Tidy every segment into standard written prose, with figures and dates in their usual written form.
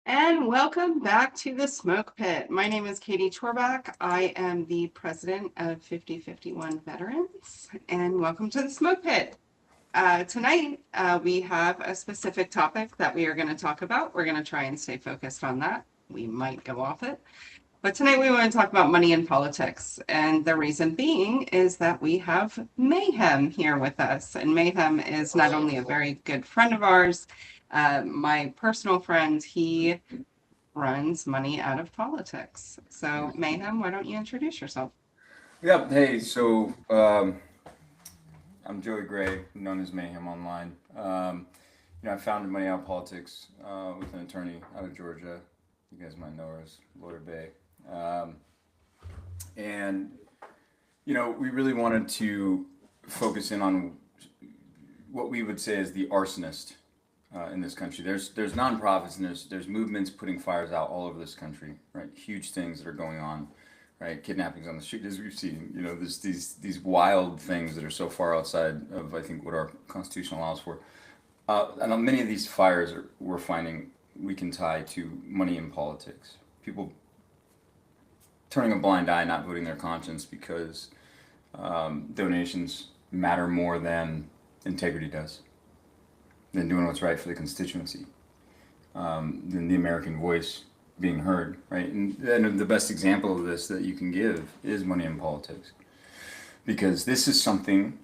And welcome back to the Smoke Pit. My name is Katie Torbach. I am the president of 5051 Veterans, and welcome to the Smoke Pit. Tonight, we have a specific topic that we are going to talk about. We're going to try and stay focused on that. We might go off it. But tonight we want to talk about money in politics. And the reason being is that we have Mayhem here with us. And Mayhem is not only a very good friend of ours, my personal friend, he runs money out of politics. So, Mayhem, why don't you introduce yourself? Yep. Hey, I'm Joey Gray, known as Mayhem online. I founded Money Out Politics with an attorney out of Georgia. You guys might know her as Lawyer Bay. And we really wanted to focus in on what we would say is the arsonist in this country. There's nonprofits and there's movements putting fires out all over this country, right? Huge things that are going on, right? Kidnappings on the street, as we've seen. There's these wild things that are so far outside of I think what our Constitution allows for. And on many of these fires we're finding we can tie to money in politics. People turning a blind eye, not voting their conscience because donations matter more than integrity does, than doing what's right for the constituency, than the American voice being heard, right? And the best example of this that you can give is money in politics, because this is something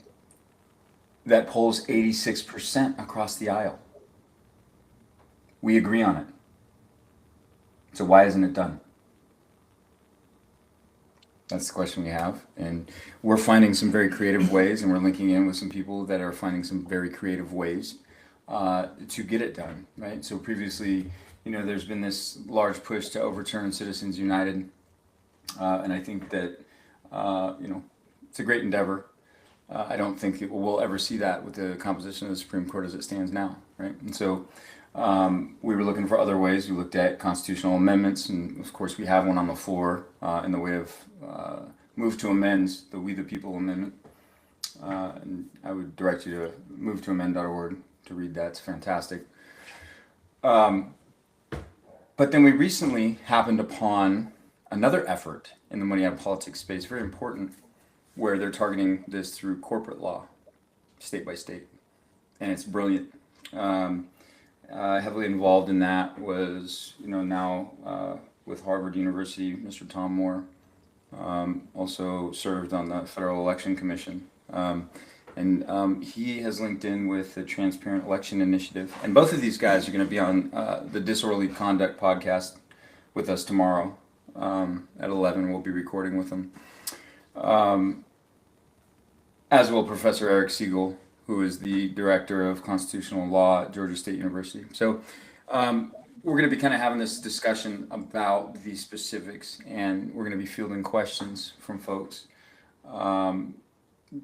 that polls 86% across the aisle. We agree on it. So why isn't it done? That's the question we have. And we're finding some very creative ways, and we're linking in with some people that are finding some very creative ways to get it done, right? So previously, there's been this large push to overturn Citizens United. And I think that, it's a great endeavor. I don't think we'll ever see that with the composition of the Supreme Court as it stands now, right? And so we were looking for other ways. We looked at constitutional amendments, and of course we have one on the floor in the way of move to amends, the We the People Amendment. And I would direct you to movetoamend.org to read that. It's fantastic. But then we recently happened upon another effort in the money out of politics space, very important, where they're targeting this through corporate law, state by state. And it's brilliant. Heavily involved in that was, now with Harvard University, Mr. Tom Moore, also served on the Federal Election Commission. And he has linked in with the Transparent Election Initiative. And both of these guys are going to be on the Disorderly Conduct podcast with us tomorrow at 11. We'll be recording with them. As will Professor Eric Siegel, who is the director of constitutional law at Georgia State University. So we're going to be kind of having this discussion about the specifics, and we're going to be fielding questions from folks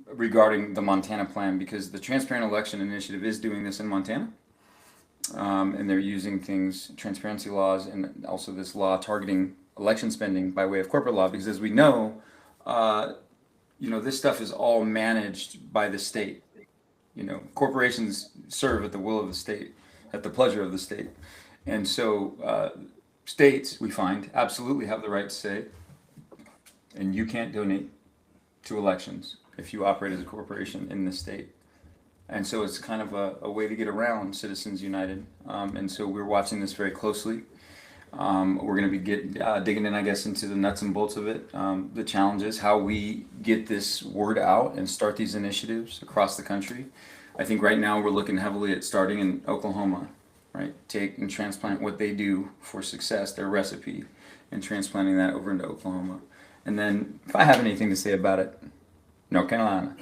regarding the Montana plan, because the Transparent Election Initiative is doing this in Montana. And they're using transparency laws, and also this law targeting election spending by way of corporate law, because as we know, this stuff is all managed by the state. Corporations serve at the will of the state, at the pleasure of the state. And so states, we find, absolutely have the right to say, and you can't donate to elections if you operate as a corporation in the state. And so it's kind of a way to get around Citizens United. And so we're watching this very closely. We're going to be digging in, I guess, into the nuts and bolts of it. The challenge is how we get this word out and start these initiatives across the country. I think right now we're looking heavily at starting in Oklahoma, right? Take and transplant what they do for success, their recipe, and transplanting that over into Oklahoma. And then if I have anything to say about it, North Carolina.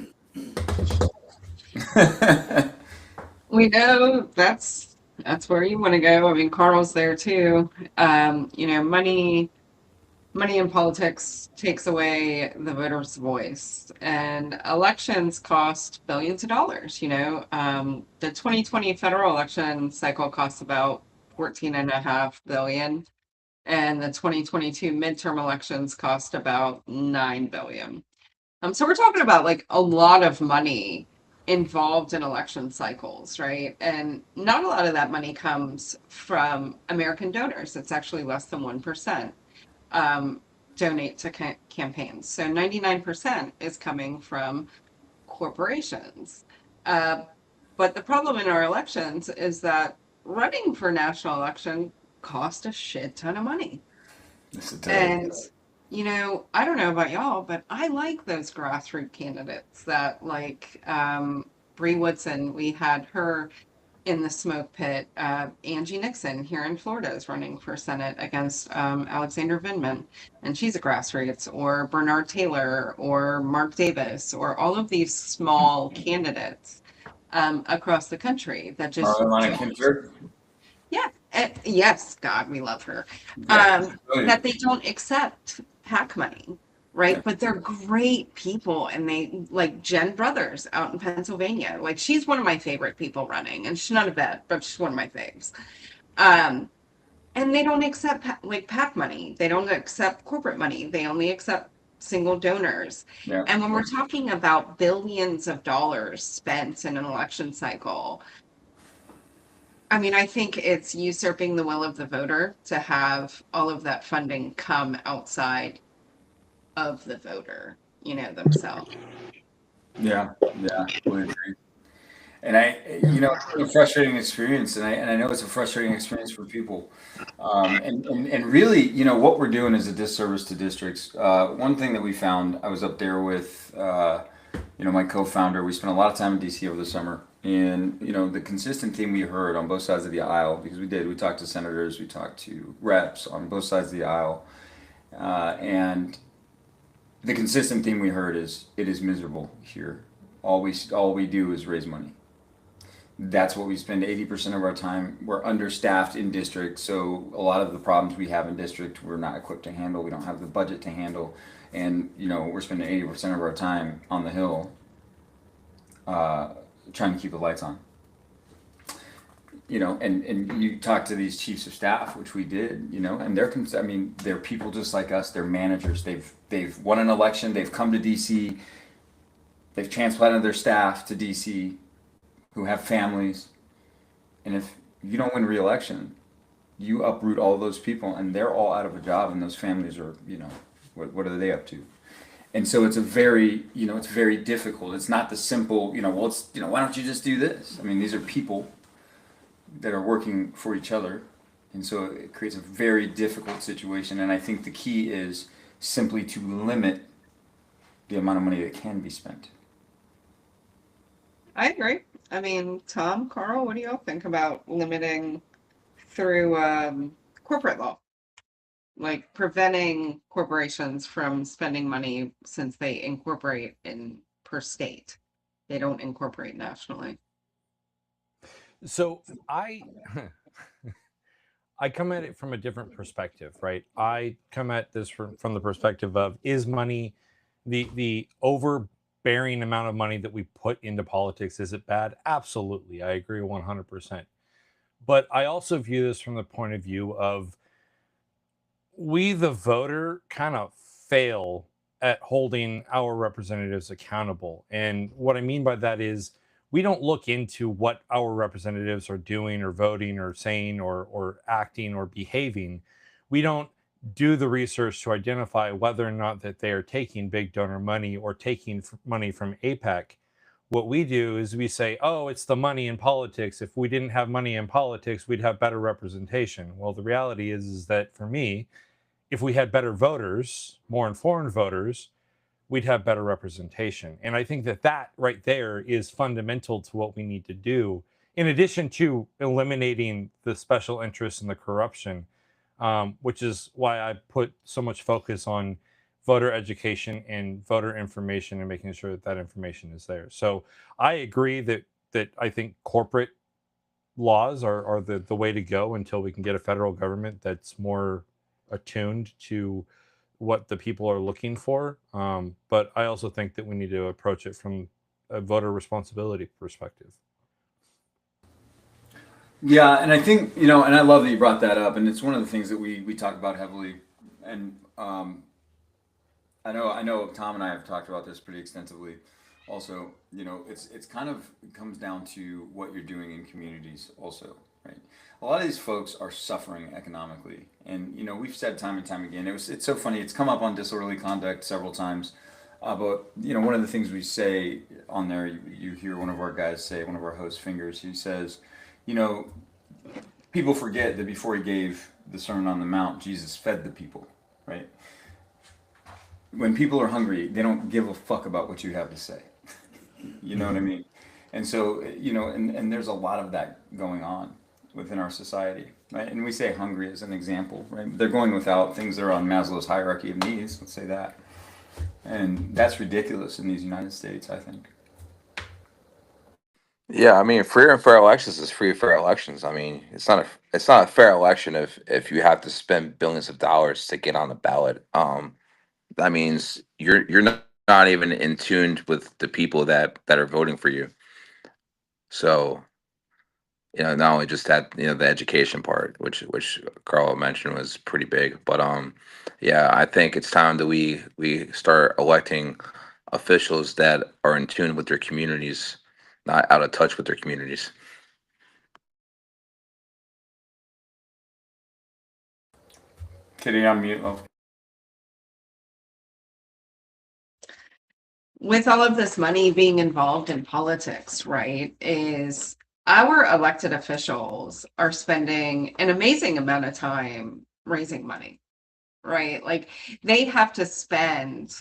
We know that's where you want to go. I mean, Carl's there too. Money in politics takes away the voter's voice, and elections cost billions of dollars. The 2020 federal election cycle costs about 14.5 billion, and the 2022 midterm elections cost about 9 billion. So we're talking about like a lot of money involved in election cycles, right? And not a lot of that money comes from American donors. It's actually less than 1% donate to campaigns. So 99% is coming from corporations. Uh, but the problem in our elections is that running for national election cost a shit ton of money. Yes, it And, does. I don't know about y'all, but I like those grassroots candidates that like Bree Woodson. We had her in the smoke pit. Angie Nixon here in Florida is running for Senate against Alexander Vindman, and she's a grassroots, or Bernard Taylor, or Mark Davis, or all of these small candidates across the country that just Marlon don't. Kinzer. Yeah, yes, God, we love her. Yeah, That brilliant. they don't accept PAC money, Yeah. right? But they're great people, and they like Jen Brothers out in Pennsylvania. Like she's one of my favorite people running, and she's not a vet, but she's one of my faves. Um, and they don't accept like PAC money. They don't accept corporate money. They only accept single donors. Yeah. And when we're talking about billions of dollars spent in an election cycle, I mean, I think it's usurping the will of the voter to have all of that funding come outside of the voter, themselves. Yeah. Yeah. Totally agree. And it's been a frustrating experience, and I know it's a frustrating experience for people. And really, what we're doing is a disservice to districts. One thing that we found, I was up there with, my co-founder. We spent a lot of time in DC over the summer, and the consistent theme we heard on both sides of the aisle, because we talked to senators, we talked to reps on both sides of the aisle, and the consistent theme we heard is it is miserable here. All we do is raise money. That's what we spend 80% of our time. We're understaffed in district, so a lot of the problems we have in district we're not equipped to handle. We don't have the budget to handle, and we're spending 80% of our time on the hill, trying to keep the lights on. And you talk to these chiefs of staff, which we did, and they're people just like us. They're managers. They've won an election. They've come to DC. They've transplanted their staff to DC, who have families. And if you don't win re-election, you uproot all those people, and they're all out of a job, and those families are, what are they up to? And so it's it's very difficult. It's not the simple, well, why don't you just do this? I mean, these are people that are working for each other. And so it creates a very difficult situation. And I think the key is simply to limit the amount of money that can be spent. I agree. I mean, Tom, Carl, what do y'all think about limiting through corporate law, like preventing corporations from spending money since they incorporate in per state? They don't incorporate nationally. So I come at it from a different perspective, right? I come at this from the perspective of, is money, the overbearing amount of money that we put into politics, is it bad? Absolutely. I agree 100%. But I also view this from the point of view of, we, the voter, kind of fail at holding our representatives accountable. And what I mean by that is, we don't look into what our representatives are doing or voting or saying or acting or behaving. We don't do the research to identify whether or not that they are taking big donor money or taking money from APEC. What we do is we say, oh, it's the money in politics. If we didn't have money in politics, we'd have better representation. Well, the reality is that for me, if we had better voters, more informed voters, we'd have better representation. And I think that right there is fundamental to what we need to do, in addition to eliminating the special interests and the corruption, which is why I put so much focus on voter education and voter information and making sure that that information is there. So I agree that I think corporate laws are the way to go until we can get a federal government that's more attuned to what the people are looking for. But I also think that we need to approach it from a voter responsibility perspective. Yeah, and I think, and I love that you brought that up, and it's one of the things that we talk about heavily. And I know Tom and I have talked about this pretty extensively. also, it's kind of it comes down to what you're doing in communities also, right? A lot of these folks are suffering economically, and we've said time and time again. It's so funny. It's come up on disorderly conduct several times. But one of the things we say on there, you hear one of our guys say, one of our host Fingers, he says, you know, people forget that before he gave the Sermon on the Mount, Jesus fed the people, right? When people are hungry, they don't give a fuck about what you have to say. You know what I mean? And so, and there's a lot of that going on within our society, right? And we say hungry as an example, right? They're going without things that are on Maslow's hierarchy of needs, let's say that. And that's ridiculous in these United States, I think. Yeah, I mean, free and fair elections is free and fair elections. I mean, it's not a fair election if you have to spend billions of dollars to get on the ballot. That means you're not even in tune with the people that are voting for you. So, not only just that, the education part, which Carl mentioned was pretty big, but yeah, I think it's time that we start electing officials that are in tune with their communities, not out of touch with their communities. Kitty, I'm mute. Oh. With all of this money being involved in politics, right, is our elected officials are spending an amazing amount of time raising money, right? Like they have to spend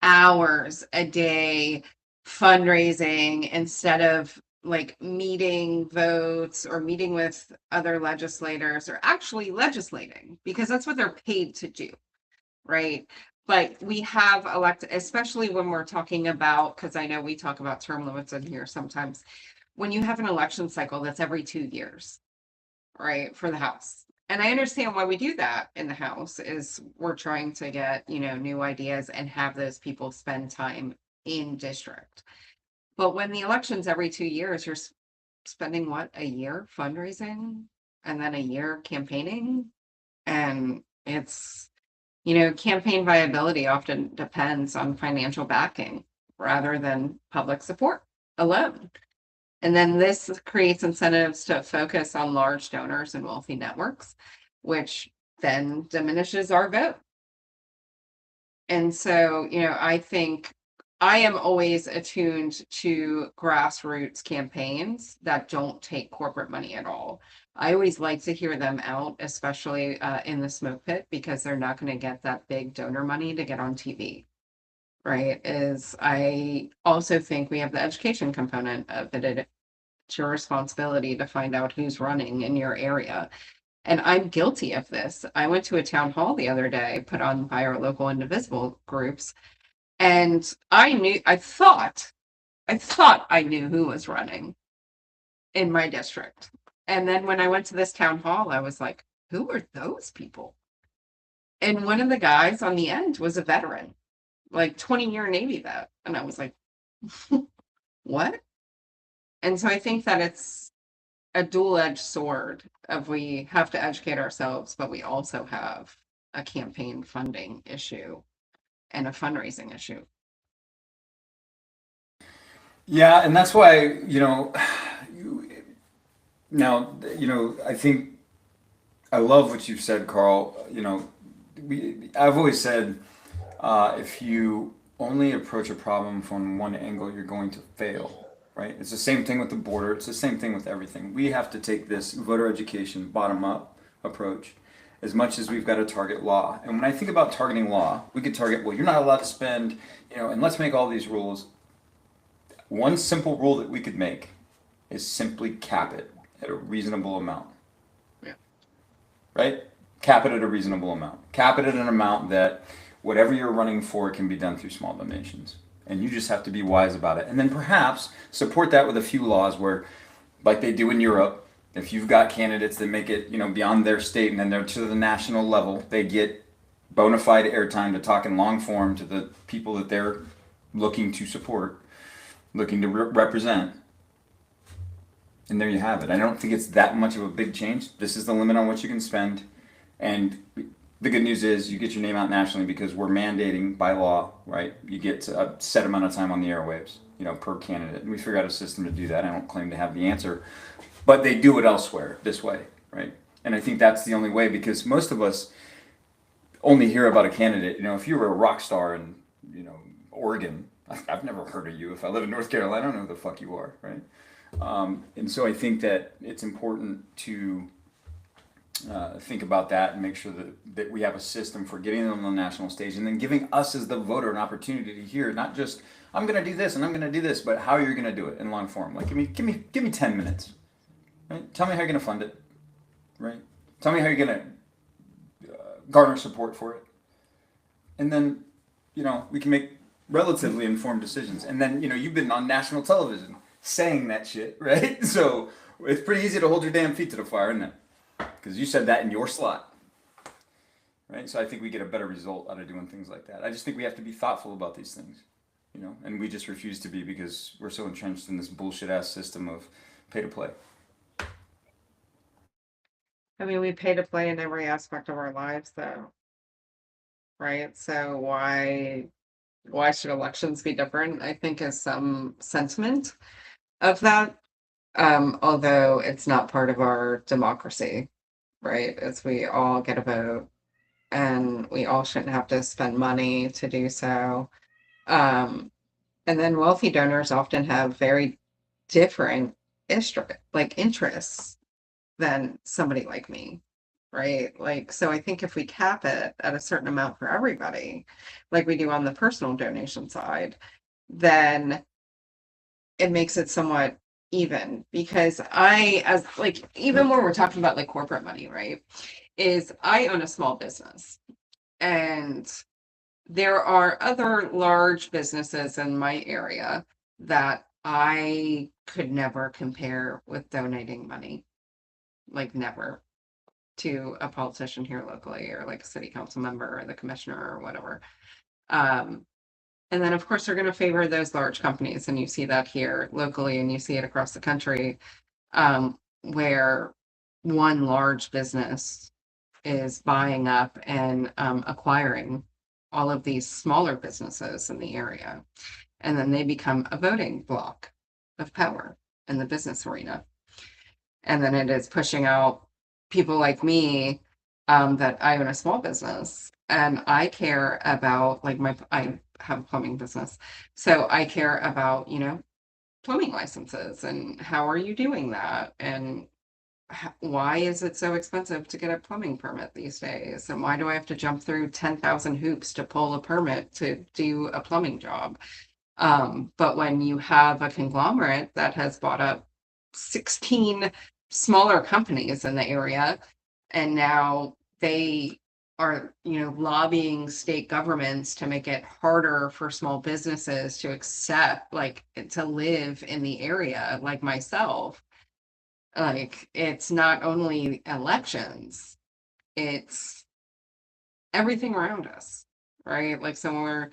hours a day fundraising instead of like meeting votes or meeting with other legislators or actually legislating because that's what they're paid to do, right? But we have elected, especially when we're talking about, because I know we talk about term limits in here sometimes, when you have an election cycle that's every 2 years, right, for the House. And I understand why we do that in the House is we're trying to get, new ideas and have those people spend time in district. But when the election's every 2 years, you're spending what, a year fundraising and then a year campaigning? And it's, campaign viability often depends on financial backing rather than public support alone. And then this creates incentives to focus on large donors and wealthy networks, which then diminishes our vote. And so, I think I am always attuned to grassroots campaigns that don't take corporate money at all. I always like to hear them out, especially in the smoke pit, because they're not going to get that big donor money to get on TV. Right? I also think we have the education component of it. It's your responsibility to find out who's running in your area. And I'm guilty of this. I went to a town hall the other day put on by our local indivisible groups, and I thought I knew who was running in my district. And then when I went to this town hall, I was like, who are those people? And one of the guys on the end was a veteran, like 20-year Navy vet. And I was like, what? And so I think that it's a dual-edged sword of we have to educate ourselves, but we also have a campaign funding issue and a fundraising issue. Yeah, and that's why, I think I love what you've said, Carl. I've always said if you only approach a problem from one angle, you're going to fail, right? It's the same thing with the border. It's the same thing with everything. We have to take this voter education bottom-up approach as much as we've got to target law. And when I think about targeting law, we could target, well, you're not allowed to spend, and let's make all these rules. One simple rule that we could make is simply cap it at a reasonable amount. Yeah. Right? Cap it at a reasonable amount. Cap it at an amount that whatever you're running for can be done through small donations. And you just have to be wise about it. And then perhaps support that with a few laws where, like they do in Europe, if you've got candidates that make it, beyond their state and then they're to the national level, they get bona fide airtime to talk in long form to the people that they're looking to support, looking to represent. And there you have it. I don't think it's that much of a big change. This is the limit on what you can spend. And the good news is you get your name out nationally because we're mandating by law, right? You get a set amount of time on the airwaves. per candidate. And we figured out a system to do that. I don't claim to have the answer, but they do it elsewhere this way, right? And I think that's the only way, because most of us only hear about a candidate. If you were a rock star in, Oregon, I've never heard of you. If I live in North Carolina, I don't know who the fuck you are, right? And so I think that it's important to think about that and make sure that we have a system for getting them on the national stage, and then giving us as the voter an opportunity to hear, not just I'm going to do this and I'm going to do this, but how you're going to do it in long form. Like give me 10 minutes, right? Tell me how you're going to fund it, right? Tell me how you're going to garner support for it, and then we can make relatively informed decisions. And then you've been on national television saying that shit, right? So it's pretty easy to hold your damn feet to the fire, isn't it? Because you said that in your slot, right? So I think we get a better result out of doing things like that. I just think we have to be thoughtful about these things, and we just refuse to be, because we're so entrenched in this bullshit ass system of pay to play. I mean, we pay to play in every aspect of our lives, though, right? So why should elections be different? I think is some sentiment of that, although it's not part of our democracy, right? As we all get a vote, and we all shouldn't have to spend money to do so. And then wealthy donors often have very different interests than somebody like me, right? Like, so I think if we cap it at a certain amount for everybody, like we do on the personal donation side, then it makes it somewhat even. Because even when we're talking about like corporate money, right, is I own a small business, and there are other large businesses in my area that I could never compare with donating money, like never, to a politician here locally, or like a city council member or the commissioner or whatever. And then of course they're going to favor those large companies, and you see that here locally, and you see it across the country, where one large business is buying up and acquiring all of these smaller businesses in the area, and then they become a voting block of power in the business arena. And then it is pushing out people like me, that I own a small business, and I care about, like, I have a plumbing business, so I care about plumbing licenses, and how are you doing that, and why is it so expensive to get a plumbing permit these days, and why do I have to jump through 10,000 hoops to pull a permit to do a plumbing job? But when you have a conglomerate that has bought up 16 smaller companies in the area, and now they are lobbying state governments to make it harder for small businesses to accept, like, to live in the area, like myself. Like, it's not only elections, it's everything around us, right? Like, so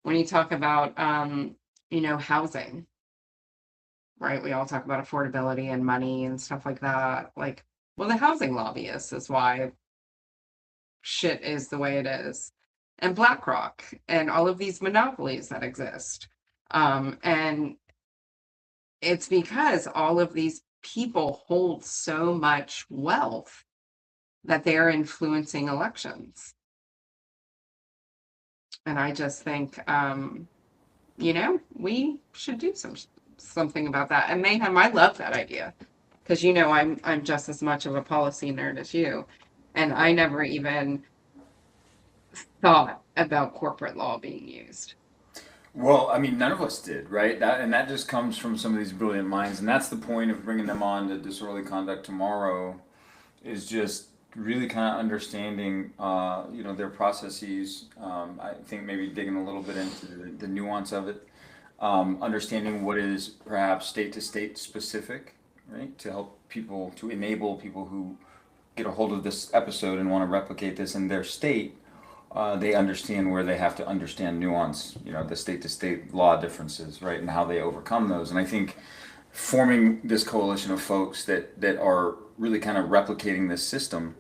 when you talk about housing, right? We all talk about affordability and money and stuff like that. Like, well, the housing lobbyists is why shit is the way it is. And BlackRock and all of these monopolies that exist. And it's because all of these people hold so much wealth that they're influencing elections. And I just think, we should do something about that. And Mayhem, I love that idea, because I'm just as much of a policy nerd as you, and I never even thought about corporate law being used. Well, I mean, none of us did, right? That just comes from some of these brilliant minds, and that's the point of bringing them on to Disorderly Conduct Tomorrow, is just really kind of understanding, their processes. I think maybe digging a little bit into the nuance of it, understanding what is perhaps state to state specific, right? To enable people who get a hold of this episode and want to replicate this in their state. They understand where they have to understand nuance, the state to state law differences, right? And how they overcome those. And I think forming this coalition of folks that are really kind of replicating this system,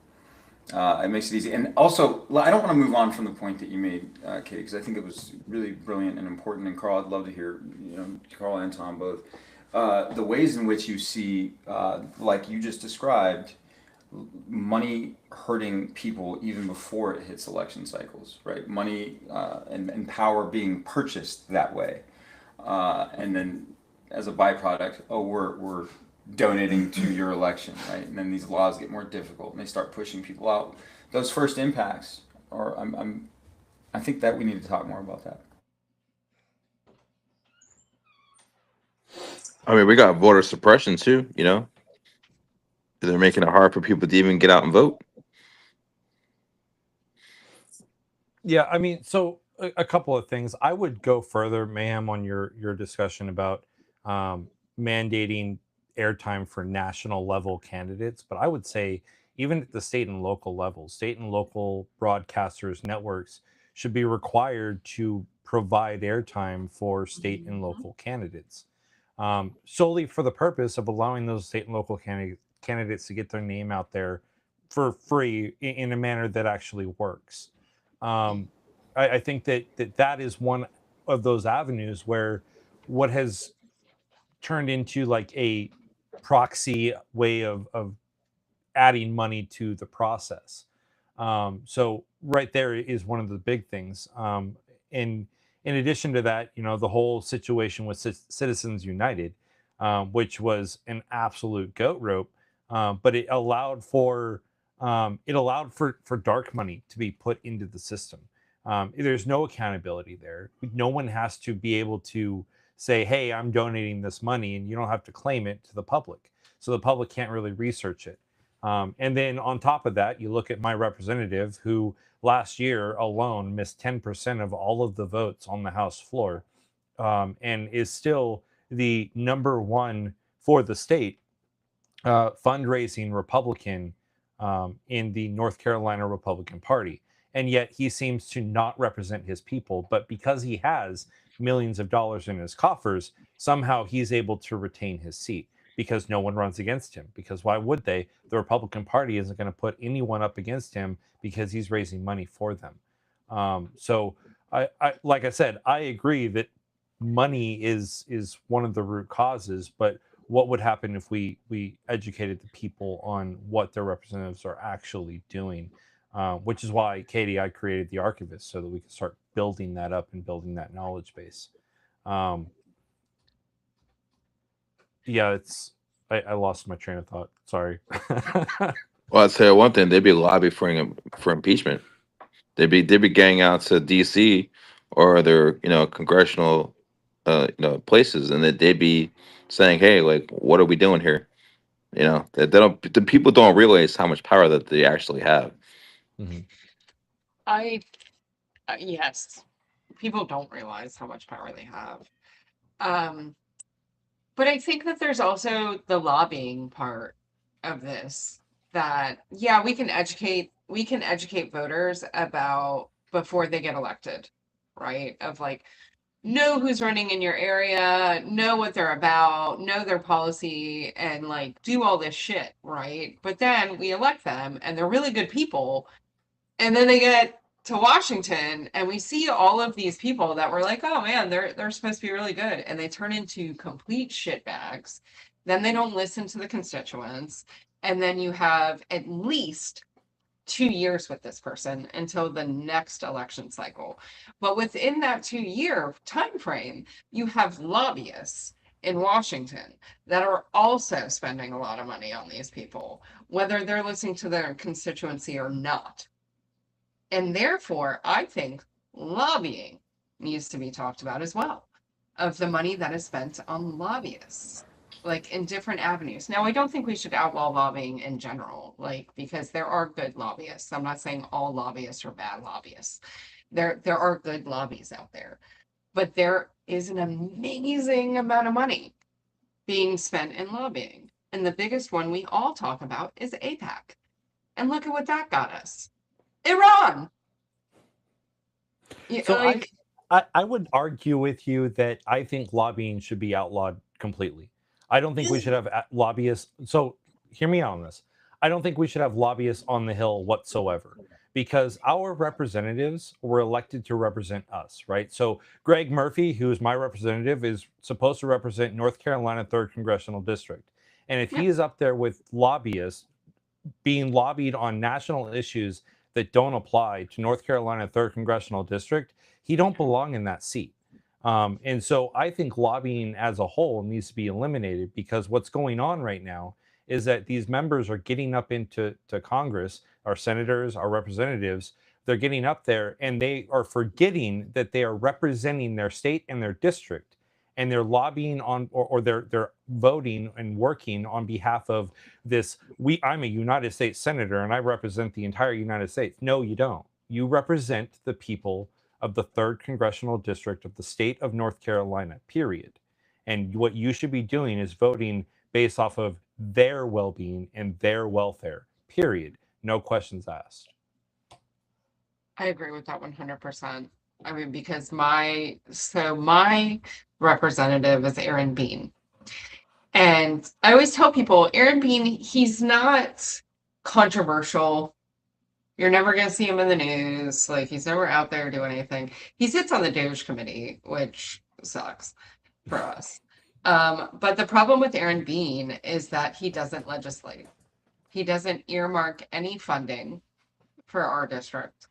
It makes it easy. And also, I don't want to move on from the point that you made, Katie, because I think it was really brilliant and important. And Carl, I'd love to hear, Carl and Tom both, the ways in which you see, like you just described, money hurting people even before it hits election cycles, right? Money and power being purchased that way. And then as a byproduct, oh, we're donating to your election, right? And then these laws get more difficult, and they start pushing people out. Those first impacts, or I think that we need to talk more about that. I mean, we got voter suppression too. They're making it hard for people to even get out and vote. Yeah, I mean, so a couple of things. I would go further, Mayhem, on your discussion about mandating airtime for national level candidates, but I would say even at the state and local levels, state and local broadcasters networks should be required to provide airtime for state and local candidates, solely for the purpose of allowing those state and local candidates to get their name out there for free in a manner that actually works. I think that is one of those avenues where what has turned into like a proxy way of adding money to the process. So right there is one of the big things. In addition to that, the whole situation with Citizens United, which was an absolute goat rope, but it allowed for dark money to be put into the system. There's no accountability there. No one has to be able to say, hey, I'm donating this money, and you don't have to claim it to the public. So the public can't really research it. And then on top of that, you look at my representative who last year alone missed 10% of all of the votes on the House floor, and is still the number one for the state fundraising Republican in the North Carolina Republican Party. And yet he seems to not represent his people. But because he has millions of dollars in his coffers, somehow he's able to retain his seat because no one runs against him. Because why would they? The Republican Party isn't going to put anyone up against him because he's raising money for them. So I like I said, I agree that money is one of the root causes, but what would happen if we educated the people on what their representatives are actually doing? Which is why, Katie, I created the Archivist so that we can start building that up and building that knowledge base. Yeah, I lost my train of thought. Sorry. Well, I'd say one thing: they'd be lobbying for impeachment. They'd be getting out to D.C. or their congressional places, and they'd be saying, "Hey, like, what are we doing here?" They don't. The people don't realize how much power that they actually have. Mm-hmm. Yes, people don't realize how much power they have. But I think that there's also the lobbying part of this that, yeah, we can educate voters about before they get elected, right? Of like, know who's running in your area, know what they're about, know their policy, and like do all this shit, right? But then we elect them and they're really good people. And then they get to Washington and we see all of these people that were like, oh man, they're supposed to be really good. And they turn into complete shitbags. Then they don't listen to the constituents. And then you have at least 2 years with this person until the next election cycle. But within that 2-year time frame, you have lobbyists in Washington that are also spending a lot of money on these people, whether they're listening to their constituency or not. And therefore, I think lobbying needs to be talked about as well, of the money that is spent on lobbyists, like in different avenues. Now, I don't think we should outlaw lobbying in general, like, because there are good lobbyists. I'm not saying all lobbyists are bad lobbyists. There are good lobbies out there, but there is an amazing amount of money being spent in lobbying. And the biggest one we all talk about is AIPAC. And look at what that got us. Iran. So like, I would argue with you that I think lobbying should be outlawed completely. I don't think we should have lobbyists. So hear me out on this. I don't think we should have lobbyists on the Hill whatsoever, because our representatives were elected to represent us, right? So Greg Murphy, who is my representative, is supposed to represent North Carolina 3rd Congressional District. And if he is up there with lobbyists being lobbied on national issues that don't apply to North Carolina 3rd Congressional District, he don't belong in that seat. And so I think lobbying as a whole needs to be eliminated, because what's going on right now is that these members are getting up into Congress, our senators, our representatives, they're getting up there and they are forgetting that they are representing their state and their district, and they're lobbying on, or they're voting and working on behalf of this. I'm a United States senator and I represent the entire United States. No, you don't. You represent the people of the 3rd Congressional District of the state of North Carolina, period. And what you should be doing is voting based off of their well-being and their welfare, period. No questions asked. I agree with that 100%. I mean, because my representative is Aaron Bean. And I always tell people, Aaron Bean, he's not controversial. You're never going to see him in the news. Like, he's never out there doing anything. He sits on the DOJ committee, which sucks for us. But the problem with Aaron Bean is that he doesn't legislate. He doesn't earmark any funding for our district.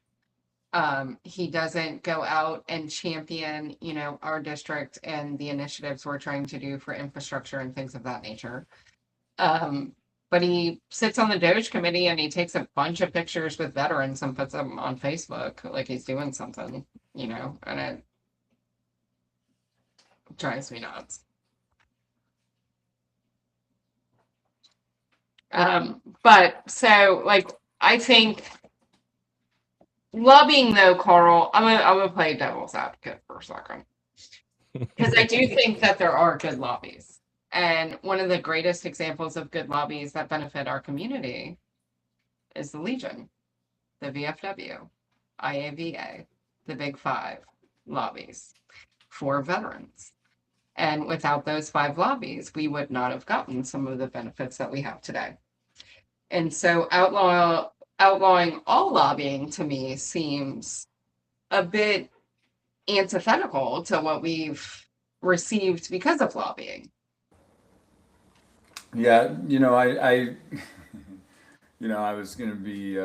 He doesn't go out and champion, our district and the initiatives we're trying to do for infrastructure and things of that nature. But he sits on the DOJ committee and he takes a bunch of pictures with veterans and puts them on Facebook like he's doing something, and it drives me nuts. But so, like, I think lobbying, though, Carl, I'm gonna play devil's advocate for a second, because I do think that there are good lobbies, and one of the greatest examples of good lobbies that benefit our community is the Legion, the VFW, IAVA, the Big Five lobbies for veterans. And without those 5 lobbies, we would not have gotten some of the benefits that we have today. And so outlawing all lobbying to me seems a bit antithetical to what we've received because of lobbying. Yeah, I was going to be,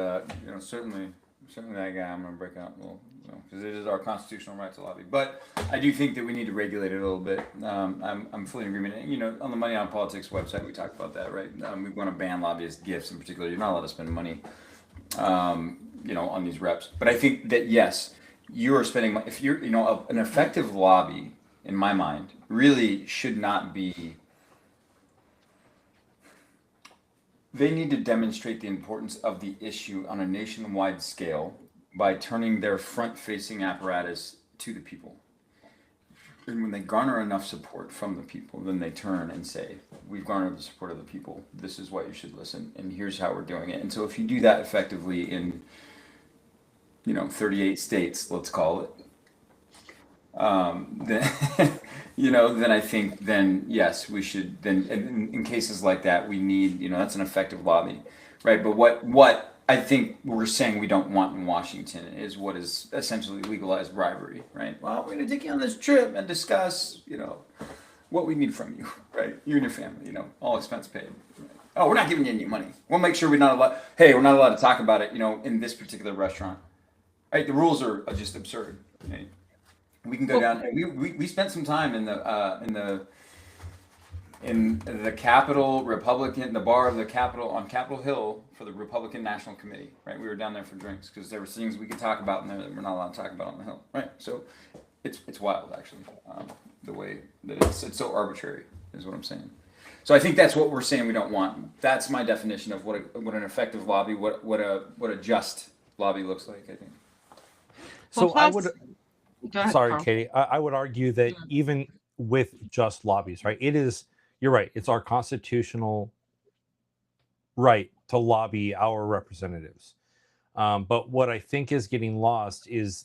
certainly that guy. I'm going to break out a little, because it is our constitutional right to lobby. But I do think that we need to regulate it a little bit. I'm fully in agreement. On the Money on Politics website, we talked about that, right? We want to ban lobbyist gifts in particular. You're not allowed to spend money, on these reps. But I think that, yes, you are spending money. If you're, an effective lobby, in my mind, really should not be. They need to demonstrate the importance of the issue on a nationwide scale by turning their front-facing apparatus to the people. And when they garner enough support from the people, then they turn and say, we've garnered the support of the people. This is why you should listen. And here's how we're doing it. And so if you do that effectively in, 38 states, let's call it, then, then I think yes, we should in cases like that, we need, that's an effective lobby, right? But what I think we're saying we don't want in Washington is what is essentially legalized bribery, right? Well, we're going to take you on this trip and discuss, what we need from you, right? You and your family, all expense paid. Right? Oh, we're not giving you any money. We'll make sure we're not allowed to talk about it, in this particular restaurant, right? The rules are just absurd, right? We can go down. We spent some time in the Capitol Republican, the bar of the Capitol on Capitol Hill for the Republican National Committee. Right, we were down there for drinks because there were things we could talk about in there that we're not allowed to talk about on the Hill. Right, so it's wild actually, the way that it's so arbitrary is what I'm saying. So I think that's what we're saying we don't want. That's my definition of what an effective lobby, what a just lobby looks like. I think. So I would. Go ahead, Sorry, Carl. Katie. I would argue that even with just lobbies, right? You're right. It's our constitutional right to lobby our representatives. But what I think is getting lost is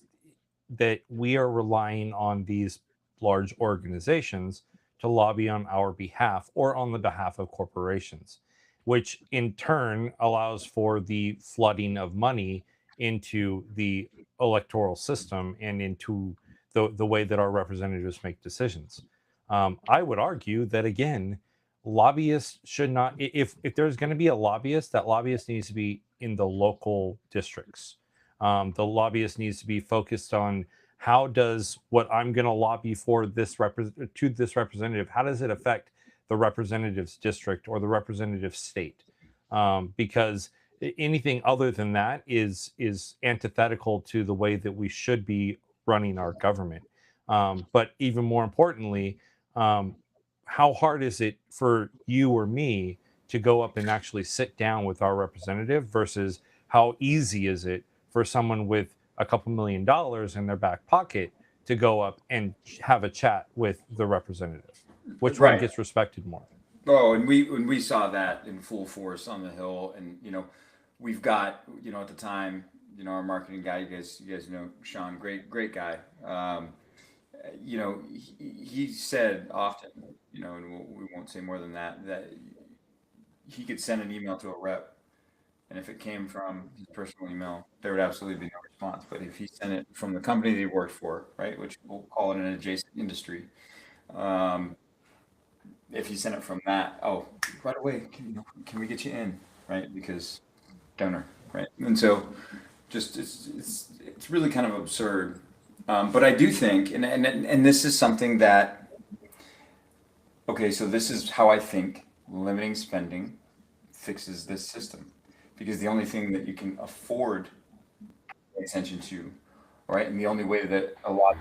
that we are relying on these large organizations to lobby on our behalf or on the behalf of corporations. which in turn allows for the flooding of money into the electoral system and into the way that our representatives make decisions. I would argue that again, lobbyists should not. If there's going to be a lobbyist, that lobbyist needs to be in the local districts. The lobbyist needs to be focused on how does what I'm going to lobby for to this representative, how does it affect the representative's district or the representative state? Because anything other than that is antithetical to the way that we should be running our government. But even more importantly, how hard is it for you or me to go up and actually sit down with our representative versus how easy is it for someone with a couple $1,000,000 in their back pocket to go up and have a chat with the representative? Which one Right. gets respected more? Oh, and we saw that in full force on the Hill, and we've got at the time our marketing guy, you guys know Sean, great guy. He said often, and we won't say more than that he could send an email to a rep, and if it came from his personal email, there would absolutely be no response. But if he sent it from the company that he worked for, right, which we'll call it an adjacent industry, if you send it from that, oh, right away, can we get you in, right? Because donor, right? And so, just it's really kind of absurd. But I do think, and this is something that, okay, so this is how I think limiting spending fixes this system, because the only thing that you can afford to pay attention to, right, and the only way that a lot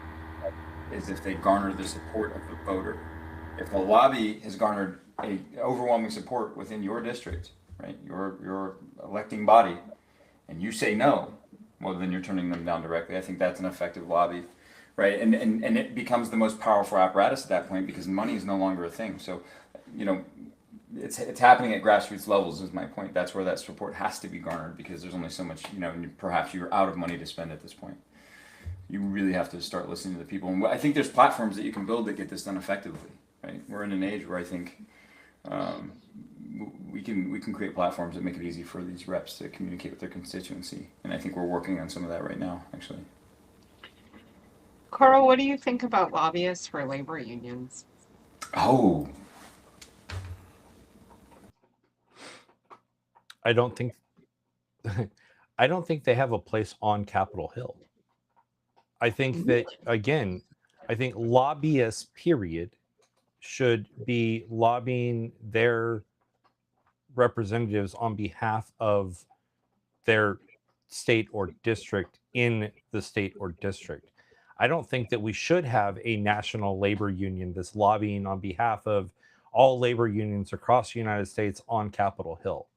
is if they garner the support of the voter. If a lobby has garnered a overwhelming support within your district, right, your electing body, and you say no, well, then you're turning them down directly. I think that's an effective lobby, right? And it becomes the most powerful apparatus at that point because money is no longer a thing. So, it's happening at grassroots levels is my point. That's where that support has to be garnered because there's only so much, and perhaps you're out of money to spend at this point. You really have to start listening to the people. And I think there's platforms that you can build that get this done effectively. Right, we're in an age where I think we can create platforms that make it easy for these reps to communicate with their constituency, and I think we're working on some of that right now, actually. Carl, what do you think about lobbyists for labor unions? Oh, I don't think I don't think they have a place on Capitol Hill. I think that again, I think lobbyists, period, should be lobbying their representatives on behalf of their state or district in the state or district. I don't think that we should have a national labor union that's lobbying on behalf of all labor unions across the United States on Capitol Hill,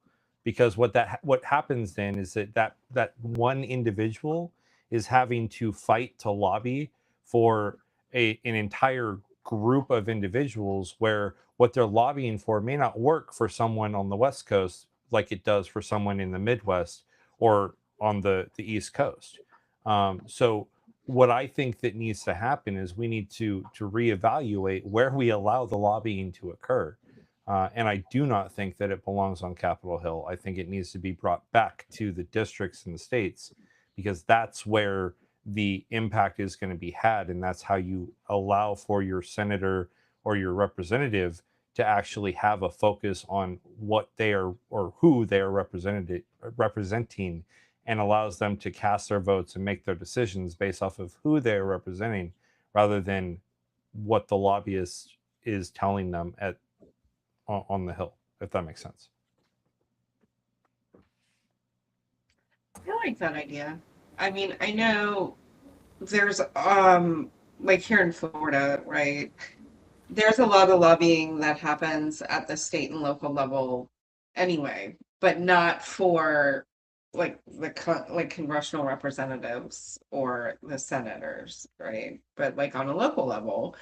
because what happens then is that one individual is having to fight to lobby for an entire group of individuals where what they're lobbying for may not work for someone on the West Coast like it does for someone in the Midwest or on the East Coast. So what I think that needs to happen is we need to reevaluate where we allow the lobbying to occur. And I do not think that it belongs on Capitol Hill. I think it needs to be brought back to the districts and the states, because that's where the impact is going to be had, and that's how you allow for your senator or your representative to actually have a focus on what they are or who they are representing, and allows them to cast their votes and make their decisions based off of who they are representing rather than what the lobbyist is telling them on the Hill, if that makes sense. I like that idea. I mean, I know there's like here in Florida, right? There's a lot of lobbying that happens at the state and local level anyway, but not for like like congressional representatives or the senators, right? But like on a local level,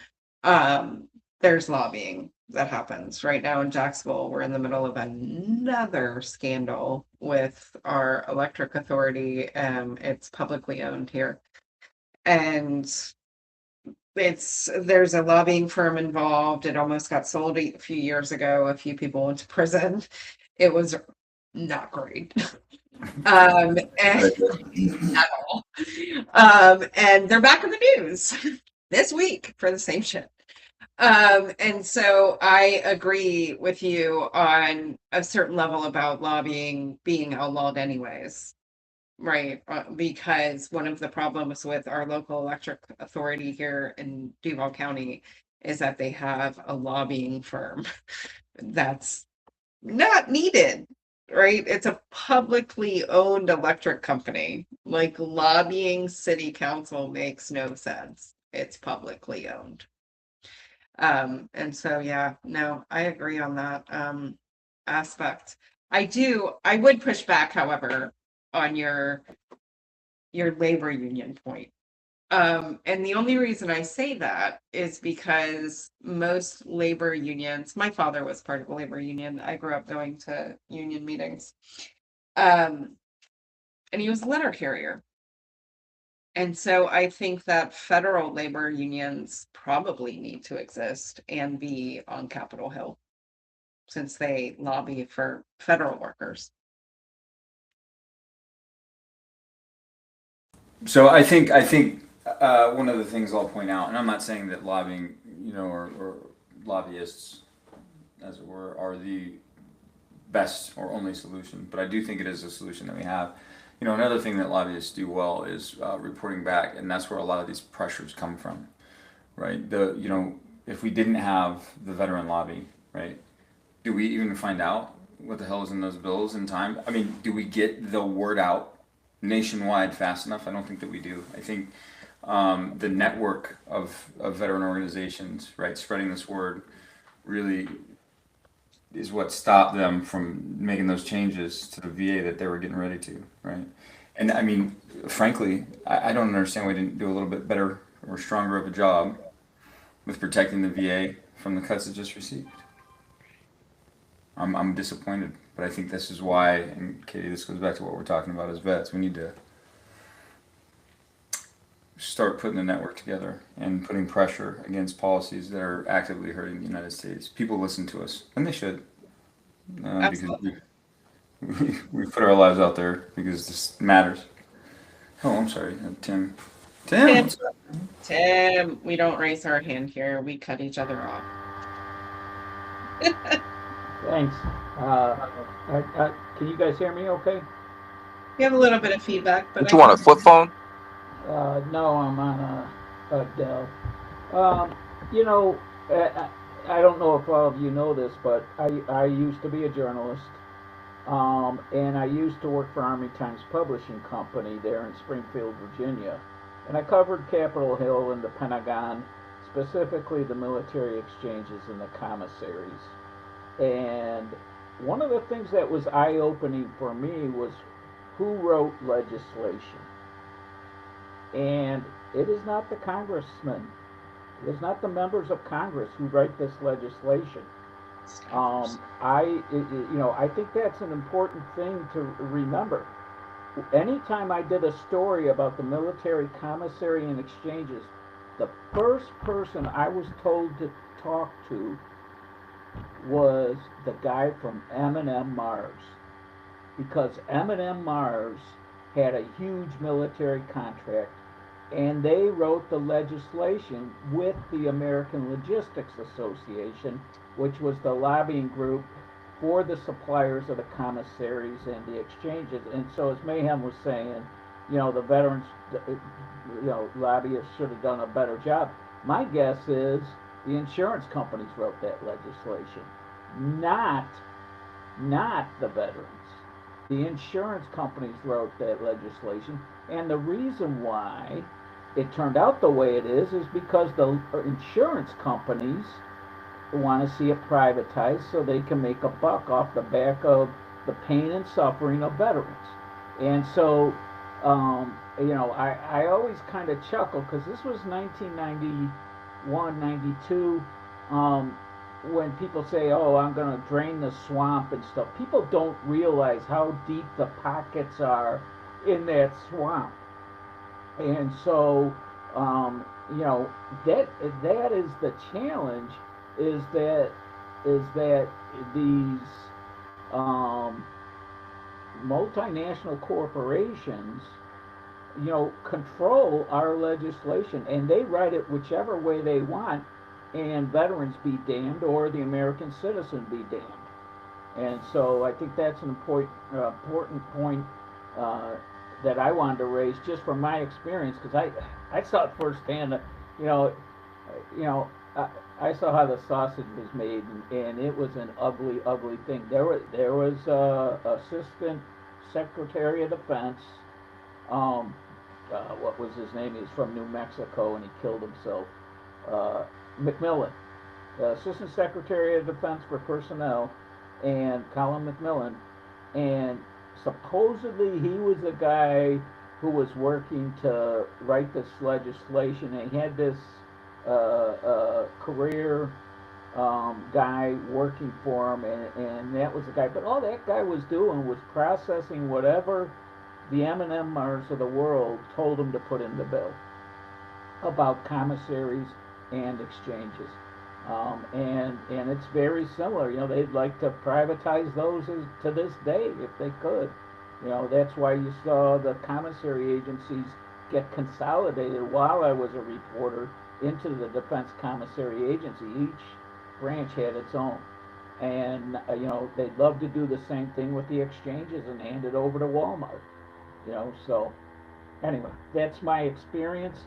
there's lobbying that happens right now in Jacksonville. We're in the middle of another scandal with our electric authority. It's publicly owned here, and there's a lobbying firm involved. It almost got sold a few years ago. A few people went to prison. It was not great. And at all. And they're back in the news this week for the same shit. And so I agree with you on a certain level about lobbying being outlawed anyways. Right, because one of the problems with our local electric authority here in Duval County is that they have a lobbying firm that's not needed, right? It's a publicly owned electric company. Like lobbying city council makes no sense. It's publicly owned. And so yeah, no, I agree on that aspect. I would push back, however, on your labor union point. And the only reason I say that is because most labor unions, my father was part of a labor union. I grew up going to union meetings. And he was a letter carrier. And so I think that federal labor unions probably need to exist and be on Capitol Hill since they lobby for federal workers. So I think one of the things I'll point out, and I'm not saying that lobbying, or lobbyists, as it were, are the best or only solution, but I do think it is a solution that we have. Another thing that lobbyists do well is reporting back, and that's where a lot of these pressures come from, right? If we didn't have the veteran lobby, right, do we even find out what the hell is in those bills in time? I mean, do we get the word out nationwide fast enough? I don't think that we do. I think the network of veteran organizations, right, spreading this word really is what stopped them from making those changes to the VA that they were getting ready to, right? And I mean, frankly, I don't understand why we didn't do a little bit better or stronger of a job with protecting the VA from the cuts it just received. I'm disappointed, but I think this is why, and Katie, this goes back to what we're talking about as vets. We need to start putting the network together and putting pressure against policies that are actively hurting the United States. People listen to us, and they should, because we put our lives out there because this matters. Oh, I'm sorry, Tim. Tim, we don't raise our hand here. We cut each other off. Thanks. Can you guys hear me okay? We have a little bit of feedback, but Don't you want a flip phone? No, I'm on a Dell. I don't know if all of you know this, but I used to be a journalist, and I used to work for Army Times Publishing Company there in Springfield, Virginia. And I covered Capitol Hill and the Pentagon, specifically the military exchanges and the commissaries. And one of the things that was eye-opening for me was who wrote legislation. And it is not the congressmen, it is not the members of Congress who write this legislation. I think that's an important thing to remember. Anytime I did a story about the military commissary and exchanges, the first person I was told to talk to was the guy from M&M Mars, because M&M Mars had a huge military contract, and they wrote the legislation with the American Logistics Association, which was the lobbying group for the suppliers of the commissaries and the exchanges. And so, as Mayhem was saying, the veterans, lobbyists should have done a better job. My guess is the insurance companies wrote that legislation, not the veterans. The insurance companies wrote that legislation, and the reason why it turned out the way it is because the insurance companies want to see it privatized so they can make a buck off the back of the pain and suffering of veterans. And so, I always kind of chuckle because this was 1991, 92, when people say, oh, I'm going to drain the swamp and stuff. People don't realize how deep the pockets are in that swamp. And so, that is the challenge, is that these um, multinational corporations, control our legislation, and they write it whichever way they want, and veterans be damned or the American citizen be damned. And so I think that's an important point uh, that I wanted to raise just from my experience, because I saw it firsthand. You know, you know, I saw how the sausage was made, and it was an ugly, ugly thing. There was assistant secretary of defense. Um, what was his name? He's from New Mexico, and he killed himself. McMillan, assistant secretary of defense for personnel, and Colin McMillan, and supposedly he was the guy who was working to write this legislation, and he had this career guy working for him, and that was the guy. But all that guy was doing was processing whatever the M&Mers of the world told him to put in the bill about commissaries and exchanges. And it's very similar. They'd like to privatize those to this day if they could. That's why you saw the commissary agencies get consolidated while I was a reporter into the Defense Commissary Agency. Each branch had its own. And, they'd love to do the same thing with the exchanges and hand it over to Walmart. So anyway, that's my experience.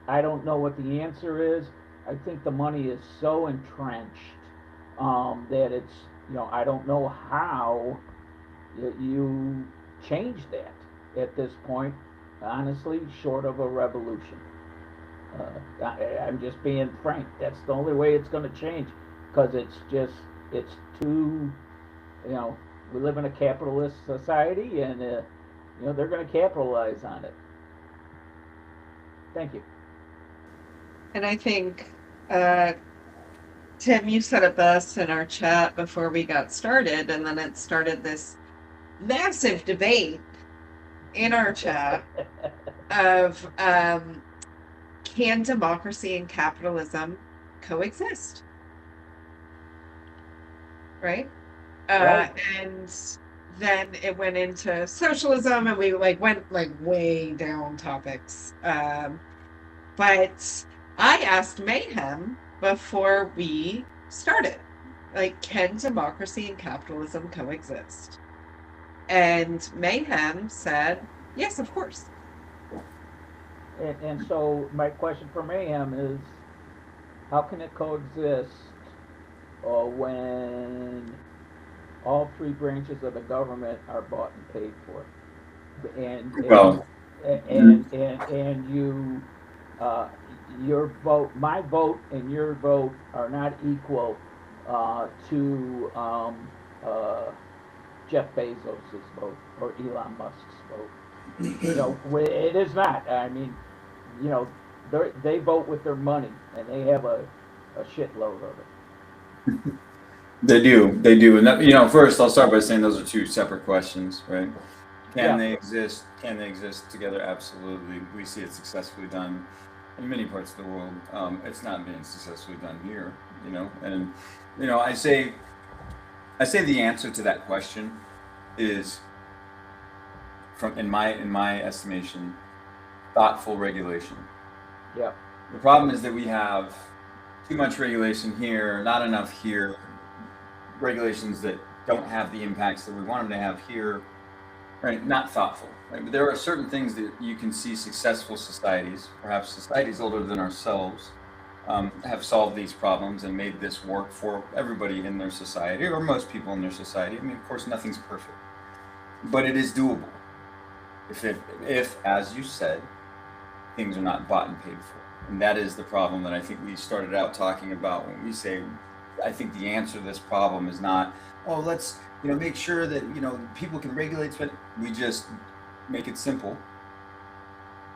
I don't know what the answer is. I think the money is so entrenched that it's, I don't know how you change that at this point, honestly, short of a revolution. I'm just being frank. That's the only way it's going to change, because it's too, we live in a capitalist society, and, they're going to capitalize on it. Thank you. And I think, Tim, you said it best in our chat before we got started, and then it started this massive debate in our chat of can democracy and capitalism coexist? Right? Right. And then it went into socialism, and we went way down topics. But I asked Mayhem before we started, can democracy and capitalism coexist? And Mayhem said, yes, of course. And so my question for Mayhem is, how can it coexist when all three branches of the government are bought and paid for, and you, your vote, my vote, and your vote are not equal to Jeff Bezos's vote or Elon Musk's vote. It is not. I mean, they vote with their money, and they have a shitload of it. They do, and that, first I'll start by saying those are two separate questions, right? Can they exist? Can they exist together? Absolutely. We see it successfully done in many parts of the world. It's not being successfully done here, and I say the answer to that question is, in my estimation, thoughtful regulation. Yeah. The problem is that we have too much regulation here, not enough here. Regulations that don't have the impacts that we want them to have here, right? Not thoughtful, right? But there are certain things that you can see successful societies, perhaps societies older than ourselves, have solved these problems and made this work for everybody in their society, or most people in their society. I mean, of course, nothing's perfect, but it is doable. If, as you said, things are not bought and paid for. And that is the problem that I think we started out talking about when we say, I think the answer to this problem is not, let's, make sure that, people can regulate, but we just make it simple.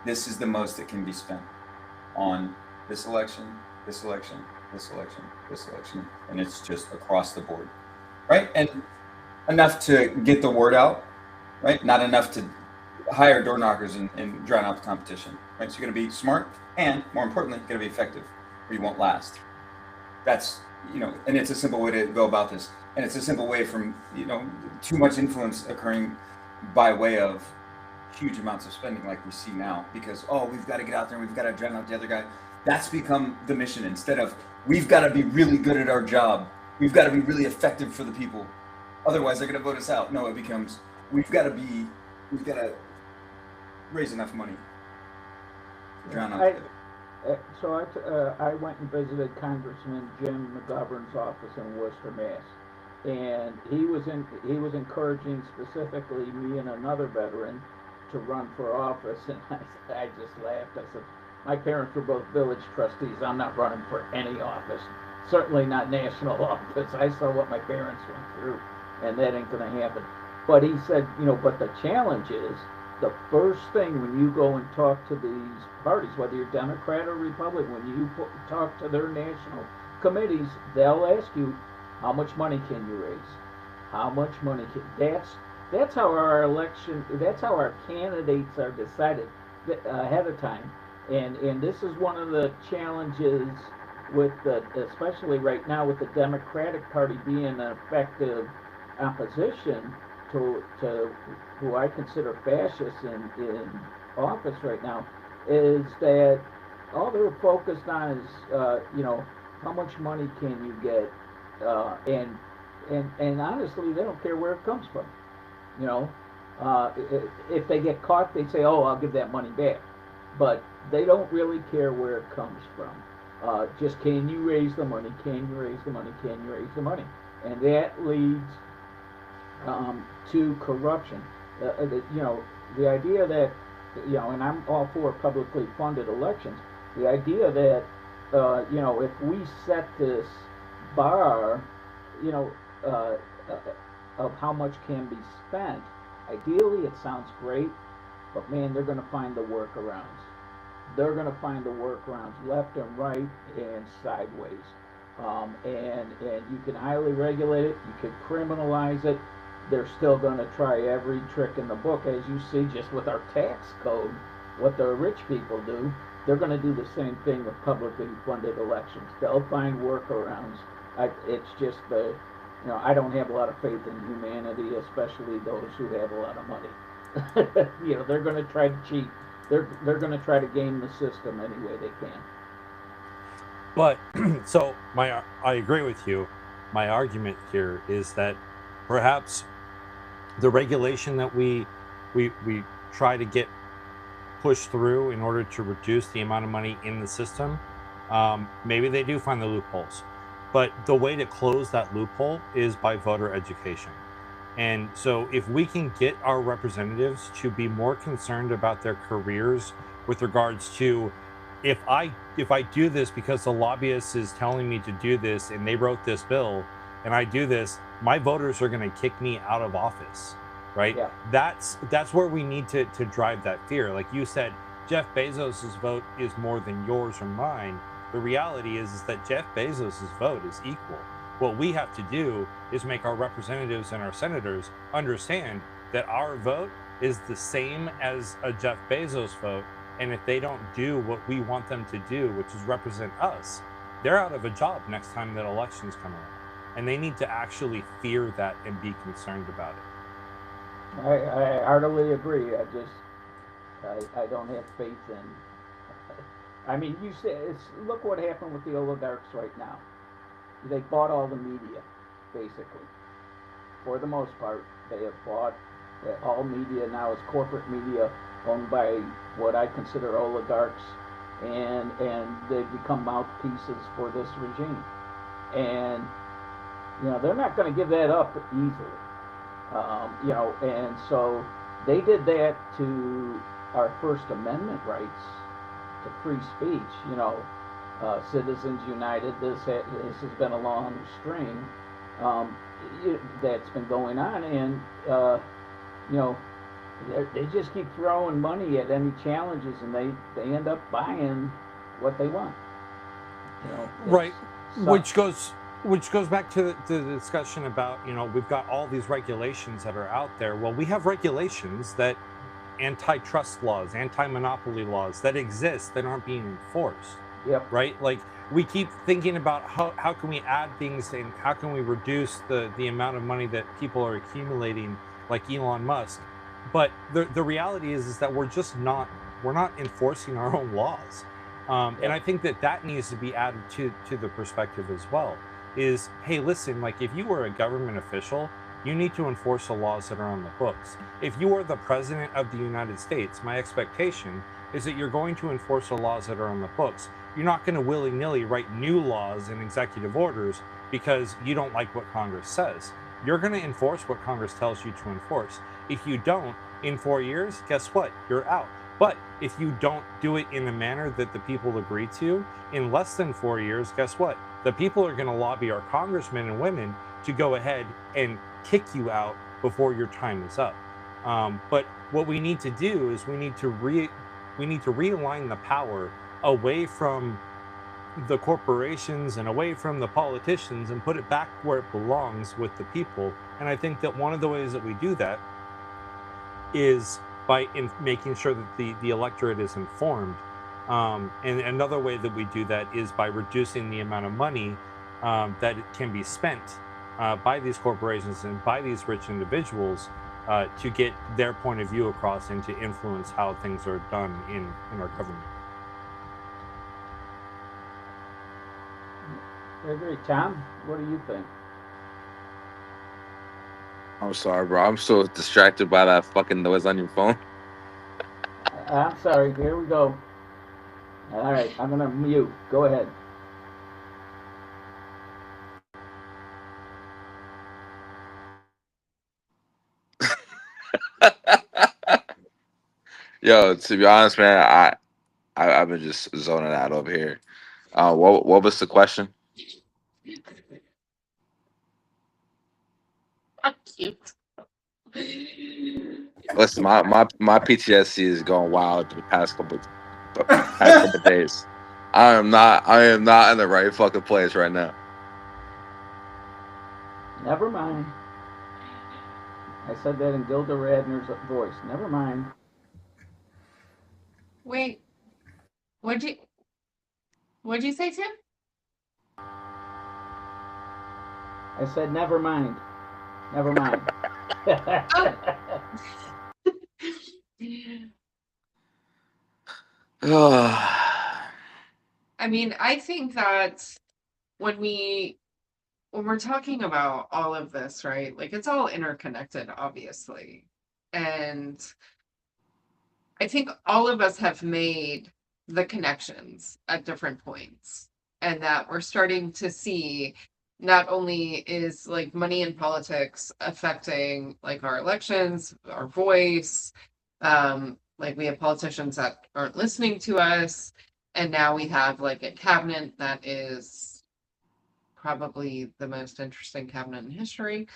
This is the most that can be spent on this election, this election, this election, this election, and it's just across the board, right? And enough to get the word out, right? Not enough to hire door knockers and drown out the competition, right? So you're going to be smart, and more importantly, you're going to be effective, or you won't last. That's and it's a simple way to go about this, and it's a simple way from too much influence occurring by way of huge amounts of spending like we see now, because we've got to get out there and we've got to drown out the other guy. That's become the mission, instead of we've got to be really good at our job, we've got to be really effective for the people, otherwise they're going to vote us out. No, it becomes we've got to raise enough money to drown out the other. So I went and visited Congressman Jim McGovern's office in Worcester, Mass. And he was encouraging specifically me and another veteran to run for office, and I just laughed. I said, my parents were both village trustees. I'm not running for any office, certainly not national office. I saw what my parents went through, and that ain't gonna happen. But he said, but the challenge is, the first thing when you go and talk to these parties, whether you're Democrat or Republican, when you talk to their national committees, they'll ask you, how much money can you raise? How much money can... That's how that's how our candidates are decided ahead of time. And this is one of the challenges with especially right now with the Democratic Party being an effective opposition to who I consider fascists in office right now, is that all they're focused on is how much money can you get, and honestly they don't care where it comes from. If they get caught, they say, I'll give that money back, but they don't really care where it comes from. Just, can you raise the money? Can you raise the money? Can you raise the money? And that leads to corruption. The idea that, and I'm all for publicly funded elections, the idea that, if we set this bar, of how much can be spent, ideally it sounds great, but man, they're going to find the workarounds. They're going to find the workarounds left and right and sideways. And you can highly regulate it, you can criminalize it. They're still going to try every trick in the book, as you see just with our tax code, what the rich people do. They're going to do the same thing with publicly funded elections. They'll find workarounds. It's just I don't have a lot of faith in humanity, especially those who have a lot of money. They're going to try to cheat. They're going to try to game the system any way they can. But so I agree with you. My argument here is that perhaps the regulation that we try to get pushed through in order to reduce the amount of money in the system, maybe they do find the loopholes. But the way to close that loophole is by voter education. And so if we can get our representatives to be more concerned about their careers with regards to, if I do this because the lobbyist is telling me to do this and they wrote this bill and I do this, my voters are going to kick me out of office, right? Yeah. That's where we need to drive that fear. Like you said, Jeff Bezos's vote is more than yours or mine. The reality is that Jeff Bezos's vote is equal. What we have to do is make our representatives and our senators understand that our vote is the same as a Jeff Bezos vote. And if they don't do what we want them to do, which is represent us, they're out of a job next time that elections come around. And they need to actually fear that and be concerned about it. I heartily agree. I don't have faith in. I mean, you say, look what happened with the oligarchs right now. They bought all the media, basically. For the most part, they have bought all media now is corporate media owned by what I consider oligarchs, and they've become mouthpieces for this regime. And they're not going to give that up easily. And so they did that to our First Amendment rights, to free speech. Citizens United. This has been a long string that's been going on, and they just keep throwing money at any challenges, and they end up buying what they want. Right, which goes back to the discussion about we've got all these regulations that are out there. Well, we have regulations that antitrust laws, anti-monopoly laws that exist that aren't being enforced. Yep. right? Like we keep thinking about how can we add things and how can we reduce the amount of money that people are accumulating, like Elon Musk. But the reality is that we're not enforcing our own laws. And I think that needs to be added to the perspective as well. Is, hey, listen, like if you are a government official, you need to enforce the laws that are on the books. If you are the president of the United States, my expectation is that you're going to enforce the laws that are on the books. You're not going to willy-nilly write new laws and executive orders because you don't like what Congress says. You're going to enforce what Congress tells you to enforce. If you don't, in 4 years, guess what? You're out. But if you don't do it in a manner that the people agree to, in less than 4 years, guess what? The people are going to lobby our congressmen and women to go ahead and kick you out before your time is up. But what we need to do is we need to realign the power away from the corporations and away from the politicians and put it back where it belongs with the people. And I think that one of the ways that we do that is by making sure that the electorate is informed. And another way that we do that is by reducing the amount of money that it can be spent by these corporations and by these rich individuals to get their point of view across and to influence how things are done in our government. I agree. Tom, what do you think? I'm sorry, bro. I'm so distracted by that fucking noise on your phone. I'm sorry. Here we go. All right, I'm gonna mute. Go ahead. Yo, to be honest, man, I've been just zoning out over here. What was the question? Cute. Listen, my PTSD is going wild the past couple days. I am not in the right fucking place right now. Never mind. I said that in Gilda Radner's voice. Never mind. Wait, what'd you say, Tim? I said never mind. Never mind. I mean, I think that when we're talking about all of this, right? Like it's all interconnected, obviously. And I think all of us have made the connections at different points, and that we're starting to see not only is like money in politics affecting like our elections, our voice, like we have politicians that aren't listening to us, and now we have like a cabinet that is probably the most interesting cabinet in history.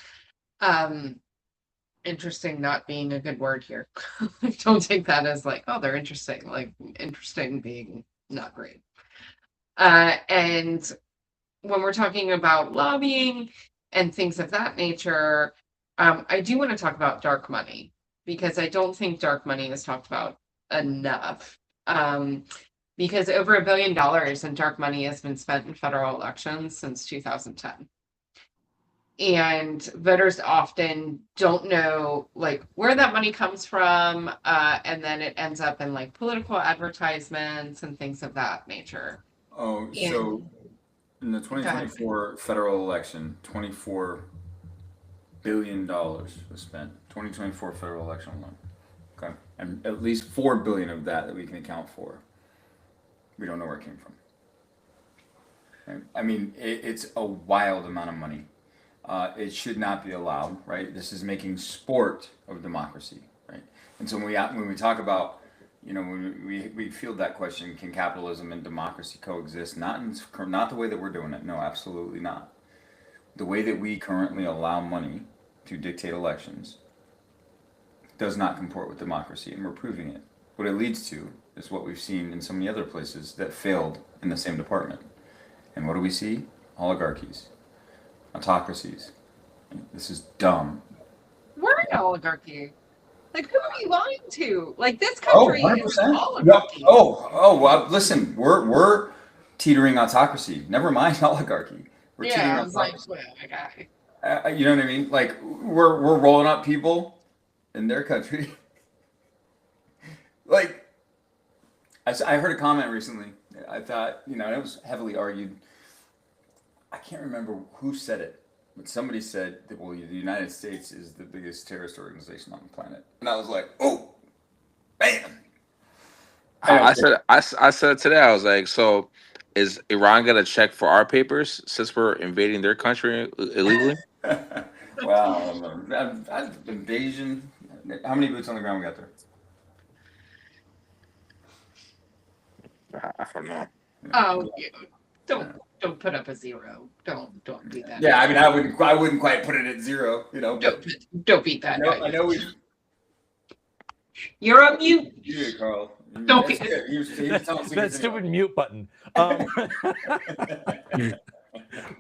Interesting not being a good word here. Don't take that as like, oh, they're interesting, like interesting being not great. And when we're talking about lobbying and things of that nature, I do want to talk about dark money, because I don't think dark money is talked about enough. Because over $1 billion in dark money has been spent in federal elections since 2010. And voters often don't know like where that money comes from, and then it ends up in like political advertisements and things of that nature. Oh, so in the 2024 federal election, $24 billion was spent. 2024 federal election alone. Okay, and at least $4 billion of that we can account for. We don't know where it came from. And, I mean, it's a wild amount of money. It should not be allowed, right? This is making sport of democracy, right? And so when we talk about, you know, when we field that question, can capitalism and democracy coexist? Not the way that we're doing it. No, absolutely not. The way that we currently allow money to dictate elections does not comport with democracy, and we're proving it. What it leads to is what we've seen in so many other places that failed in the same department. And what do we see? Oligarchies. Autocracies. This is dumb. We're an oligarchy. Like, who are you lying to? Like, this country is an oligarchy. Well, listen, we're teetering autocracy. Never mind oligarchy. We're teetering Yeah, I was like, autocracy. well, okay. You know what I mean? Like we're rolling up people in their country. Like I heard a comment recently. I thought, you know, and it was heavily argued. I can't remember who said it, but somebody said that, well, the United States is the biggest terrorist organization on the planet, and I was like, oh, man. I said today, I was like, so is Iran gonna check for our papers since we're invading their country illegally? Wow, invasion. How many boots on the ground we got there? I don't know. Oh, yeah. Don't put up a 0. Don't beat that. Yeah, I mean, I wouldn't quite put it at 0, you know. But Don't beat that. I know we. You're on mute. Yeah, Carl. Don't That's be- good. He was telling that secrets stupid anyway. mute button.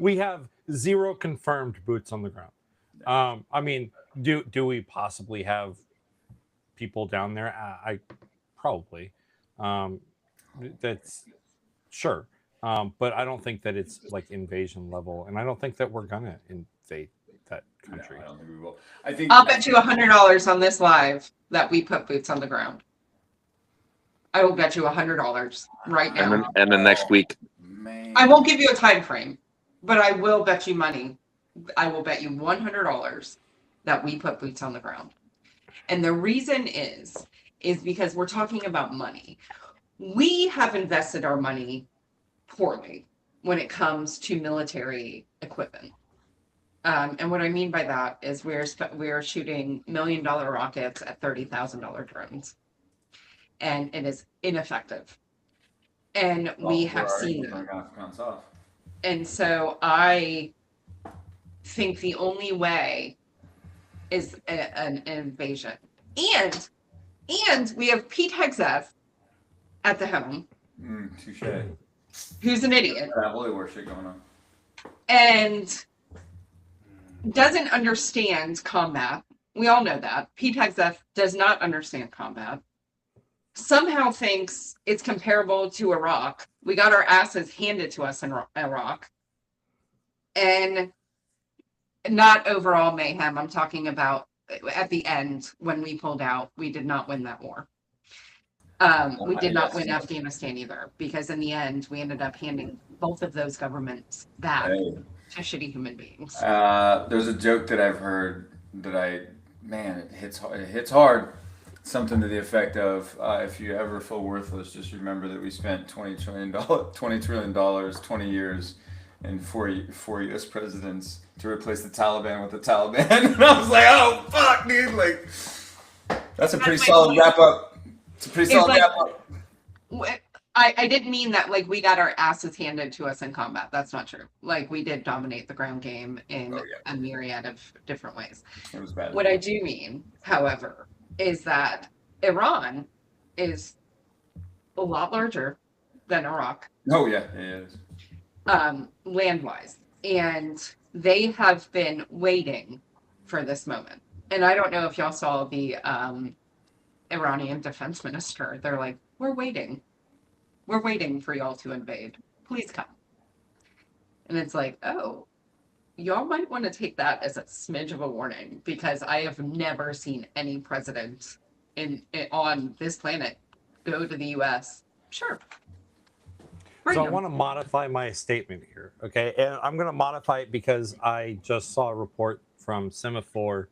We have 0 confirmed boots on the ground. I mean, do we possibly have people down there? I probably. That's sure. But I don't think that it's like invasion level, and I don't think that we're gonna invade that country. No, I don't think we will. I think I'll bet you $100 on this live that we put boots on the ground. I will bet you $100 right now. And then next week. Man. I won't give you a time frame, but I will bet you money. I will bet you $100 that we put boots on the ground. And the reason is because we're talking about money. We have invested our money poorly when it comes to military equipment. And what I mean by that is we're shooting $1 million rockets at $30,000 drones, and it is ineffective. And we have seen that. And so I think the only way is an invasion. And we have Pete Hegseth at the helm, Touche. who's an idiot That holy war shit going on. and doesn't understand combat. We all know that. Pete Hegseth does not understand combat. Somehow thinks it's comparable to Iraq. We got our asses handed to us in Iraq. And not overall mayhem. I'm talking about at the end when we pulled out. We did not win that war. We did not win Afghanistan either, because in the end, we ended up handing both of those governments back Hey. to shitty human beings. There's a joke that I've heard that it hits hard. Something to the effect of, if you ever feel worthless, just remember that we spent $20 trillion, 20 years, and four U.S. presidents to replace the Taliban with the Taliban. And I was like, oh, fuck, dude. Like, that's a pretty solid wrap up. It's a pretty solid wrap up. I didn't mean that like we got our asses handed to us in combat. That's not true. Like we did dominate the ground game in a myriad of different ways. It was bad. What I do mean, however, is that Iran is a lot larger than Iraq. Oh, yeah, it is. Land-wise. And they have been waiting for this moment. And I don't know if y'all saw the Iranian defense minister. They're like, we're waiting. We're waiting for y'all to invade. Please come. And it's like, oh, y'all might want to take that as a smidge of a warning, because I have never seen any president on this planet go to the U.S. Sure. Bring So I them. want to modify my statement here, okay? And I'm going to modify it because I just saw a report from Semaphore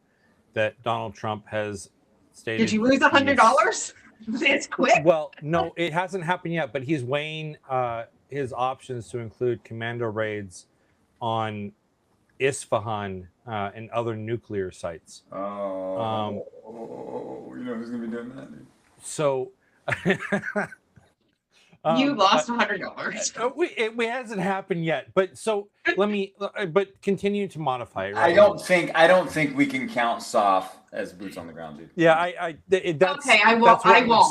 that Donald Trump has stated. Did you lose $100? This quick? Well, no, it hasn't happened yet, but he's weighing his options to include commando raids on Isfahan and other nuclear sites. You know who's going to be doing that, dude? So You lost $100. it hasn't happened yet, but so but continue to modify it. I don't think we can count SOF as boots on the ground, dude. Yeah, that's Okay, I that's won't. what I I'm won't.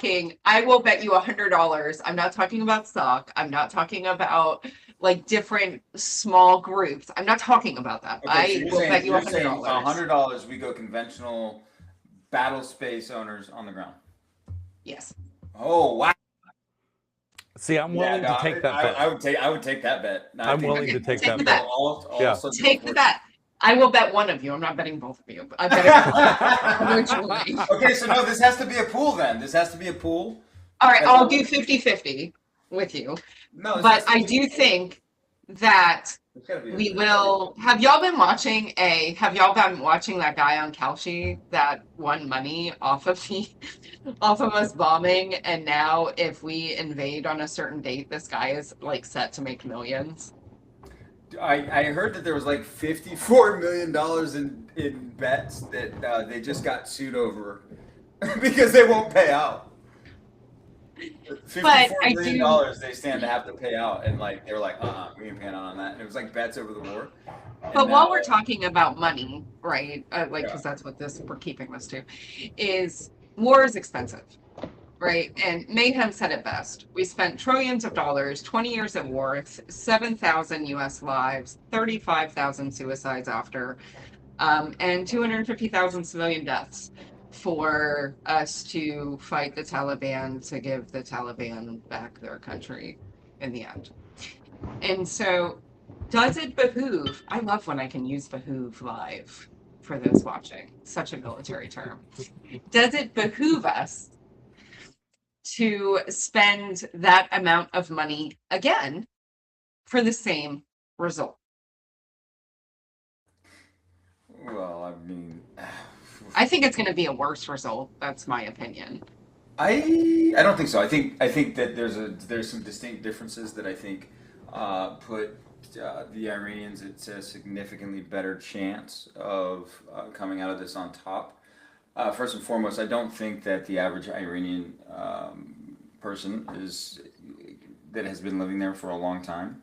saying. I will bet you $100. I'm not talking about stock. I'm not talking about like different small groups. I'm not talking about that. Okay, I will bet you $100. $100 we go conventional battle space owners on the ground. Yes. Oh, wow. See, I'm willing to take that bet. I would take that bet. No, I I'm think- willing to take take that the bet. bet. Yeah. Take the bet. I will bet one of you. I'm not betting both of you. But I bet virtually. Okay, so no, this has to be a pool then. This has to be a pool. All right, I'll do 50-50 with you. No, this But has to I be- do think that It's gotta be a- we will. Have y'all been watching that guy on Kalshi that won money off of us bombing? And now if we invade on a certain date, this guy is like set to make millions. I heard that there was like $54 million in bets that they just got sued over because they won't pay out. $54 million they stand to have to pay out, and like they were like, we ain't paying out on that. And it was like bets over the war. And But while now- we're talking about money, right? Like, Yeah. because that's what we're keeping this to, is war is expensive, right? And Mayhem said it best. We spent trillions of dollars, 20 years of war, 7,000 U.S. lives, 35,000 suicides after, and 250,000 civilian deaths for us to fight the Taliban, to give the Taliban back their country in the end. And so, does it behoove? I love when I can use behoove live for those watching. Such a military term. Does it behoove us to spend that amount of money again for the same result? Well, I mean, I think it's going to be a worse result. That's my opinion. I don't think so. I think that there's some distinct differences that I think put the Iranians at a significantly better chance of coming out of this on top. First and foremost, I don't think that the average Iranian person that has been living there for a long time,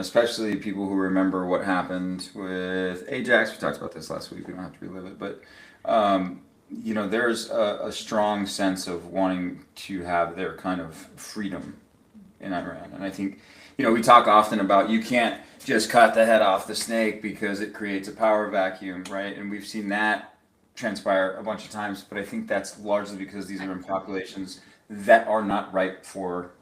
especially people who remember what happened with Ajax. We talked about this last week. We don't have to relive it, but there's a strong sense of wanting to have their kind of freedom in Iran, and I think. We talk often about you can't just cut the head off the snake because it creates a power vacuum, right? And we've seen that transpire a bunch of times, but I think that's largely because these are in populations that are not ripe for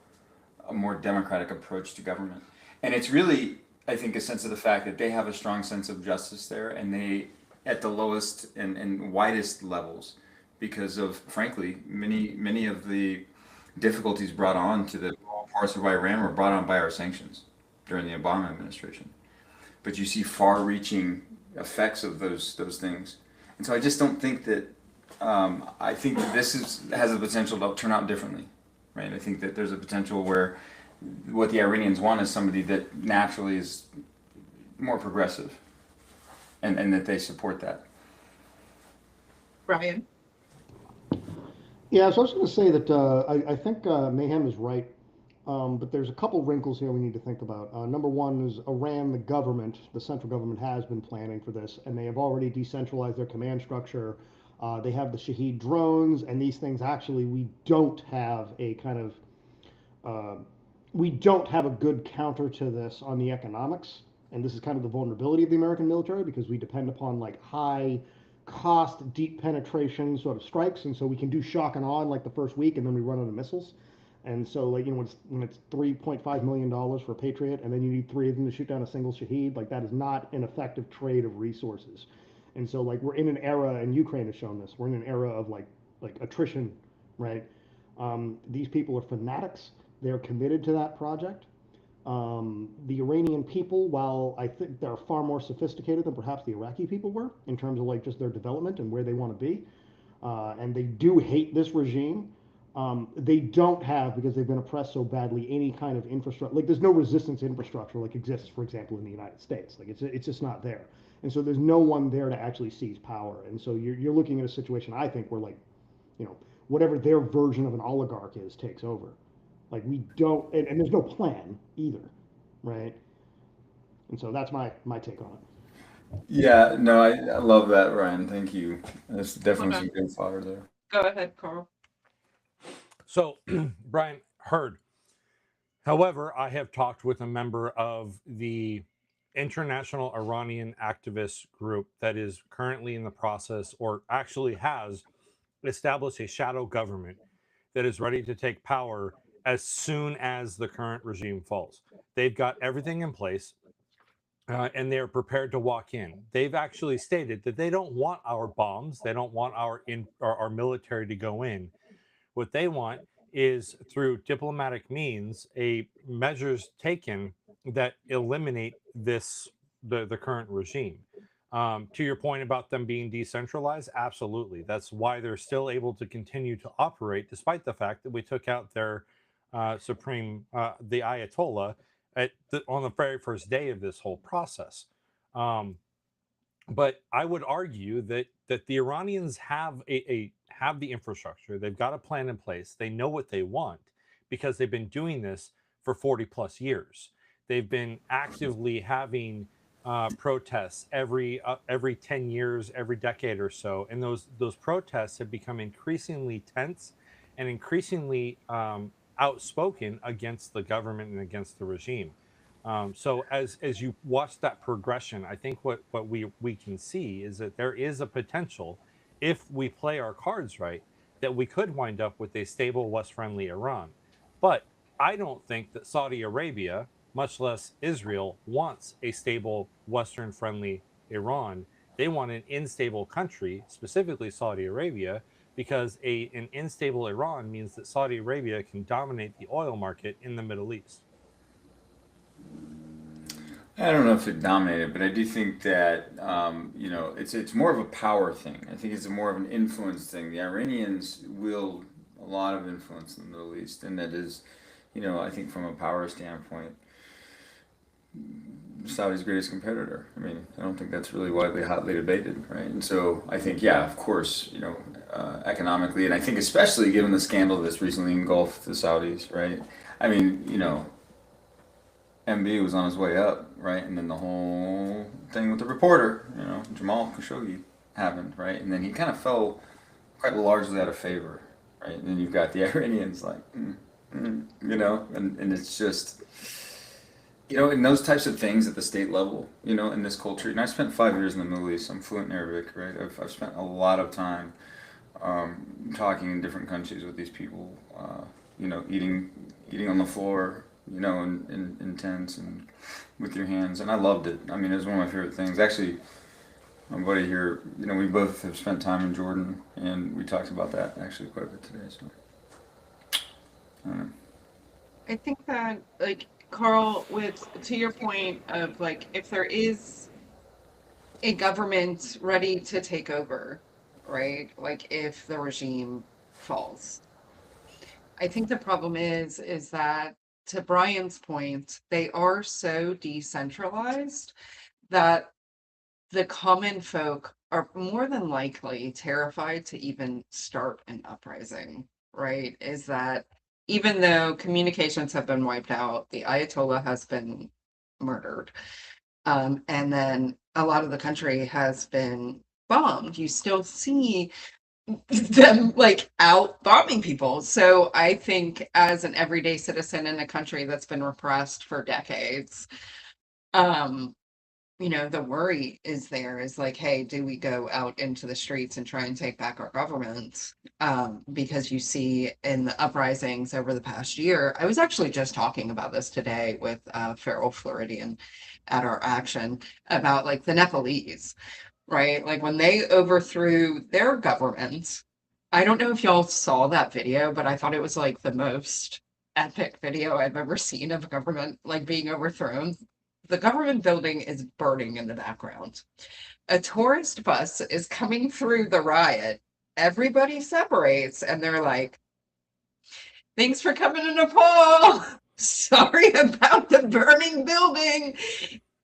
a more democratic approach to government. And it's really, I think, a sense of the fact that they have a strong sense of justice there, and they, at the lowest and widest levels, because of, frankly, many of the difficulties brought on to the parts of Iran were brought on by our sanctions during the Obama administration. But you see far-reaching effects of those things. And so I just don't think that, I think that this has the potential to turn out differently, right? I think that there's a potential where what the Iranians want is somebody that naturally is more progressive and that they support that. Brian? Yeah, so I was going to say that I think Mayhem is right, but there's a couple wrinkles here we need to think about. Number one is Iran, the government, the central government has been planning for this, and they have already decentralized their command structure. They have the Shahed drones, and these things actually, we don't have a good counter to this on the economics, and this is kind of the vulnerability of the American military because we depend upon like high cost, deep penetration sort of strikes, and so we can do shock and awe in like the first week, and then we run out of missiles. And so, like, when it's $3.5 million for a Patriot, and then you need 3 of them to shoot down a single Shahed, like that is not an effective trade of resources. And so, like, we're in an era, and Ukraine has shown this. We're in an era of like attrition, right? These people are fanatics. They're committed to that project. The Iranian people, while I think they're far more sophisticated than perhaps the Iraqi people were in terms of like just their development and where they want to be, and they do hate this regime. They don't have, because they've been oppressed so badly, any kind of infrastructure. Like there's no resistance infrastructure like exists, for example, in the United States. Like it's just not there, and so there's no one there to actually seize power. And so you're looking at a situation, I think, where like, whatever their version of an oligarch is takes over. Like we don't, and there's no plan either, right? And so that's my take on it. Yeah, no, I love that, Ryan. Thank you. There's definitely some good fodder there. Go ahead, Carl. So, Brian, heard. However, I have talked with a member of the International Iranian Activist Group that is currently in the process, or actually has established a shadow government that is ready to take power as soon as the current regime falls. They've got everything in place. And they're prepared to walk in. They've actually stated that they don't want our bombs. They don't want our military to go in. What they want is, through diplomatic means, a measures taken that eliminate the current regime. To your point about them being decentralized, absolutely. That's why they're still able to continue to operate, despite the fact that we took out their the Ayatollah on the very first day of this whole process. But I would argue that the Iranians have have the infrastructure. They've got a plan in place. They know what they want because they've been doing this for 40 plus years. They've been actively having protests every 10 years, every decade or so, and those protests have become increasingly tense and increasingly outspoken against the government and against the regime. So as you watch that progression, I think what we can see is that there is a potential, if we play our cards right, that we could wind up with a stable, West-friendly Iran. But I don't think that Saudi Arabia, much less Israel, wants a stable, Western-friendly Iran. They want an unstable country, specifically Saudi Arabia, because an unstable Iran means that Saudi Arabia can dominate the oil market in the Middle East. I don't know if it dominated, but I do think that it's more of a power thing. I think it's more of an influence thing. The Iranians wield a lot of influence in the Middle East, and that is, I think from a power standpoint, Saudi's greatest competitor. I mean, I don't think that's really widely hotly debated, right? And so I think, yeah, of course, economically, and I think especially given the scandal that's recently engulfed the Saudis, right? I mean, MB was on his way up, right? And then the whole thing with the reporter, Jamal Khashoggi happened, right? And then he kind of fell quite largely out of favor, right? And then you've got the Iranians like, and it's just, in those types of things at the state level, in this culture. And I spent 5 years in the Middle East. I'm fluent in Arabic, right? I've spent a lot of time talking in different countries with these people, eating on the floor, in tents and with your hands, and I loved it. I mean, it was one of my favorite things. Actually, my buddy here, we both have spent time in Jordan, and we talked about that actually quite a bit today. So, I don't know. I think that, like, Carl, to your point of, like, if there is a government ready to take over, right? Like, if the regime falls, I think the problem is that, to Brian's point, they are so decentralized that the common folk are more than likely terrified to even start an uprising, right? Is that even though communications have been wiped out, the Ayatollah has been murdered, and then a lot of the country has been bombed, you still see them like out bombing people. So I think as an everyday citizen in a country that's been repressed for decades, the worry is like, hey, do we go out into the streets and try and take back our government? Because you see in the uprisings over the past year, I was actually just talking about this today with Feral Floridian at our action about like the Nepalese, right? Like when they overthrew their government, I don't know if y'all saw that video, but I thought it was like the most epic video I've ever seen of a government like being overthrown. The government building is burning in the background. A tourist bus is coming through the riot. Everybody separates and they're like, thanks for coming to Nepal. Sorry about the burning building.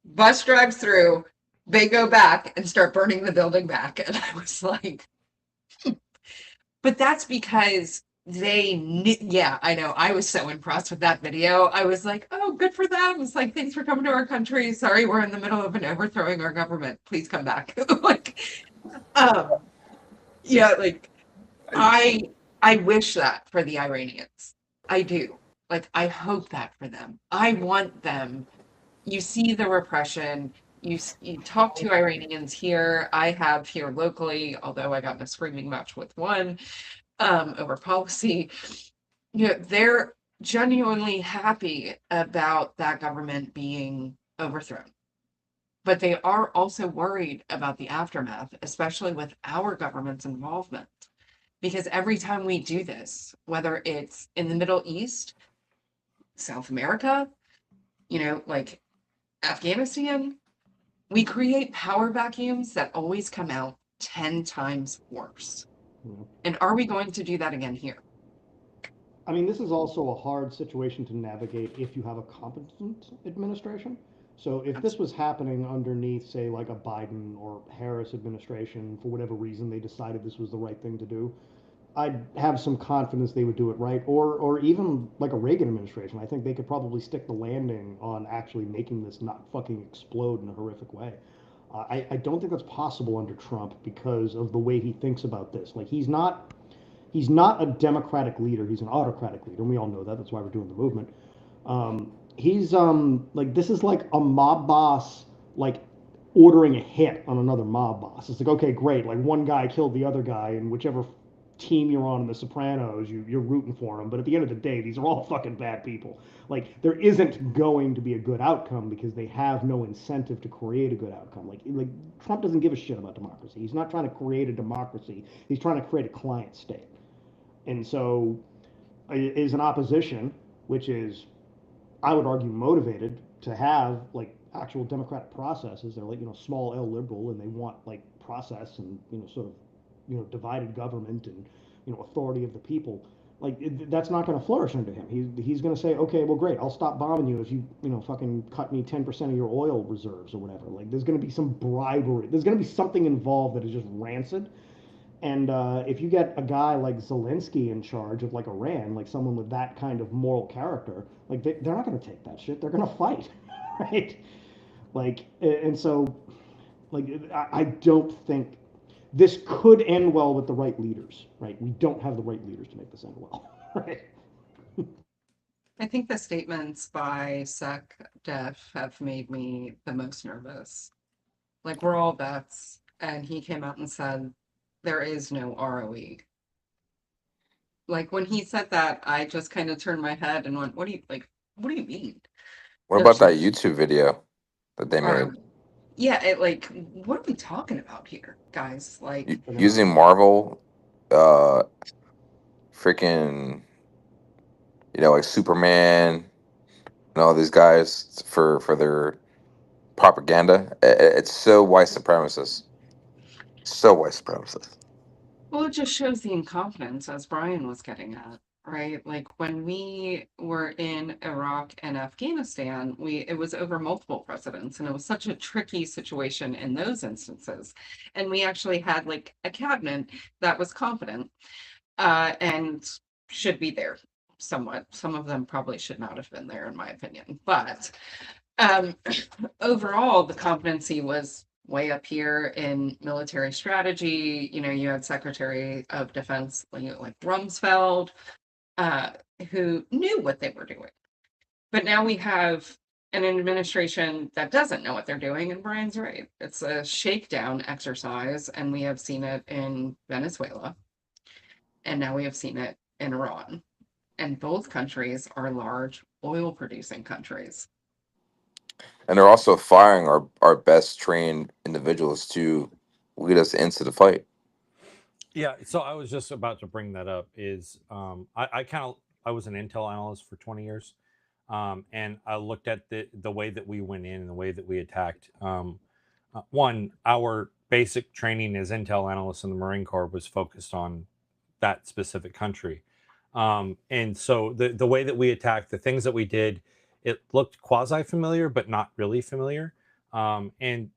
Bus drives through. They go back and start burning the building back. And I was like, but that's because they knew. Yeah, I know. I was so impressed with that video. I was like, oh, good for them. It's like, thanks for coming to our country. Sorry, we're in the middle of an overthrowing our government. Please come back. I wish that for the Iranians. I do. Like, I hope that for them. I want them. You see the repression. You talk to Iranians here. I have here locally, although I got in a screaming match with one over policy. They're genuinely happy about that government being overthrown. But they are also worried about the aftermath, especially with our government's involvement. Because every time we do this, whether it's in the Middle East, South America, like Afghanistan, we create power vacuums that always come out 10 times worse. Yeah. And are we going to do that again here? I mean, this is also a hard situation to navigate if you have a competent administration. So if this was happening underneath, say, like a Biden or Harris administration, for whatever reason they decided this was the right thing to do, I'd have some confidence they would do it right. Or even like a Reagan administration, I think they could probably stick the landing on actually making this not fucking explode in a horrific way. I don't think that's possible under Trump because of the way he thinks about this. Like he's not a democratic leader. He's an autocratic leader, and we all know that. That's why we're doing the movement. He's like this is like a mob boss like ordering a hit on another mob boss. It's like okay, great. Like one guy killed the other guy, and whichever team you're on in The Sopranos, you're rooting for him. But at the end of the day, these are all fucking bad people. Like there isn't going to be a good outcome because they have no incentive to create a good outcome. Like Trump doesn't give a shit about democracy. He's not trying to create a democracy. He's trying to create a client state. And so is an opposition, which is, I would argue, motivated to have like actual democratic processes. They're like, small L liberal, and they want like process and, sort of, divided government and, authority of the people. Like that's not going to flourish under him. He's going to say, okay, well, great, I'll stop bombing you if you, fucking cut me 10% of your oil reserves or whatever. Like there's going to be some bribery. There's going to be something involved that is just rancid. And if you get a guy like Zelensky in charge of like Iran, like someone with that kind of moral character, like they're not going to take that shit. They're going to fight, right? Like, and so, like, I don't think this could end well with the right leaders, right? We don't have the right leaders to make this end well, right? I think the statements by SecDef have made me the most nervous. Like, we're all vets, and he came out and said, there is no ROE. Like, when he said that, I just kind of turned my head and went, what do you mean? What about that YouTube video that they made? Yeah, what are we talking about here, guys? Like, Using Marvel, freaking, like Superman and all these guys for their propaganda. It's so white supremacist. So white supremacist. well, it just shows the incompetence, as Brian was getting at, right? Like when we were in Iraq and Afghanistan, it was over multiple presidents, and it was such a tricky situation in those instances. And we actually had like a cabinet that was competent and should be there somewhat. Some of them probably should not have been there, in my opinion. But overall, the competency was way up here in military strategy. You had Secretary of Defense like Rumsfeld, who knew what they were doing. But now we have an administration that doesn't know what they're doing, and Brian's right. It's a shakedown exercise, and we have seen it in Venezuela, and now we have seen it in Iran. And both countries are large oil-producing countries. And they're also firing our best trained individuals to lead us into the fight. Yeah, so I was just about to bring that up. Is I was an intel analyst for 20 years, and I looked at the way that we went in and the way that we attacked. One, our basic training as intel analysts in the Marine Corps was focused on that specific country, and so the way that we attacked, the things that we did, it looked quasi familiar but not really familiar. And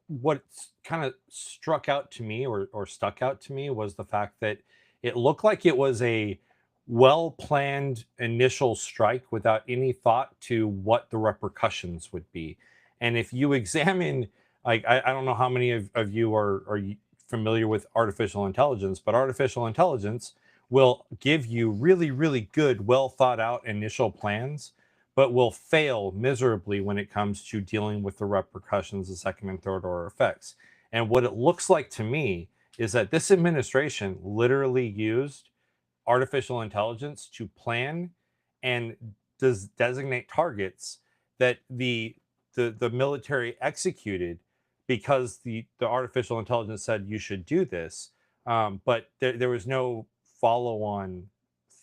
what kind of struck out to me or stuck out to me was the fact that it looked like it was a well-planned initial strike without any thought to what the repercussions would be. And if you examine, like, I don't know how many of you are familiar with artificial intelligence, but artificial intelligence will give you really, really good, well thought out initial plans, but will fail miserably when it comes to dealing with the repercussions of second and third order effects. And what it looks like to me is that this administration literally used artificial intelligence to plan and does designate targets that the military executed because the artificial intelligence said you should do this, but there was no follow-on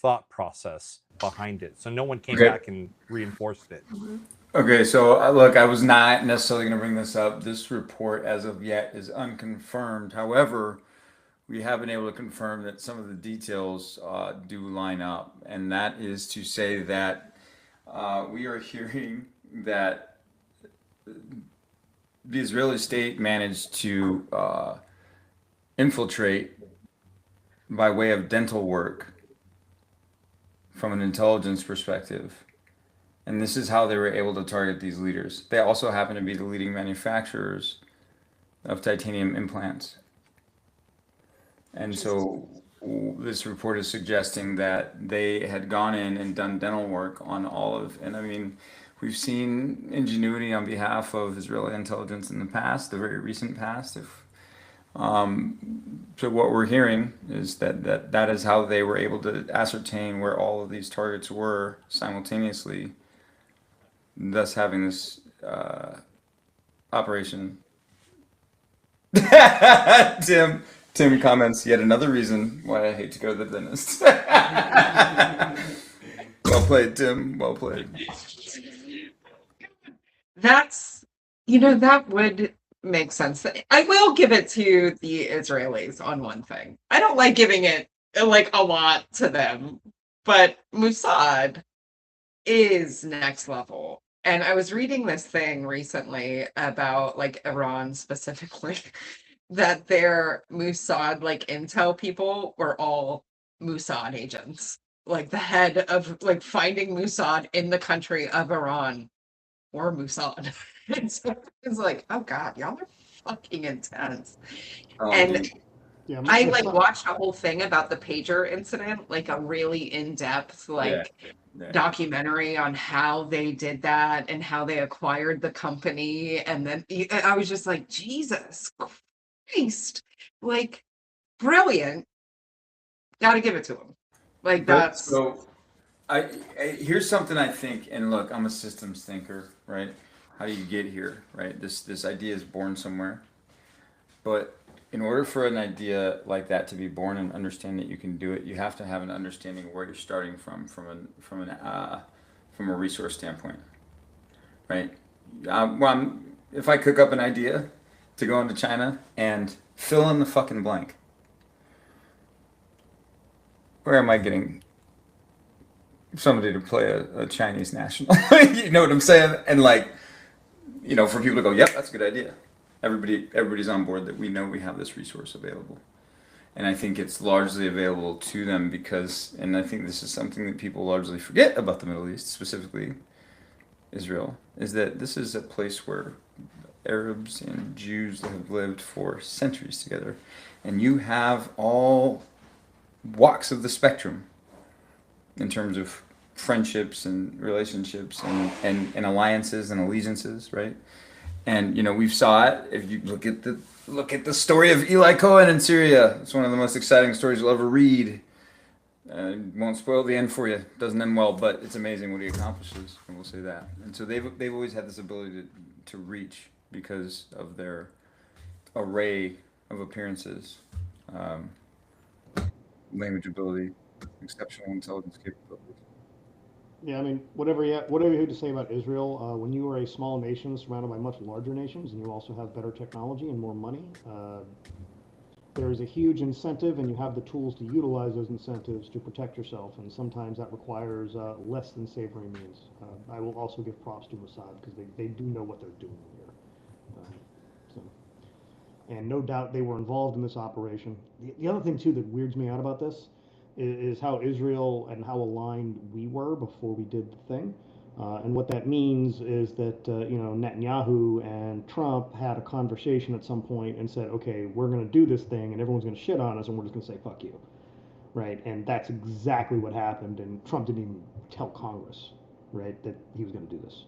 thought process behind it, so no one came Okay. back and reinforced it. Okay, so look, I was not necessarily going to bring this up. This report, as of yet, is unconfirmed. However, we have been able to confirm that some of the details do line up, and that is to say that we are hearing that the Israeli state managed to infiltrate by way of dental work from an intelligence perspective. And this is how they were able to target these leaders. They also happen to be the leading manufacturers of titanium implants. And so this report is suggesting that they had gone in and done dental work on all of, and I mean, we've seen ingenuity on behalf of Israeli intelligence in the past, the very recent past. So what we're hearing is that is how they were able to ascertain where all of these targets were simultaneously, thus having this operation. Tim comments, yet another reason why I hate to go to the dentist. Well played, Tim. Well played. That's, that would make sense. I will give it to the Israelis on one thing. I don't like giving it like a lot to them, but Mossad is next level. And I was reading this thing recently about like Iran specifically, that their Mossad like intel people were all Mossad agents. Like the head of like finding Mossad in the country of Iran or Mossad. And so it's like, oh God, y'all are fucking intense. And Dude. Yeah, I like watched a whole thing about the pager incident, like a really in-depth like Yeah. documentary on how they did that and how they acquired the company. And then I was just like, Jesus Christ, like brilliant. Gotta give it to him. Like that's So I here's something I think, and look, I'm a systems thinker, right? How do you get here, right? This idea is born somewhere, but in order for an idea like that to be born and understand that you can do it, you have to have an understanding of where you're starting from a resource standpoint, right? If I cook up an idea to go into China and fill in the fucking blank, where am I getting somebody to play a Chinese national? You know what I'm saying? And like, for people to go, yep, that's a good idea. Everybody's on board that we know we have this resource available. And I think it's largely available to them because, and I think this is something that people largely forget about the Middle East, specifically Israel, is that this is a place where Arabs and Jews have lived for centuries together. And you have all walks of the spectrum in terms of friendships and relationships and alliances and allegiances, right? And we've saw it. If you look at the story of Eli Cohen in Syria, it's one of the most exciting stories you'll ever read. Won't spoil the end for you. Doesn't end well, but it's amazing what he accomplishes, and we'll say that. And so they've always had this ability to reach because of their array of appearances, language ability, exceptional intelligence capabilities. Yeah, I mean, whatever you have to say about Israel, when you are a small nation surrounded by much larger nations, and you also have better technology and more money, there is a huge incentive, and you have the tools to utilize those incentives to protect yourself. And sometimes that requires less than savory means. I will also give props to Mossad because they do know what they're doing here. And no doubt they were involved in this operation. The other thing too that weirds me out about this is how Israel and how aligned we were before we did the thing. And what that means is that Netanyahu and Trump had a conversation at some point and said, okay, we're going to do this thing and everyone's going to shit on us and we're just going to say fuck you, right? And that's exactly what happened. And Trump didn't even tell Congress, right, that he was going to do this,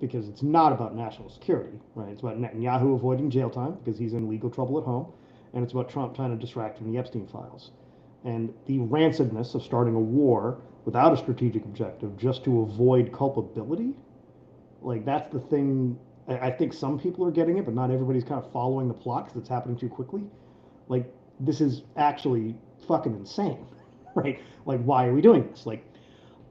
because it's not about national security, right? It's about Netanyahu avoiding jail time because he's in legal trouble at home, and it's about Trump trying to distract from the Epstein files. And the rancidness of starting a war without a strategic objective just to avoid culpability, like that's the thing. I think some people are getting it, but not everybody's kind of following the plot because it's happening too quickly. Like, this is actually fucking insane, right? Like, why are we doing this? Like,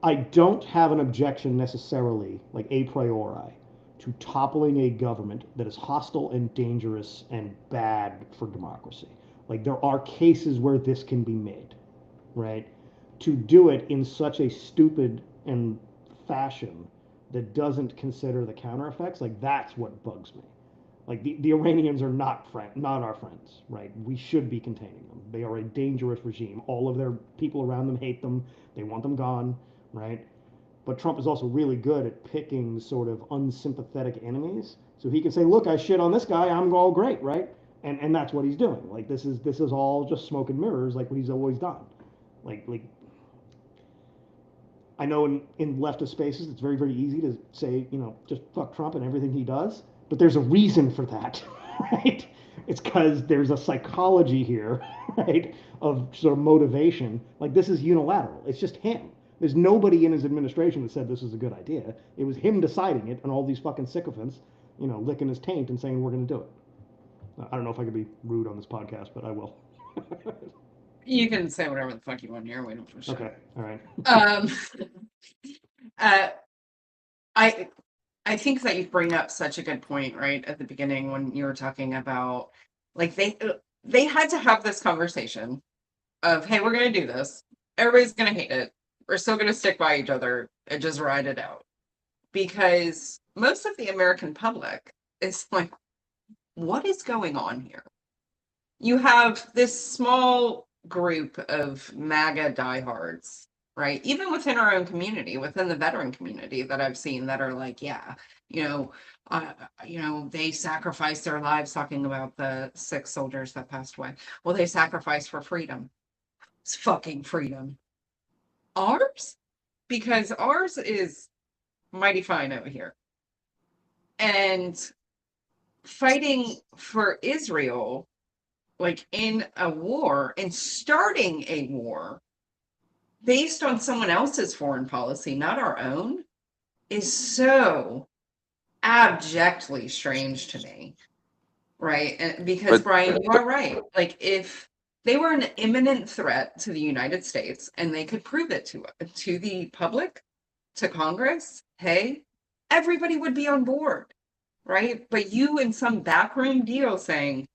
I don't have an objection necessarily, like a priori, to toppling a government that is hostile and dangerous and bad for democracy. Like, there are cases where this can be made, right? To do it in such a stupid and fashion that doesn't consider the counter effects, like that's what bugs me. Like the Iranians are not our friends, right? We should be containing them. They are a dangerous regime. All of their people around them hate them. They want them gone, right? But Trump is also really good at picking sort of unsympathetic enemies. So he can say, look, I shit on this guy, I'm all great, right? And that's what he's doing. Like this is all just smoke and mirrors, like what he's always done. Like I know in leftist spaces it's very, very easy to say, just fuck Trump and everything he does. But there's a reason for that, right? It's because there's a psychology here, right, of sort of motivation. Like this is unilateral. It's just him. There's nobody in his administration that said this is a good idea. It was him deciding it, and all these fucking sycophants, licking his taint and saying we're going to do it. I don't know if I could be rude on this podcast, but I will. You can say whatever the fuck you want here. We don't give a shit. Okay, all right. I think that you bring up such a good point right at the beginning when you were talking about like they had to have this conversation of, hey, we're going to do this. Everybody's going to hate it. We're still going to stick by each other and just ride it out. Because most of the American public is like, what is going on here? You have this small group of MAGA diehards, right? Even within our own community, within the veteran community that I've seen that are like, yeah, they sacrificed their lives, talking about the 6 soldiers that passed away. Well, they sacrificed for freedom. It's fucking freedom. Ours? Because ours is mighty fine over here. And fighting for Israel, like in a war and starting a war based on someone else's foreign policy, not our own, is so abjectly strange to me. Right? And because Brian, you are right. Like if they were an imminent threat to the United States and they could prove it to the public, to Congress, hey, everybody would be on board, right? But you in some backroom deal saying,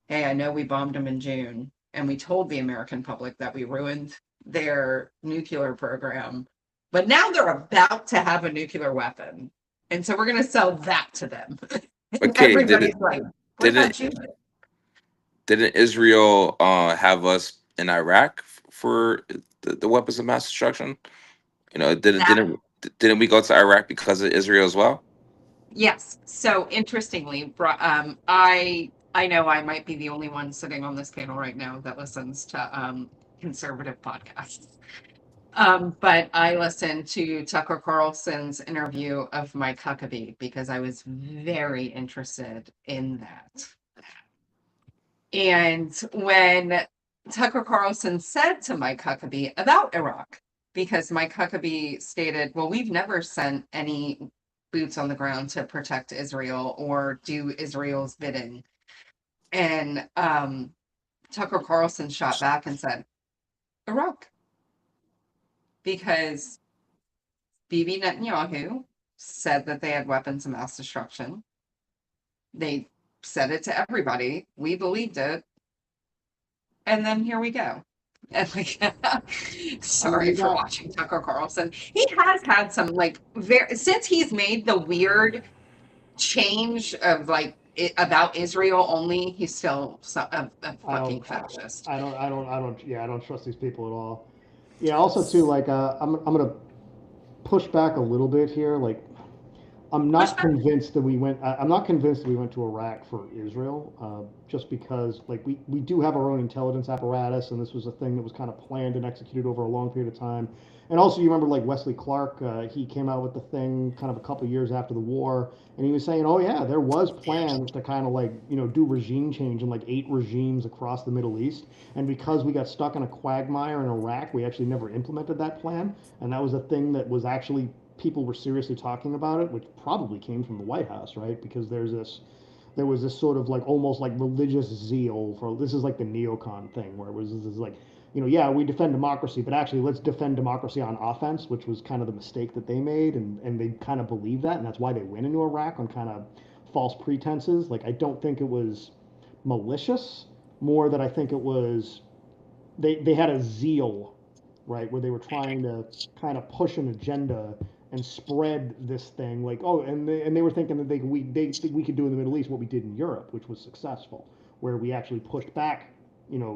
hey, I know we bombed them in June and we told the American public that we ruined their nuclear program, but now they're about to have a nuclear weapon. And so we're going to sell that to them. Okay, Everybody's like, didn't Israel have us in Iraq for the weapons of mass destruction? Didn't we go to Iraq because of Israel as well? Yes. So interestingly, I know I might be the only one sitting on this panel right now that listens to conservative podcasts. But I listened to Tucker Carlson's interview of Mike Huckabee because I was very interested in that. And when Tucker Carlson said to Mike Huckabee about Iraq, because Mike Huckabee stated, well, we've never sent any boots on the ground to protect Israel or do Israel's bidding. And Tucker Carlson shot back and said, Iraq. Because Bibi Netanyahu said that they had weapons of mass destruction. They said it to everybody. We believed it. And then here we go. And like, sorry for watching Tucker Carlson. He has had some since he's made the weird change of about Israel only, he's still a fucking fascist. I don't trust these people at all. Yeah. Also, too, I'm gonna push back a little bit here. Like, I'm not Pushback. convinced that we went. I'm not convinced that we went to Iraq for Israel, just because like we do have our own intelligence apparatus, and this was a thing that was kind of planned and executed over a long period of time. And also, you remember like Wesley Clark, he came out with the thing kind of a couple years after the war, and he was saying, oh yeah, there was plans to kind of like do regime change in like 8 regimes across the Middle East, and because we got stuck in a quagmire in Iraq, we actually never implemented that plan, and that was a thing that was actually people were seriously talking about it, which probably came from the White House, right? Because there was this sort of like almost like religious zeal for this is like the neocon thing where it was this is like yeah, we defend democracy, but actually let's defend democracy on offense, which was kind of the mistake that they made, and they kind of believe that, and that's why they went into Iraq on kind of false pretenses. Like I don't think it was malicious, more that I think it was they had a zeal, right, where they were trying to kind of push an agenda and spread this thing like and they were thinking that we could do in the Middle East what we did in Europe, which was successful, where we actually pushed back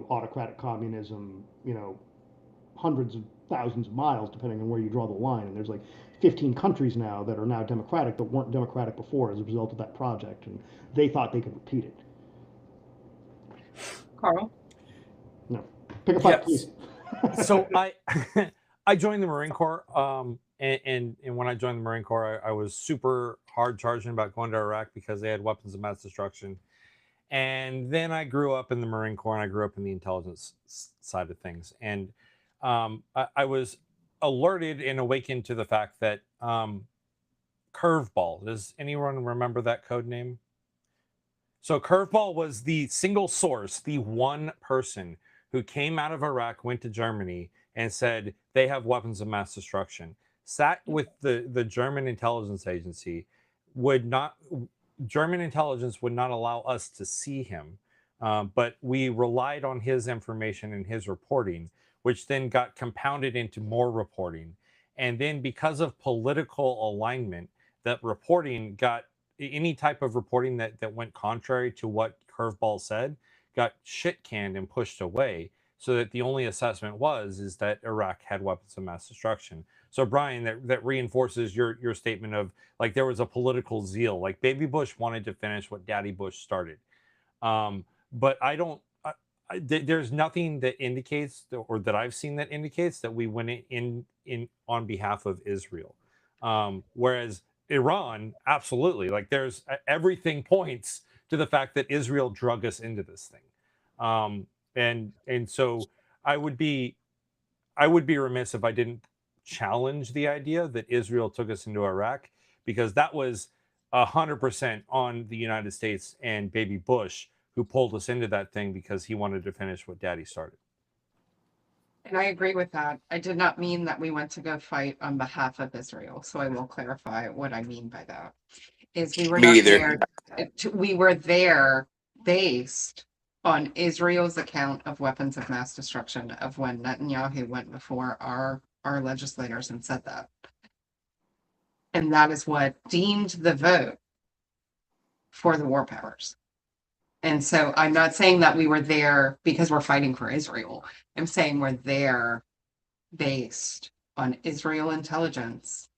autocratic communism hundreds of thousands of miles depending on where you draw the line, and there's like 15 countries now that are now democratic but weren't democratic before as a result of that project, and they thought they could repeat it. Carl. No, pick a fight, Yes. please. So I joined the Marine Corps, and when I joined the Marine Corps, I was super hard charging about going to Iraq because they had weapons of mass destruction. And then I grew up in the Marine Corps, and I grew up in the intelligence side of things, and I was alerted and awakened to the fact that Curveball. Does anyone remember that code name? So Curveball was the single source, the one person who came out of Iraq, went to Germany, and said they have weapons of mass destruction. Sat with the German intelligence agency, German intelligence would not allow us to see him, but we relied on his information and his reporting, which then got compounded into more reporting. And then because of political alignment, that reporting got any type of reporting that went contrary to what Curveball said got shit canned and pushed away, so that the only assessment is that Iraq had weapons of mass destruction. So Brian, that reinforces your statement of like there was a political zeal, like Baby Bush wanted to finish what Daddy Bush started. But I don't. There's nothing that indicates, or that I've seen that indicates that we went in on behalf of Israel. Whereas Iran, absolutely, like there's everything points to the fact that Israel drug us into this thing. And so I would be remiss if I didn't challenge the idea that Israel took us into Iraq, because that was 100% on the United States and Baby Bush, who pulled us into that thing because he wanted to finish what Daddy started. And I agree with that. I did not mean that we went to go fight on behalf of Israel. So I will clarify what I mean by that. Is we were Me not either. there. We were there based on Israel's account of weapons of mass destruction of when Netanyahu went before our legislators and said that. And that is what deemed the vote for the war powers. And so I'm not saying that we were there because we're fighting for Israel. I'm saying we're there based on Israel intelligence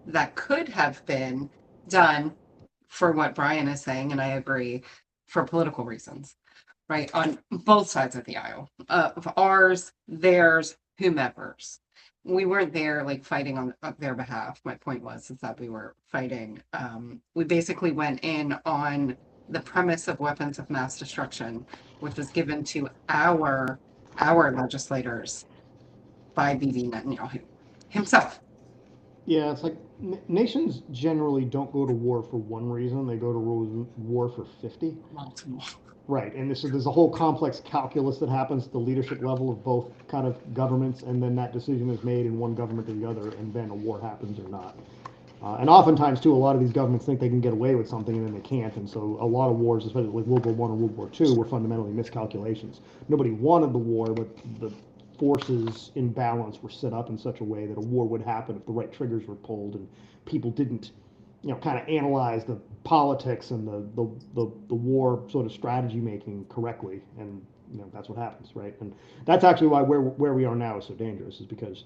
that could have been done for what Brian is saying, and I agree, for political reasons, right? On both sides of the aisle, of ours, theirs, whomever's. We weren't there like fighting on their behalf. My point is that we were fighting. We basically went in on the premise of weapons of mass destruction, which was given to our legislators by Bibi Netanyahu himself. Yeah, it's like nations generally don't go to war for one reason; they go to war for 50. Multiple. Right, and so there's a whole complex calculus that happens at the leadership level of both kind of governments, and then that decision is made in one government or the other, and then a war happens or not. And oftentimes, too, a lot of these governments think they can get away with something, and then they can't. And so a lot of wars, especially like World War I and World War II, were fundamentally miscalculations. Nobody wanted the war, but the forces in balance were set up in such a way that a war would happen if the right triggers were pulled, and people didn't kind of analyze the politics and the war sort of strategy making correctly, and that's what happens, right? And that's actually why where we are now is so dangerous, is because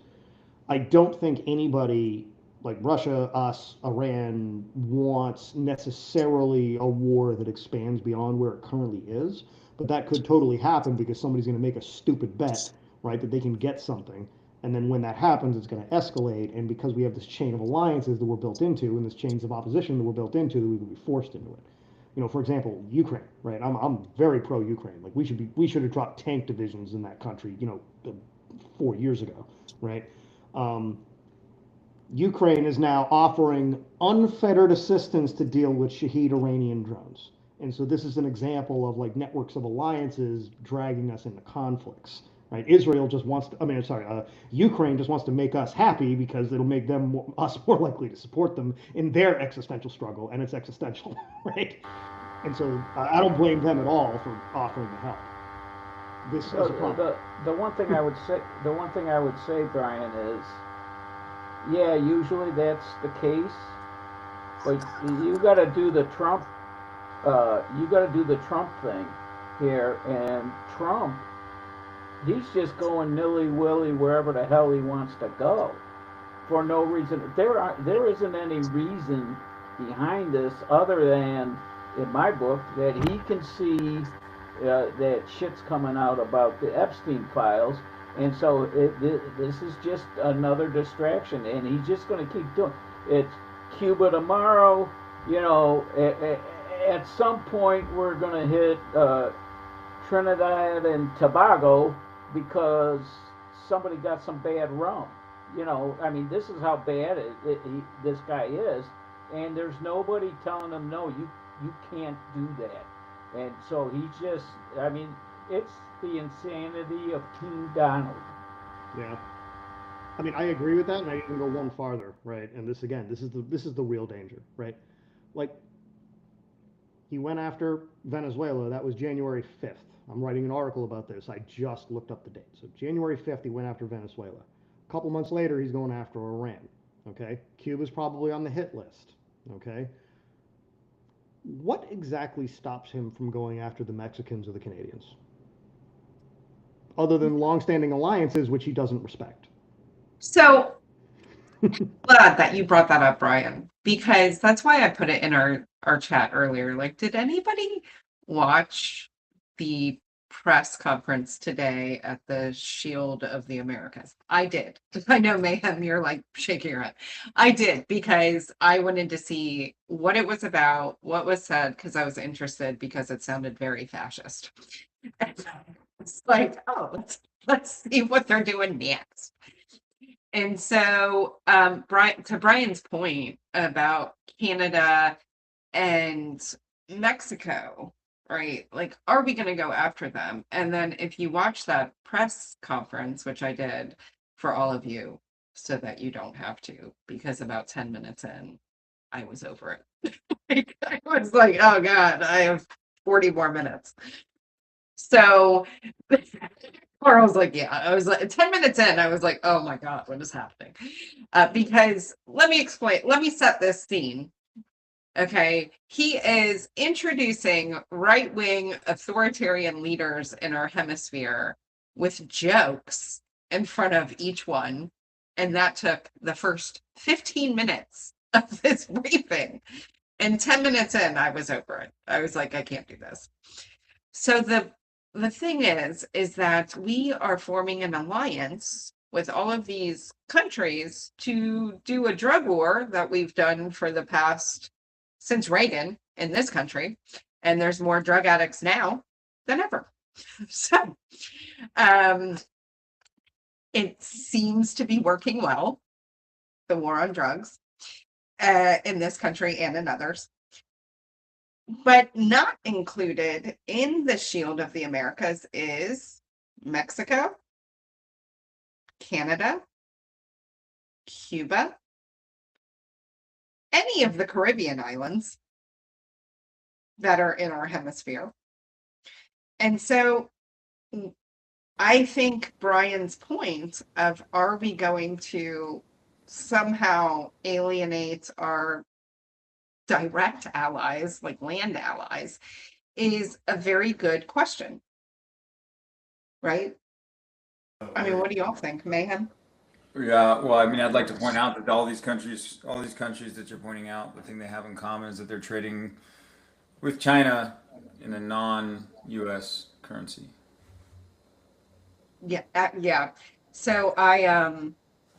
I don't think anybody like Russia, us, Iran wants necessarily a war that expands beyond where it currently is, but that could totally happen because somebody's going to make a stupid bet, right, that they can get something. And then when that happens, it's going to escalate. And because we have this chain of alliances that we're built into, and this chains of opposition that we're built into, we can be forced into it. You know, for example, Ukraine, right? I'm very pro Ukraine. Like we should have dropped tank divisions in that country, 4 years ago, right? Ukraine is now offering unfettered assistance to deal with Shahed Iranian drones. And so this is an example of like networks of alliances dragging us into conflicts, right? Israel just wants to, Ukraine just wants to make us happy because it'll make us more likely to support them in their existential struggle, and it's existential, right? And so I don't blame them at all for offering the help. This is a problem. The one thing I would say, Brian, is, yeah, usually that's the case, but you got to do the Trump thing here, and Trump, he's just going nilly-willy wherever the hell he wants to go for no reason. There isn't any reason behind this other than, in my book, that he can see that shit's coming out about the Epstein files, and so this is just another distraction, and he's just going to keep doing it. It's Cuba tomorrow, at some point we're going to hit Trinidad and Tobago because somebody got some bad rum. This is how bad this guy is, and there's nobody telling him, no, you can't do that. And so he just, it's the insanity of King Donald. Yeah. I agree with that, and I even go one farther, right? And this is the real danger, right? Like, he went after Venezuela. That was January 5th. I'm writing an article about this. I just looked up the date. So January 5th, he went after Venezuela. A couple months later, he's going after Iran. Okay? Cuba's probably on the hit list. Okay? What exactly stops him from going after the Mexicans or the Canadians? Other than longstanding alliances, which he doesn't respect. So glad that you brought that up, Brian, because that's why I put it in our chat earlier. Like, did anybody watch the press conference today at the Shield of the Americas? I did. I know, Mayhem, you're like shaking your head. I did, because I wanted to see what it was about, what was said, because I was interested, because it sounded very fascist. It's like, oh, let's see what they're doing next. And so, to Brian's point about Canada and Mexico, right? Like, are we going to go after them? And then if you watch that press conference, which I did for all of you, so that you don't have to, because about 10 minutes in, I was over it. I was like, oh God, I have 40 more minutes. So Carl's like, yeah, I was like 10 minutes in, I was like, oh my God, what is happening? Because let me set this scene. Okay, he is introducing right-wing authoritarian leaders in our hemisphere with jokes in front of each one. And that took the first 15 minutes of this briefing. And 10 minutes in, I was over it. I was like, I can't do this. So the thing is that we are forming an alliance with all of these countries to do a drug war that we've done for the past, since Reagan in this country. And there's more drug addicts now than ever. So it seems to be working well, the war on drugs, in this country and in others. But not included in the Shield of the Americas is Mexico, Canada, Cuba, any of the Caribbean islands that are in our hemisphere. And so I think Brian's point of, are we going to somehow alienate our direct allies, like land allies, is a very good question. Right? I mean, what do y'all think, Mayhem? Yeah, well, I mean, I'd like to point out that all these countries that you're pointing out, the thing they have in common is that they're trading with China in a non-US currency. Yeah, yeah. So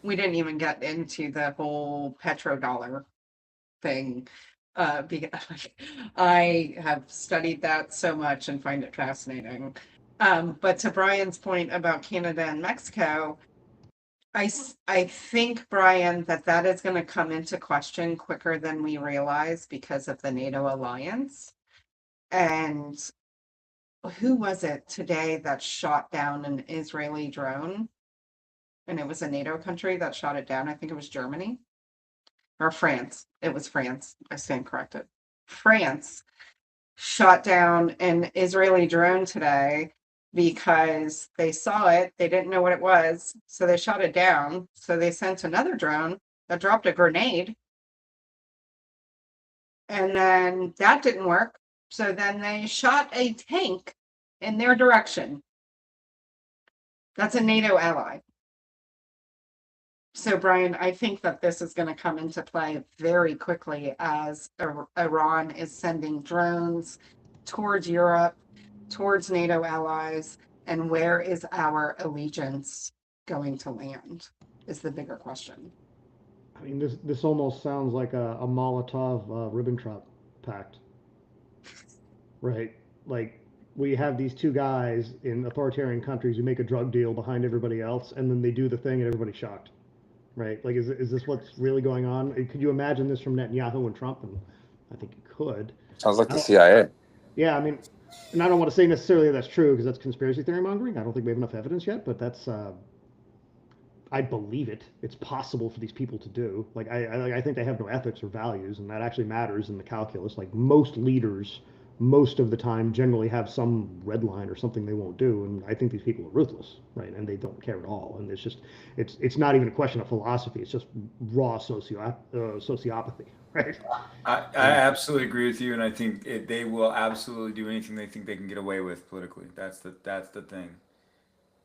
we didn't even get into the whole petrodollar thing, because I have studied that so much and find it fascinating. But to Brian's point about Canada and Mexico, I think, Brian, that is going to come into question quicker than we realize because of the NATO alliance. And who was it today that shot down an Israeli drone? And it was a NATO country that shot it down. I think it was Germany or France. It was France. I stand corrected. France shot down an Israeli drone today because they saw it. They didn't know what it was. So they shot it down. So they sent another drone that dropped a grenade. And then that didn't work. So then they shot a tank in their direction. That's a NATO ally. So, Brian, I think that this is going to come into play very quickly as Iran is sending drones towards Europe, towards NATO allies, and where is our allegiance going to land is the bigger question. I mean, this almost sounds like a Molotov Ribbentrop pact, right? Like we have these two guys in authoritarian countries who make a drug deal behind everybody else, and then they do the thing, and everybody's shocked, right? Like, is this what's really going on? Could you imagine this from Netanyahu and Trump? And I think you could. Sounds like the CIA. Yeah, I mean, and I don't want to say necessarily that's true because that's conspiracy theory mongering. I don't think we have enough evidence yet, but that's I believe it. It's possible for these people to do. Like I think they have no ethics or values, and that actually matters in the calculus. Like most leaders, most of the time, generally have some red line or something they won't do, and I think these people are ruthless, right? And they don't care at all. And it's not even a question of philosophy. It's just raw sociopathy, right? I absolutely agree with you, and I think they will absolutely do anything they think they can get away with politically. That's the thing.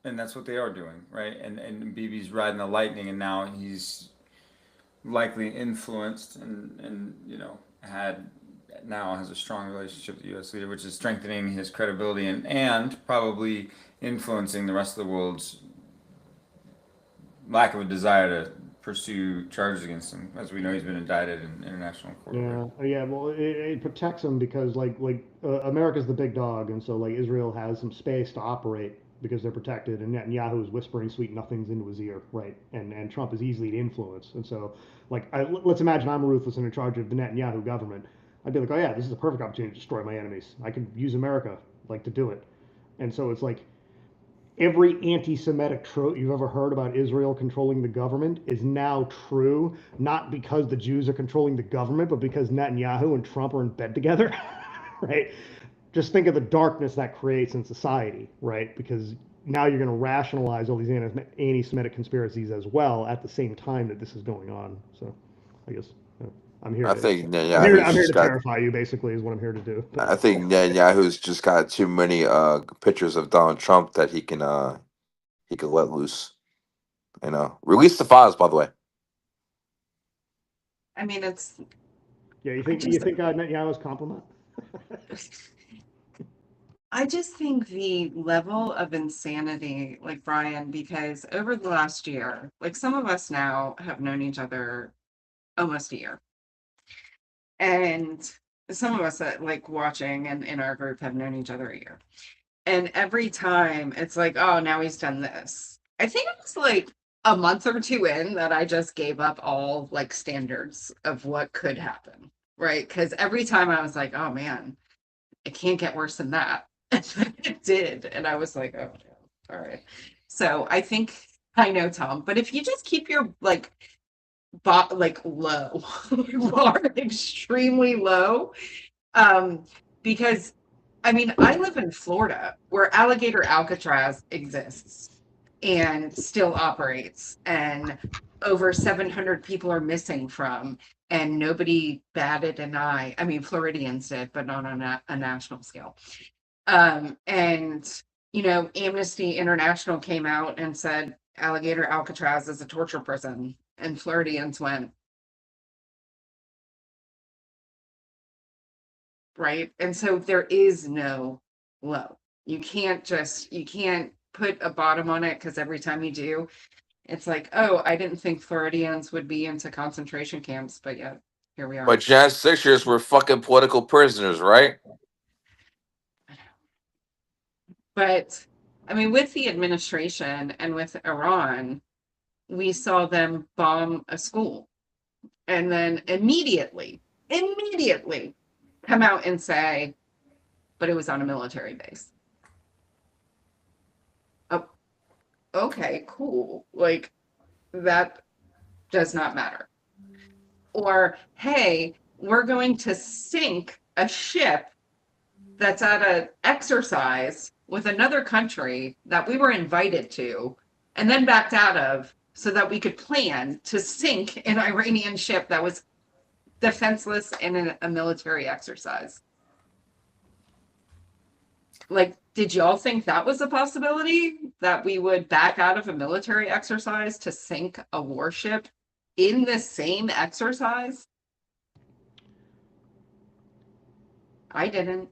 And that's what they are doing, right? And Bibi's riding the lightning, and now he's likely influenced and has a strong relationship with the U.S. leader, which is strengthening his credibility and probably influencing the rest of the world's lack of a desire to pursue charges against him. As we know, he's been indicted in international court. Yeah. Well, it protects them because America's the big dog, and so like Israel has some space to operate because they're protected, and Netanyahu is whispering sweet nothings into his ear, right? And Trump is easily to influence, and so let's imagine I'm ruthless and in charge of the Netanyahu government. I'd be like, oh yeah, this is a perfect opportunity to destroy my enemies. I could use America to do it, and so it's like every anti-Semitic trope you've ever heard about Israel controlling the government is now true, not because the Jews are controlling the government, but because Netanyahu and Trump are in bed together, right? Just think of the darkness that creates in society, right? Because now you're going to rationalize all these anti-Semitic conspiracies as well at the same time that this is going on. So I guess I'm here. I'm here to terrify you, basically, is what I'm here to do. I think Netanyahu's just got too many pictures of Donald Trump that he can let loose. Release the files, by the way. I mean, it's. Yeah, you think Netanyahu's compliment? I just think the level of insanity, like Brian, because over the last year, like some of us now have known each other almost a year. And some of us that like watching and in our group have known each other a year. And every time it's like, oh, now he's done this. I think it was like a month or two in that I just gave up all like standards of what could happen. Right. Because every time I was like, oh man, it can't get worse than that. And it did. And I was like, oh, all right. So I think I know, Tom, but if you just keep your low, bar extremely low, because I mean, I live in Florida where Alligator Alcatraz exists and still operates, and over 700 people are missing from, and nobody batted an eye. I mean, Floridians did, but not on a national scale. And Amnesty International came out and said, Alligator Alcatraz is a torture prison, and Floridians went, right? And so there is no low. You can't put a bottom on it, because every time you do, it's like, oh, I didn't think Floridians would be into concentration camps, but yeah, here we are. But Jan 6ers were fucking political prisoners, right? But I mean, with the administration and with Iran, we saw them bomb a school and then immediately come out and say, but it was on a military base. Oh, okay, cool. Like, that does not matter. Or, hey, we're going to sink a ship that's at an exercise with another country that we were invited to and then backed out of, so that we could plan to sink an Iranian ship that was defenseless in a military exercise. Like, did y'all think that was a possibility, that we would back out of a military exercise to sink a warship in the same exercise? I didn't.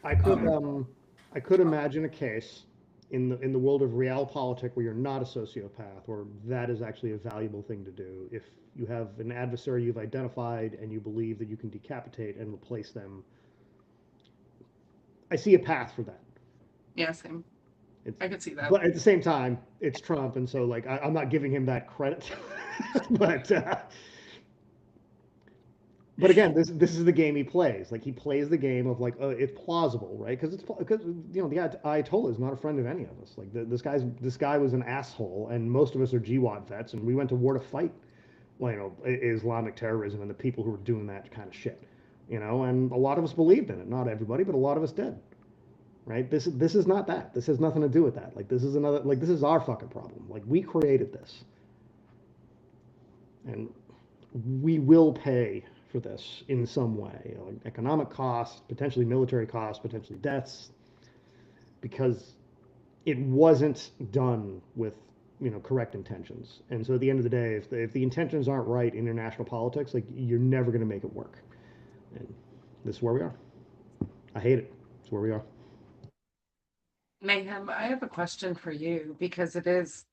I could imagine a case in the world of realpolitik where you're not a sociopath, or that is actually a valuable thing to do. If you have an adversary you've identified and you believe that you can decapitate and replace them, I see a path for that. Yeah, same. I could see that. But at the same time, it's Trump, and so like I'm not giving him that credit. But again, this is the game he plays. Like, he plays the game of like, it's plausible, right? Because the Ayatollah is not a friend of any of us. Like, this guy was an asshole, and most of us are GWAT vets, and we went to war to fight, well, Islamic terrorism and the people who were doing that kind of shit, and a lot of us believed in it. Not everybody, but a lot of us did. Right? This is not that. This has nothing to do with that. Like, this is our fucking problem. Like, we created this, and we will pay for this in some way, like economic costs, potentially military costs, potentially deaths, because it wasn't done with correct intentions. And so at the end of the day, if the intentions aren't right in international politics, like, you're never going to make it work. And this is where we are. I hate it. It's where we are. Mayhem, I have a question for you, because it is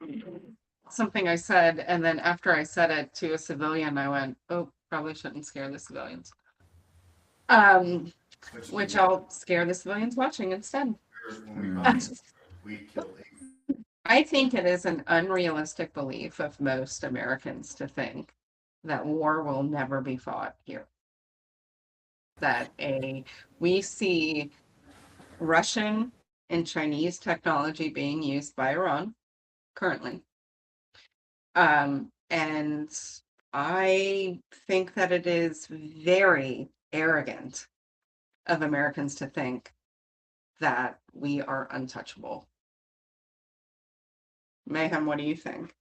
something I said, and then after I said it to a civilian, I went, oh, probably shouldn't scare the civilians. Which I'll scare the civilians watching instead. I think it is an unrealistic belief of most Americans to think that war will never be fought here. That we see Russian and Chinese technology being used by Iran currently. And I think that it is very arrogant of Americans to think that we are untouchable. Mayhem, what do you think?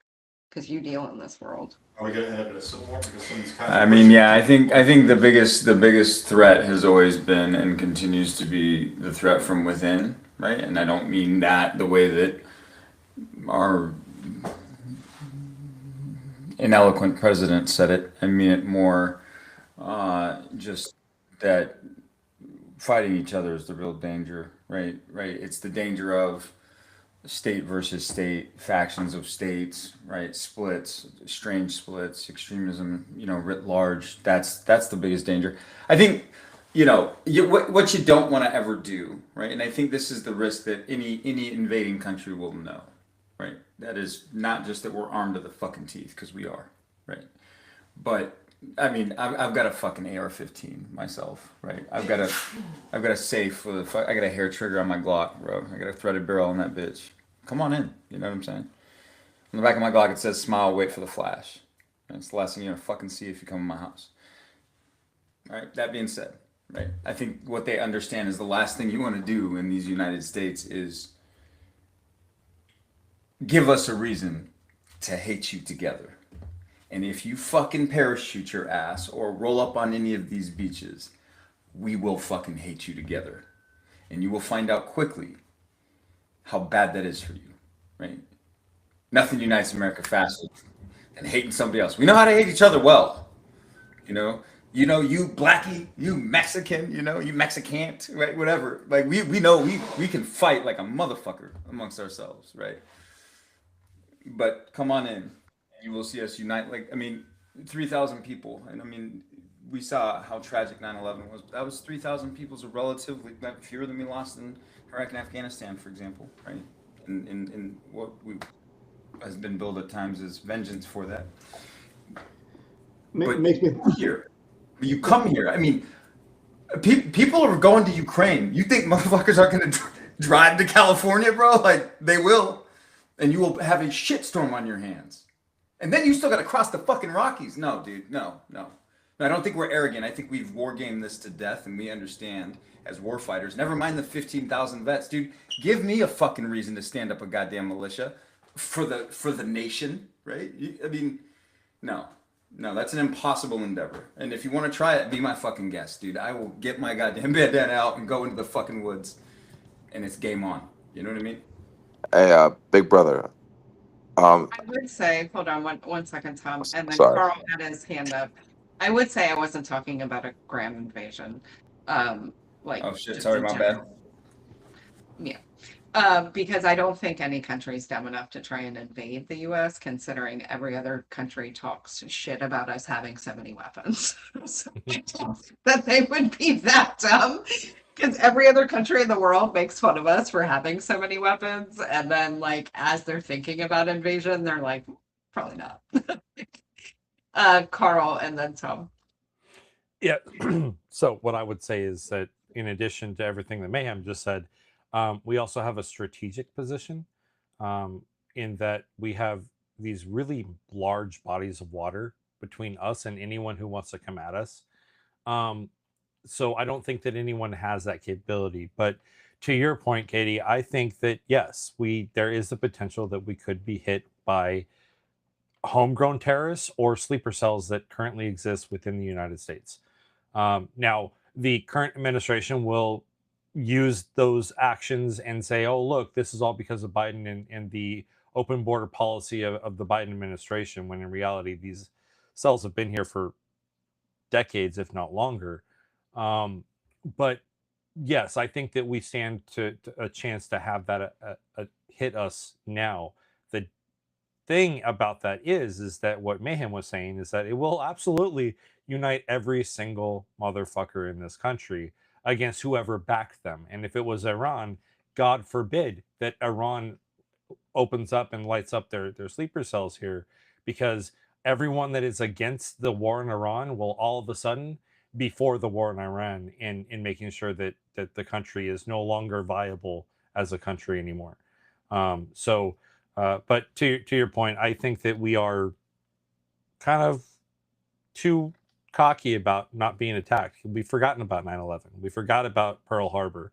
Because you deal in this world. Are we going to end up in a civil war? Because someone's kind I mean, yeah, I think the biggest threat has always been and continues to be the threat from within, right? And I don't mean that the way that our ineloquent president said it. I mean it more just that fighting each other is the real danger, right? It's the danger of state versus state, factions of states, right? Splits, strange splits, extremism, writ large. That's the biggest danger. I think, what you don't want to ever do, right? And I think this is the risk that any invading country will know, right? That is not just that we're armed to the fucking teeth, because we are, right? But I mean, I've got a fucking AR-15 myself, right? I've got a safe with I got a hair trigger on my Glock, bro. I got a threaded barrel on that bitch. Come on in, you know what I'm saying? On the back of my Glock, it says "Smile, wait for the flash." And it's the last thing you're gonna fucking see if you come in my house. All right. That being said, right? I think what they understand is the last thing you want to do in these United States is give us a reason to hate you together. And if you fucking parachute your ass or roll up on any of these beaches, we will fucking hate you together. And you will find out quickly how bad that is for you, right? Nothing unites America faster than hating somebody else. We know how to hate each other well. You blackie, you Mexican, you Mexicant, right? Whatever. Like we know we can fight like a motherfucker amongst ourselves, right? But come on in, and you will see us unite. Like, I mean, 3,000 people, and I mean, we saw how tragic 9/11 was. That was 3,000 people, is a relatively fewer than we lost in Iraq and Afghanistan, for example, right? In what we has been billed at times as vengeance for that. But Makes me here, you come here. I mean, people are going to Ukraine. You think motherfuckers are going to drive to California, bro? Like, they will, and you will have a shitstorm on your hands. And then you still got to cross the fucking Rockies. No, dude, no. I don't think we're arrogant. I think we've war gamed this to death, and we understand as war fighters. Never mind the 15,000 vets, dude. Give me a fucking reason to stand up a goddamn militia for the nation, right? I mean, no, that's an impossible endeavor. And if you want to try it, be my fucking guest, dude. I will get my goddamn bandana out and go into the fucking woods, and it's game on. You know what I mean? Hey, big brother. I would say, hold on one second, Tom, and then Sorry. Carl had his hand up. I would say I wasn't talking about a grand invasion. Like, Oh shit! just Sorry, in my general. bad. Yeah. Because I don't think any country is dumb enough to try and invade the US, considering every other country talks shit about us having so many weapons. So I don't think that they would be that dumb. Because every other country in the world makes fun of us for having so many weapons. And then, like, as they're thinking about invasion, they're like, probably not. Carl and then Tom. Yeah. So what I would say is that in addition to everything that Mayhem just said, we also have a strategic position in that we have these really large bodies of water between us and anyone who wants to come at us. So I don't think that anyone has that capability. But to your point, Katie, I think that yes, there is the potential that we could be hit by homegrown terrorists or sleeper cells that currently exist within the United States. Now, the current administration will use those actions and say, oh, look, this is all because of Biden and the open border policy of the Biden administration, when in reality, these cells have been here for decades, if not longer. But yes, I think that we stand to a chance to have that hit us now. The thing about that is that what Mayhem was saying is that it will absolutely unite every single motherfucker in this country against whoever backed them. And if it was Iran, God forbid that Iran opens up and lights up their sleeper cells here, because everyone that is against the war in Iran will all of a sudden be for the war in Iran in making sure that the country is no longer viable as a country anymore. But to your point, I think that we are kind of too cocky about not being attacked. We've forgotten about 9/11. We forgot about Pearl Harbor.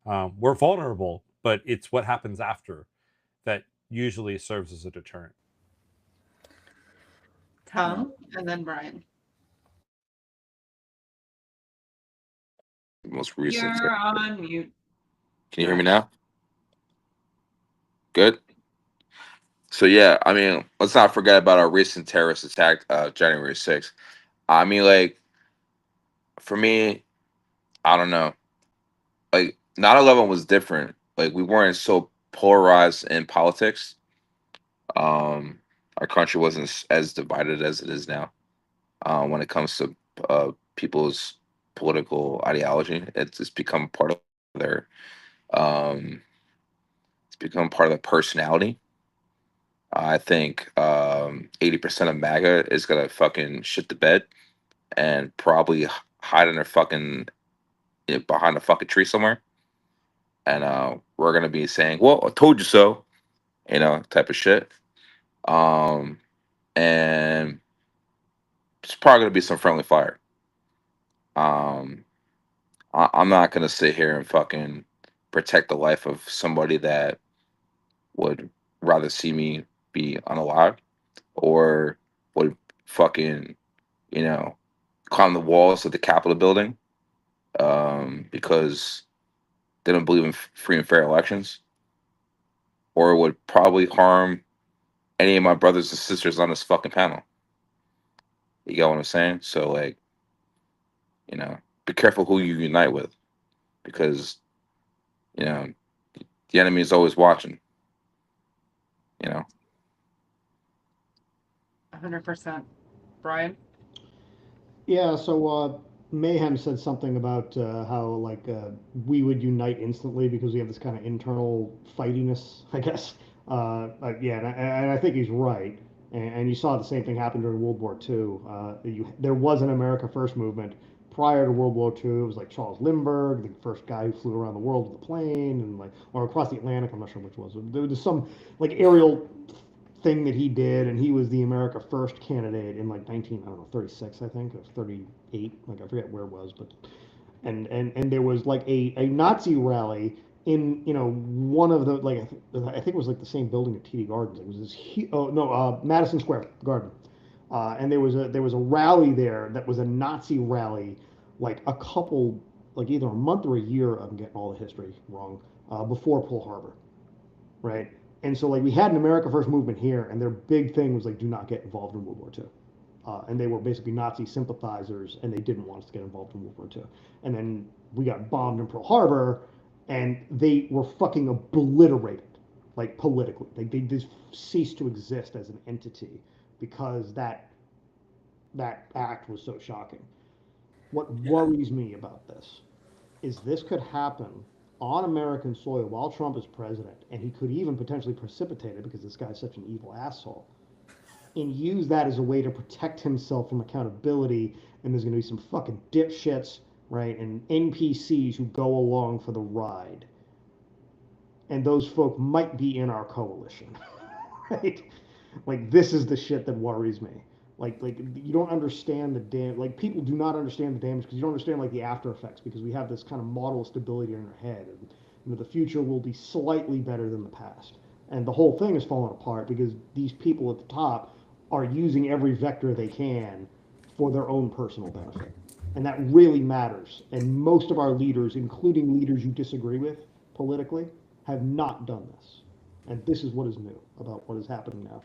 We're vulnerable, but it's what happens after that usually serves as a deterrent. Tom and then Brian. Most recent. You're on mute. Can you hear me now? Good. So yeah, I mean, let's not forget about our recent terrorist attack, January 6th. I mean, like, for me, I don't know. Like, 9/11 was different. Like, we weren't so polarized in politics. Our country wasn't as divided as it is now. When it comes to people's political ideology, it's become part of their it's become part of their personality. I think 80% of MAGA is gonna fucking shit the bed and probably hide in their fucking behind a fucking tree somewhere, and we're gonna be saying, "Well, I told you so," type of shit. Um, and it's probably gonna be some friendly fire. Um, I'm not gonna sit here and fucking protect the life of somebody that would rather see me be unalive, or would fucking, you know, climb the walls of the Capitol building because they don't believe in free and fair elections, or would probably harm any of my brothers and sisters on this fucking panel. You get what I'm saying? So like, you know, be careful who you unite with, because you know the enemy is always watching. You know. 100%. Brian? Yeah, so Mayhem said something about how like we would unite instantly because we have this kind of internal fightiness, I guess. Yeah, and I think he's right. And you saw the same thing happen during World War II. There was an America First movement prior to World War II. It was like Charles Lindbergh, the first guy who flew around the world with a plane, and like or across the Atlantic. I'm not sure which was. There was some like aerial thing that he did, and he was the America First candidate in like 19, I don't know, 36, I think, or 38, like I forget where it was, but and there was like a Nazi rally in one of the like I think it was like the same building at TD Gardens. It was this Madison Square Garden, and there was a rally there that was a Nazi rally, like a couple like either a month or a year. I'm getting all the history wrong. Before Pearl Harbor, right? And so like we had an America First movement here, and their big thing was like do not get involved in World War II. And they were basically Nazi sympathizers, and they didn't want us to get involved in World War II. And then we got bombed in Pearl Harbor, and they were fucking obliterated, like politically. Like they just ceased to exist as an entity because that act was so shocking. What worries me about this could happen on American soil while Trump is president, and he could even potentially precipitate it because this guy's such an evil asshole, and use that as a way to protect himself from accountability. And there's going to be some fucking dipshits, right, and NPCs who go along for the ride. And those folk might be in our coalition, right? Like this is the shit that worries me. Like you don't understand the damage. Like people do not understand the damage because you don't understand like the after effects, because we have this kind of model of stability in our head, and the future will be slightly better than the past. And the whole thing is falling apart because these people at the top are using every vector they can for their own personal benefit. And that really matters. And most of our leaders, including leaders you disagree with politically, have not done this. And this is what is new about what is happening now.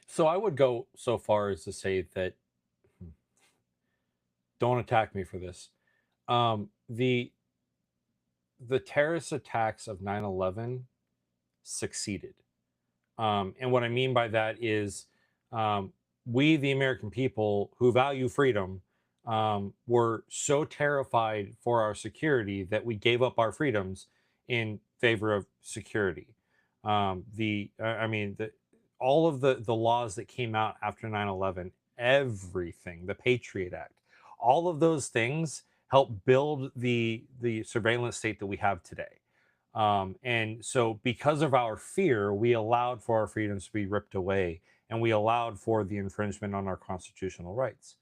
So I would go so far as to say that, don't attack me for this. The terrorist attacks of 9/11 succeeded. And what I mean by that is we, the American people who value freedom, were so terrified for our security that we gave up our freedoms in favor of security. All of the laws that came out after 9/11, everything, the Patriot Act, all of those things helped build the surveillance state that we have today. And so, because of our fear, we allowed for our freedoms to be ripped away, and we allowed for the infringement on our constitutional rights.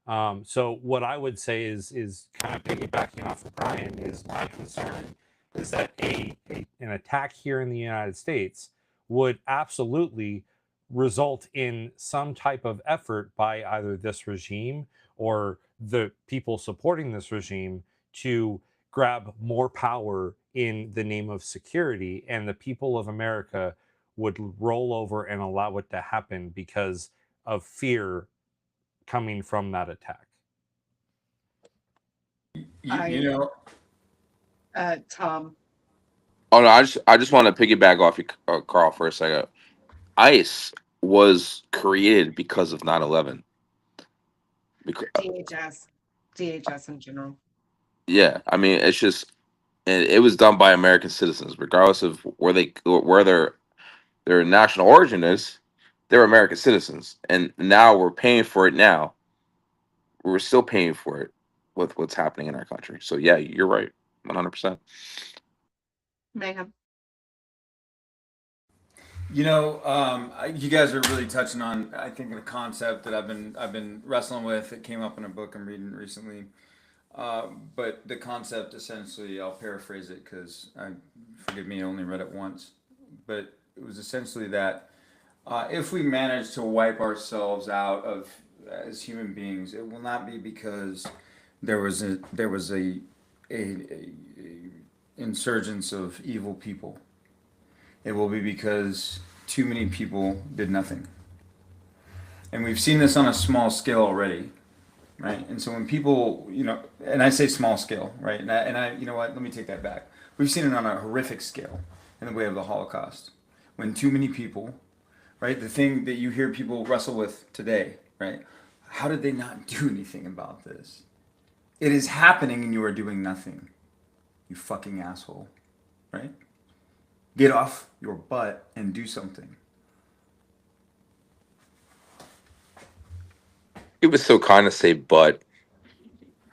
So, what I would say is kind of piggybacking off of Brian, is my concern is that an attack here in the United States would absolutely result in some type of effort by either this regime or the people supporting this regime to grab more power in the name of security, and the people of America would roll over and allow it to happen because of fear coming from that attack. You know, Tom? Oh no, I just want to piggyback off you, Carl, for a second. ICE was created because of 9/11. DHS in general. Yeah, I mean, it's just, and it was done by American citizens, regardless of where their national origin is. They're American citizens, and now we're paying for it. Now we're still paying for it with what's happening in our country. So yeah, you're right, 100%. Mayhem. you guys are really touching on, I think, a concept that I've been wrestling with. It came up in a book I'm reading recently. But the concept, essentially, I'll paraphrase it because forgive me, I only read it once. But it was essentially that if we manage to wipe ourselves out of as human beings, it will not be because there was a insurgence of evil people. It will be because too many people did nothing. And we've seen this on a small scale already, right? And so when people, and I say small scale, right? And I, you know what? Let me take that back. We've seen it on a horrific scale in the way of the Holocaust. When too many people, right? The thing that you hear people wrestle with today, right? How did they not do anything about this? It is happening and you are doing nothing. You fucking asshole, right? Get off your butt and do something. It was so kind to say, but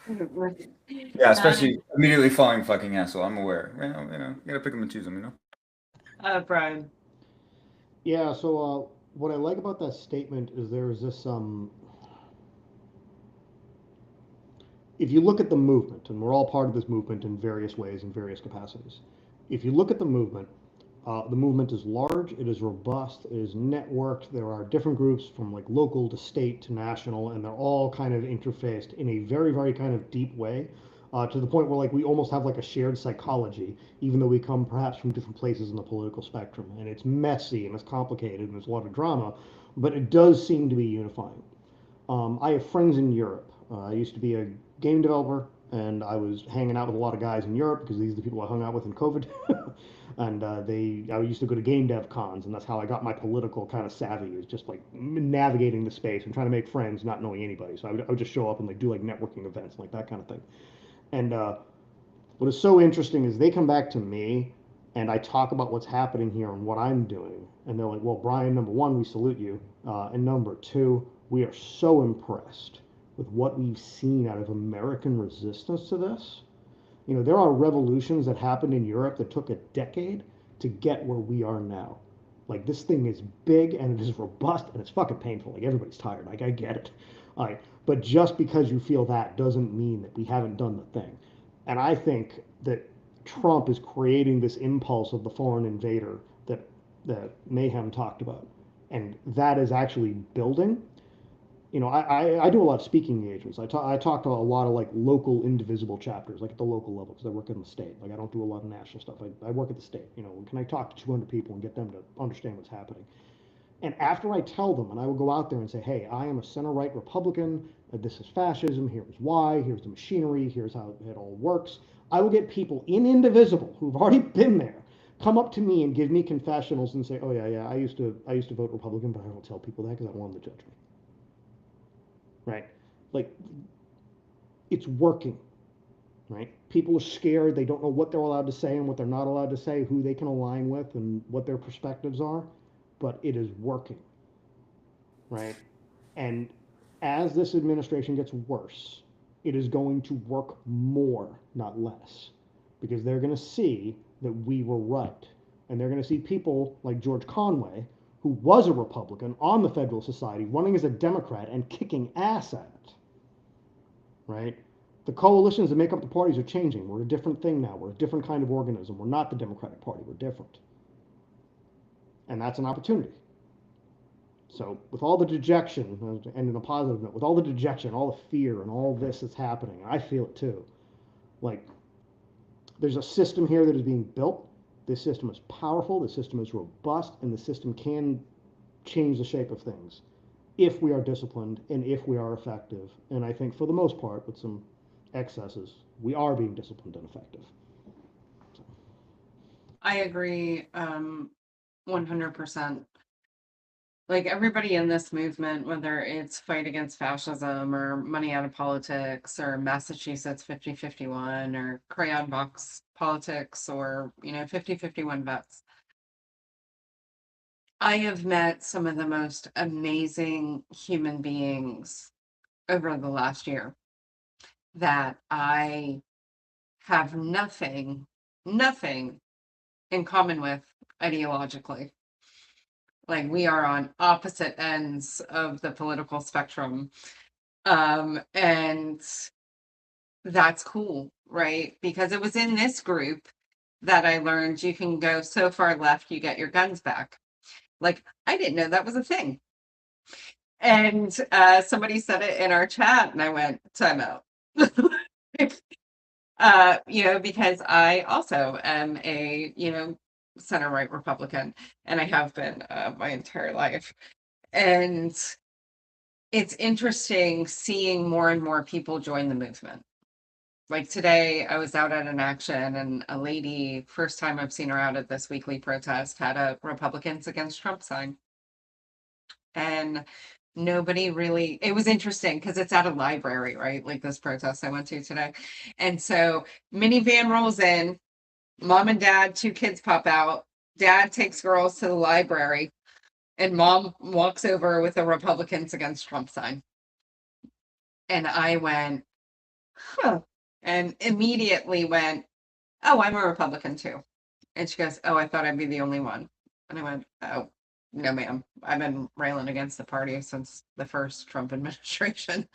Yeah, especially immediately following fucking asshole. I'm aware. You gotta pick them and choose them, Brian. Yeah, so what I like about that statement is there's this if you look at the movement, and we're all part of this movement in various ways, in various capacities. If you look at the movement is large, it is robust, it is networked. There are different groups from like local to state to national, and they're all kind of interfaced in a very, very kind of deep way, to the point where like we almost have like a shared psychology, even though we come perhaps from different places in the political spectrum. And it's messy and it's complicated and there's a lot of drama, but it does seem to be unifying. I have friends in Europe. I used to be a game developer, and I was hanging out with a lot of guys in Europe because these are the people I hung out with in COVID. And I used to go to game dev cons, and that's how I got my political kind of savvy. Is just like navigating the space and trying to make friends, not knowing anybody. So I would just show up and like do like networking events, like that kind of thing. And what is so interesting is they come back to me, and I talk about what's happening here and what I'm doing, and they're like, "Well, Brian, number one, we salute you, and number two, we are so impressed with what we've seen out of American resistance to this." There are revolutions that happened in Europe that took a decade to get where we are now. Like, this thing is big and it is robust and it's fucking painful. Like, everybody's tired. Like, I get it. All right. But just because you feel that doesn't mean that we haven't done the thing. And I think that Trump is creating this impulse of the foreign invader that Mayhem talked about. And that is actually building. I do a lot of speaking engagements. I talk to a lot of like local indivisible chapters, like at the local level, because I work in the state. Like, I don't do a lot of national stuff. I work at the state. Can I talk to 200 people and get them to understand what's happening? And after I tell them, and I will go out there and say, "Hey, I am a center-right Republican. This is fascism. Here's why. Here's the machinery. Here's how it all works." I will get people in Indivisible who've already been there come up to me and give me confessionals and say, "Oh yeah, I used to vote Republican, but I don't tell people that because I don't want them to judge me." Right? Like, it's working, right? People are scared. They don't know what they're allowed to say and what they're not allowed to say, who they can align with and what their perspectives are, but it is working, right? And as this administration gets worse, it is going to work more, not less, because they're going to see that we were right. And they're going to see people like George Conway, who was a Republican on the Federalist Society, running as a Democrat and kicking ass at it, right? The coalitions that make up the parties are changing. We're a different thing now. We're a different kind of organism. We're not the Democratic Party. We're different. And that's an opportunity. So with all the dejection, and in a positive note, with all the dejection, all the fear, and all this that's happening, I feel it too. Like, there's a system here that is being built. This system is powerful, the system is robust, and the system can change the shape of things if we are disciplined and if we are effective. And I think for the most part, with some excesses, we are being disciplined and effective. So. I agree 100%. Like, everybody in this movement, whether it's fight against fascism or money out of politics or Massachusetts 5051 or crayon box politics or 5051 vets, I have met some of the most amazing human beings over the last year that I have nothing in common with ideologically. Like, we are on opposite ends of the political spectrum. And that's cool, right? Because it was in this group that I learned you can go so far left, you get your guns back. Like, I didn't know that was a thing. And somebody said it in our chat, and I went, time out. Because I also am a, center right Republican, and I have been my entire life. And it's interesting seeing more and more people join the movement. Like today, I was out at an action, and a lady, first time I've seen her out at this weekly protest, had a Republicans Against Trump sign. And nobody really, it was interesting because it's at a library, right? Like this protest I went to today. And so minivan rolls in, mom and dad, 2 kids pop out. Dad takes girls to the library, and mom walks over with a Republicans Against Trump sign. And I went, huh. And immediately went, oh, I'm a Republican too. And she goes, oh, I thought I'd be the only one. And I went, oh, no, ma'am. I've been railing against the party since the first Trump administration.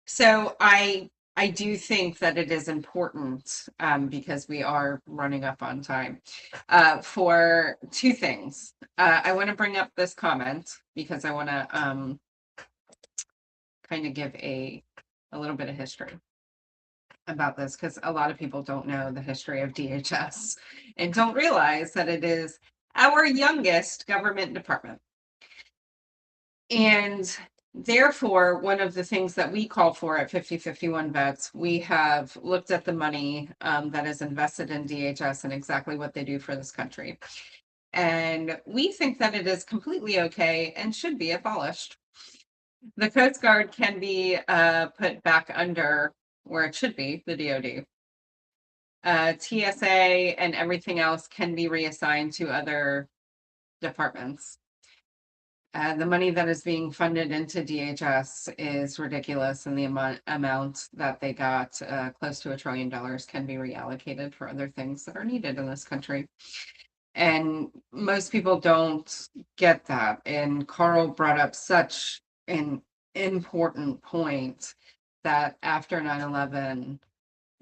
So I do think that it is important because we are running up on time for 2 things. I want to bring up this comment because I want to kind of give a little bit of history about this, because a lot of people don't know the history of DHS and don't realize that it is our youngest government department. And therefore, one of the things that we call for at 5051 Vets, we have looked at the money that is invested in DHS and exactly what they do for this country. And we think that it is completely okay and should be abolished. The Coast Guard can be put back under where it should be, the DoD. TSA and everything else can be reassigned to other departments. The money that is being funded into DHS is ridiculous, and the amount that they got, close to $1 trillion, can be reallocated for other things that are needed in this country. And most people don't get that. And Carl brought up such an important point that after 9/11,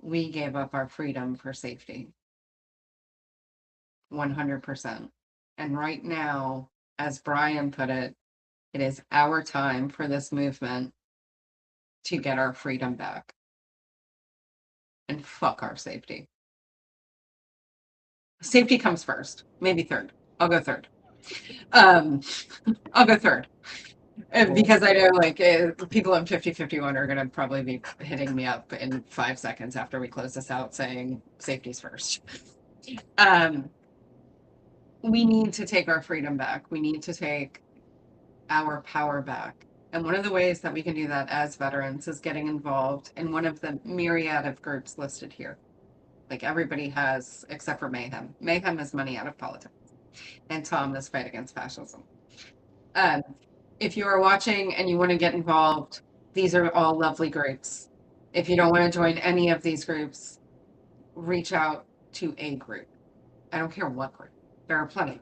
we gave up our freedom for safety. 100%. And right now, as Brian put it, it is our time for this movement to get our freedom back. And fuck our safety. Safety comes first, maybe third. I'll go third. I'll go third. Because I know like people in 5051 are going to probably be hitting me up in 5 seconds after we close this out saying safety's first. We need to take our freedom back. We need to take our power back. And one of the ways that we can do that as veterans is getting involved in one of the myriad of groups listed here. Like everybody has, except for Mayhem. Mayhem is money out of politics. And Tom is Fight Against Fascism. If you are watching and you want to get involved, these are all lovely groups. If you don't want to join any of these groups, reach out to a group. I don't care what group. There are plenty.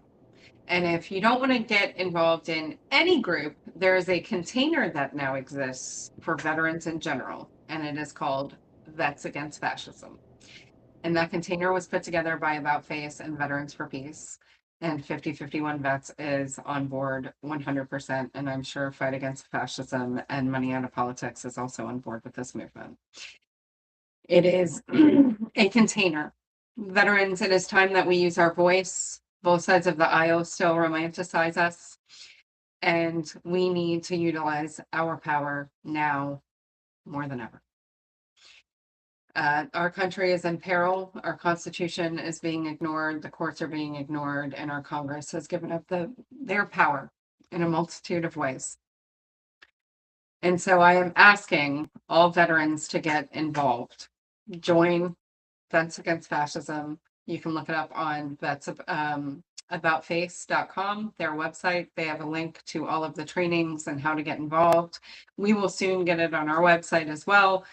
And if you don't want to get involved in any group, there is a container that now exists for veterans in general, and it is called Vets Against Fascism. And that container was put together by About Face and Veterans for Peace. And 5051 Vets is on board 100%. And I'm sure Fight Against Fascism and Money Out of Politics is also on board with this movement. It is a container. Veterans, it is time that we use our voice. Both sides of the aisle still romanticize us. And we need to utilize our power now more than ever. Our country is in peril. Our Constitution is being ignored. The courts are being ignored, and our Congress has given up their power in a multitude of ways. And so I am asking all veterans to get involved. Join Vets Against Fascism. You can look it up on aboutface.com, their website. They have a link to all of the trainings and how to get involved. We will soon get it on our website as well.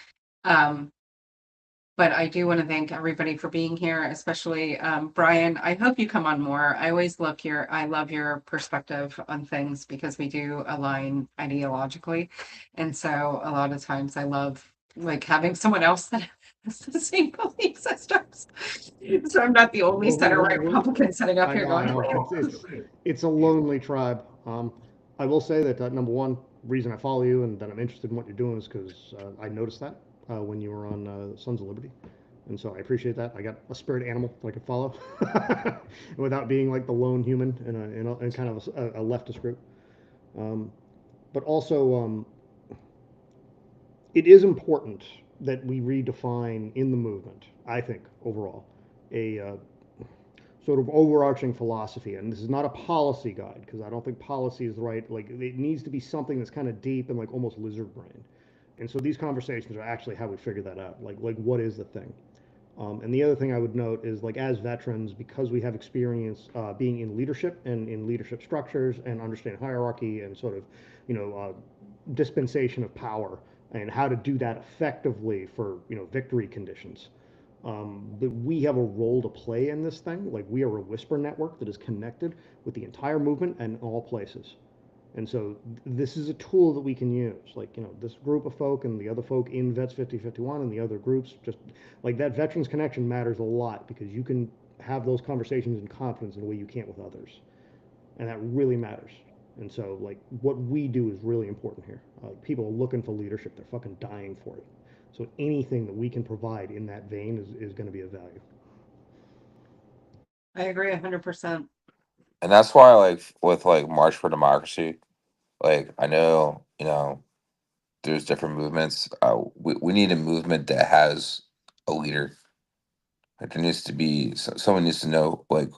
But I do want to thank everybody for being here, especially Brian. I hope you come on more. I always love your perspective on things because we do align ideologically. And so a lot of times I love like having someone else that has the same belief systems. So I'm not the only center-right Republican sitting up here going. It's a lonely tribe. I will say that number one reason I follow you and that I'm interested in what you're doing is because I noticed that when you were on Sons of Liberty. And so I appreciate that. I got a spirit animal that I could follow without being like the lone human in kind of a leftist group. But also, it is important that we redefine in the movement, I think, overall, a sort of overarching philosophy. And this is not a policy guide, because I don't think policy is the right, like, it needs to be something that's kind of deep and like almost lizard brain. And so these conversations are actually how we figure that out. Like what is the thing? And the other thing I would note is, like, as veterans, because we have experience being in leadership and in leadership structures and understand hierarchy and sort of, dispensation of power and how to do that effectively for, victory conditions. That we have a role to play in this thing. Like, we are a whisper network that is connected with the entire movement and all places. And so this is a tool that we can use. Like, this group of folk and the other folk in Vets 5051 and the other groups, just like that veterans connection matters a lot, because you can have those conversations in confidence in a way you can't with others. And that really matters. And so, like, what we do is really important here. People are looking for leadership. They're fucking dying for it. So anything that we can provide in that vein is going to be of value. I agree 100%. And that's why, like, with like March for Democracy, like, I know, there's different movements. We need a movement that has a leader. Like, there needs to be someone needs to know, like,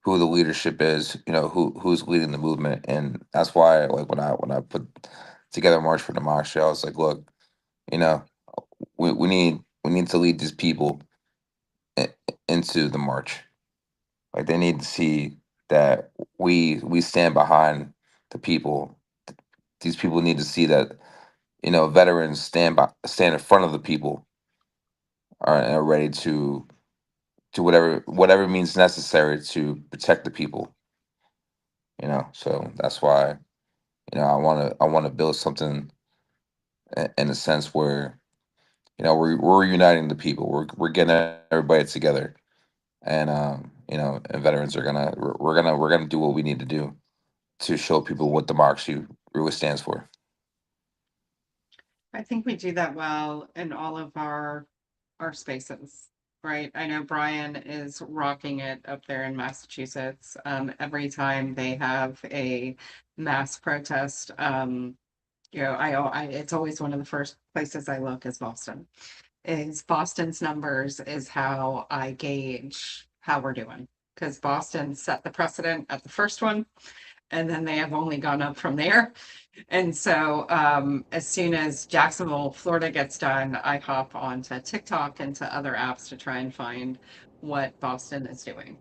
who the leadership is, who's leading the movement. And that's why, like, when I put together March for Democracy, I was like, look, you know, we need to lead these people into the march. Like, they need to see that we stand behind the people. These people need to see that, veterans stand in front of the people, are ready to do whatever means necessary to protect the people. So that's why, I want to build something in a sense where, we're uniting the people. We're getting everybody together, and and veterans are gonna we're gonna do what we need to do to show people what democracy really stands for. I think we do that well in all of our spaces, right? I know Brian is rocking it up there in Massachusetts. Every time they have a mass protest, it's always one of the first places I look is Boston. Is Boston's numbers is how I gauge how we're doing, because Boston set the precedent at the first one, and then they have only gone up from there. And so as soon as Jacksonville, Florida gets done, I hop onto TikTok and to other apps to try and find what Boston is doing.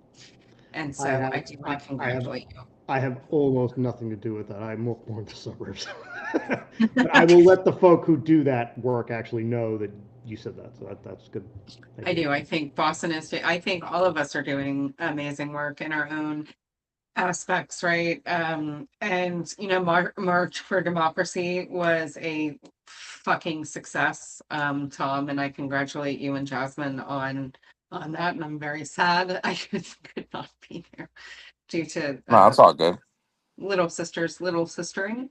And so I do want to congratulate you. I have almost nothing to do with that. I'm more in the suburbs. But I will let the folk who do that work actually know that you said that. So that's good. I do. I think Boston is, I think all of us are doing amazing work in our own aspects, right? And March for Democracy was a fucking success, Tom, and I congratulate you and Jasmine on that. And I'm very sad I could not be there due to No, that's all good. little sistering.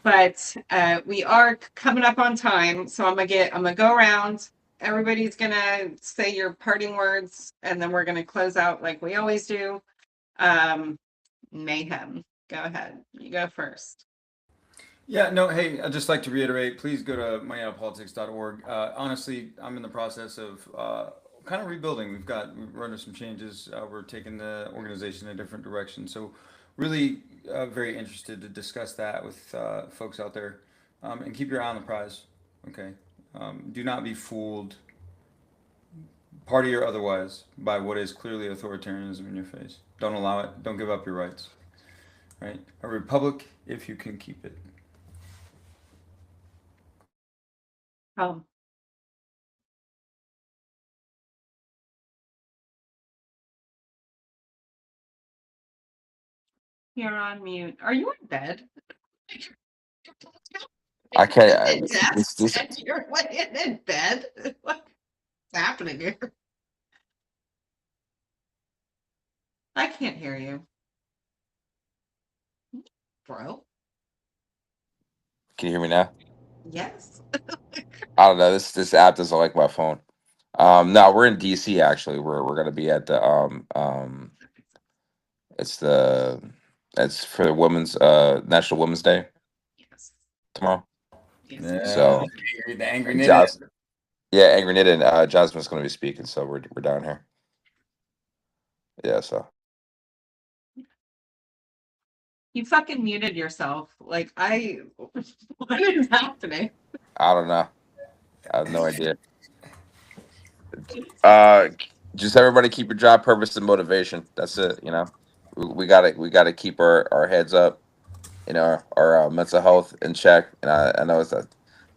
But we are coming up on time, so I'm gonna go around. Everybody's gonna say your parting words, and then we're gonna close out like we always do. Mayhem, go ahead. You go first. Yeah, no, hey, I'd just like to reiterate, please go to moneyoutofpolitics.org. Honestly, I'm in the process of kind of rebuilding. We've run into some changes. We're taking the organization in a different direction. So really very interested to discuss that with folks out there. And keep your eye on the prize, okay? Do not be fooled, party or otherwise, by what is clearly authoritarianism in your face. Don't allow it. Don't give up your rights, right? A republic, if you can keep it. You're on mute. Are you in bed? I can't. You're laying in bed? What's happening here? I can't hear you. Bro? Can you hear me now? Yes. I don't know. This app doesn't like my phone. No, we're in DC actually. We're gonna be at the it's the it's for the women's National Women's Day Yes. tomorrow. Yes. Yeah, So the angry and knitted. yeah, Angry Knit and Jasmine's gonna be speaking, so we're down here. Yeah, so You fucking muted yourself. Like what is happening? I don't know. I have no idea. Uh, just everybody keep your job purpose and motivation. That's it. You know, we gotta keep our heads up. You know, our mental health in check. And I know it's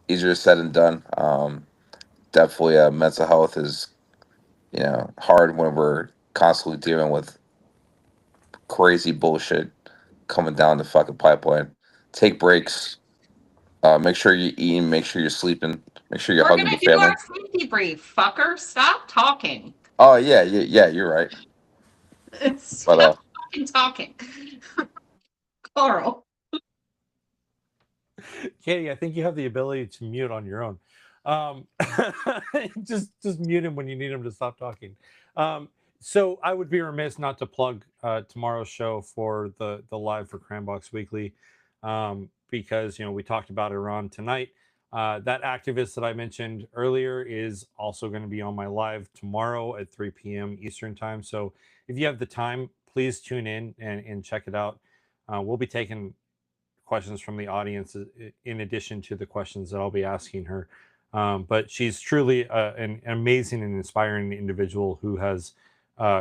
easier said than done. Definitely, mental health is hard when we're constantly dealing with crazy bullshit coming down the fucking pipeline. Take breaks. Make sure you're eating. Make sure you're sleeping. Make sure you're We're hugging gonna your do family. our safety brief, fucker. Stop talking. Oh yeah. You're right. But Stop fucking talking. Carl. Katie, I think you have the ability to mute on your own. Just mute him when you need him to stop talking. So I would be remiss not to plug tomorrow's show for the live for Crambox Weekly, because we talked about Iran tonight. That activist that I mentioned earlier is also going to be on my live tomorrow at 3 p.m. Eastern time. So if you have the time, please tune in and check it out. We'll be taking questions from the audience in addition to the questions that I'll be asking her. But she's truly an amazing and inspiring individual who has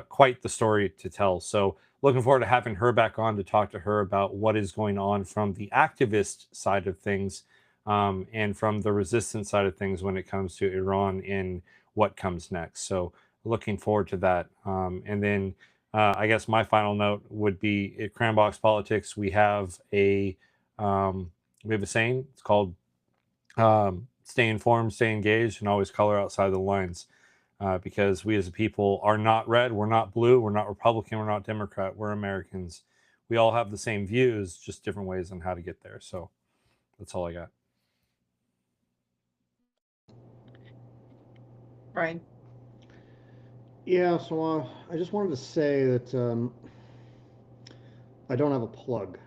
quite the story to tell. So looking forward to having her back on to talk to her about what is going on from the activist side of things, and from the resistance side of things when it comes to Iran and what comes next. So looking forward to that. And then I guess my final note would be at Crambox Politics, we have a saying. It's called stay informed, stay engaged, and always color outside the lines. Because we as a people are not red, we're not blue, we're not Republican, we're not Democrat, we're Americans. We all have the same views, just different ways on how to get there. So that's all I got. Brian. Yeah, so I just wanted to say that I don't have a plug.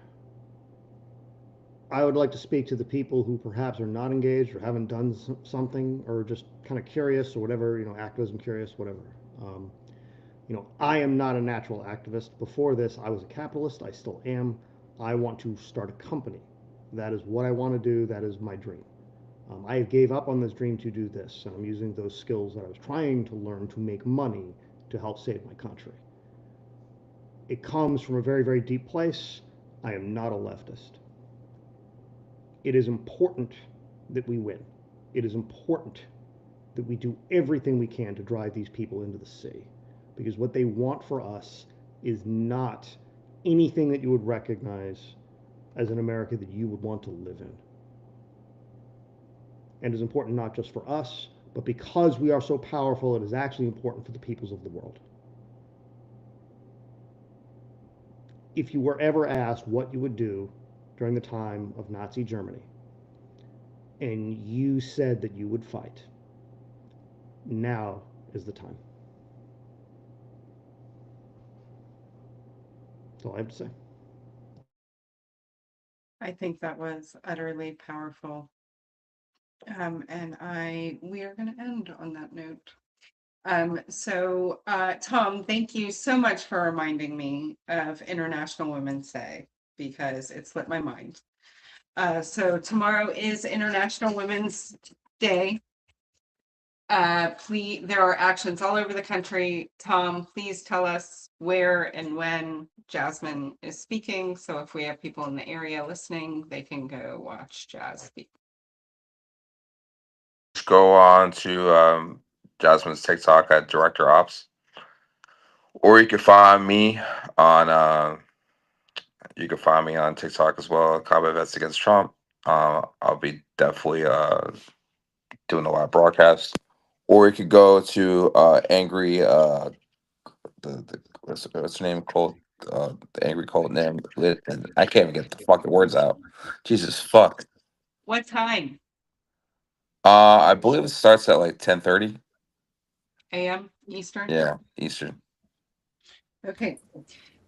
I would like to speak to the people who perhaps are not engaged or haven't done something or just kind of curious or whatever, activism curious, whatever. Um, I am not a natural activist. Before this, I was a capitalist. I still am. I want to start a company. That is what I want to do. That is my dream. I gave up on this dream to do this, and I'm using those skills that I was trying to learn to make money to help save my country. It comes from a very, very deep place. I am not a leftist. It is important that we win. It is important that we do everything we can to drive these people into the sea, because what they want for us is not anything that you would recognize as an America that you would want to live in. And it's important not just for us, but because we are so powerful, it is actually important for the peoples of the world. If you were ever asked what you would do during the time of Nazi Germany, and you said that you would fight, now is the time. That's all I have to say. I think that was utterly powerful. And we are going to end on that note. So Tom, thank you so much for reminding me of International Women's Day, because it slipped my mind. So tomorrow is International Women's Day. Please, there are actions all over the country. Tom, please tell us where and when Jasmine is speaking. So if we have people in the area listening, they can go watch Jazz speak. go on to Jasmine's TikTok at Director Ops, or you can find me on TikTok as well, Combat Vets Against Trump. I'll be definitely doing a lot of broadcasts. Or you could go to Angry what's her name called, the Angry Cult name. And I can't even get the fucking words out. Jesus fuck. What time? I believe it starts at like 10:30. AM Eastern? Yeah, Eastern. Okay.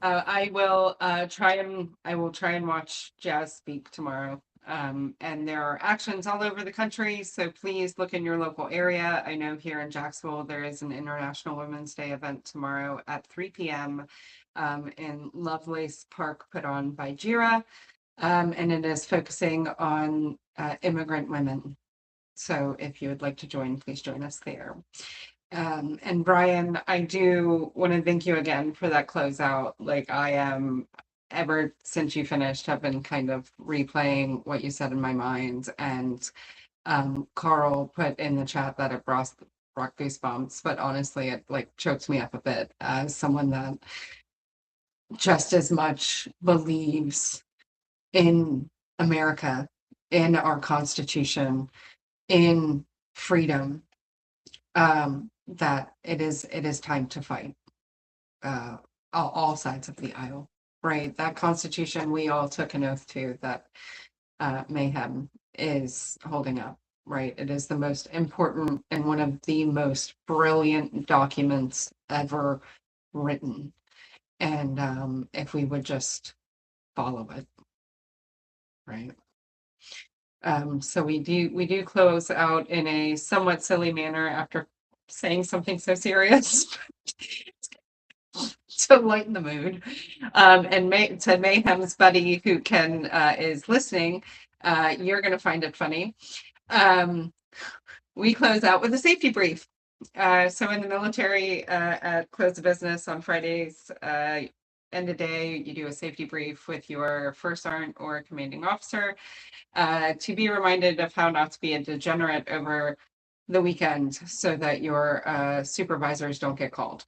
I will try and watch Jazz Speak tomorrow. And there are actions all over the country, so please look in your local area. I know here in Jacksonville, there is an International Women's Day event tomorrow at 3 p.m. In Lovelace Park, put on by JIRA. And it is focusing on immigrant women. So if you would like to join, please join us there. And Brian, I do want to thank you again for that closeout. Like I am, ever since you finished, have been kind of replaying what you said in my mind. And Carl put in the chat that it brought goosebumps, but honestly, it like chokes me up a bit as someone that just as much believes in America, in our Constitution, in freedom, that it is time to fight all sides of the aisle, right? That Constitution we all took an oath to, that Mayhem is holding up, right? It is the most important and one of the most brilliant documents ever written. And if we would just follow it, right? So we do close out in a somewhat silly manner after saying something so serious to lighten the mood. And to Mayhem's buddy who is listening, you're gonna find it funny. We close out with a safety brief. So in the military, at close of business on Fridays, end of day, you do a safety brief with your first sergeant or commanding officer, to be reminded of how not to be a degenerate over the weekend so that your supervisors don't get called.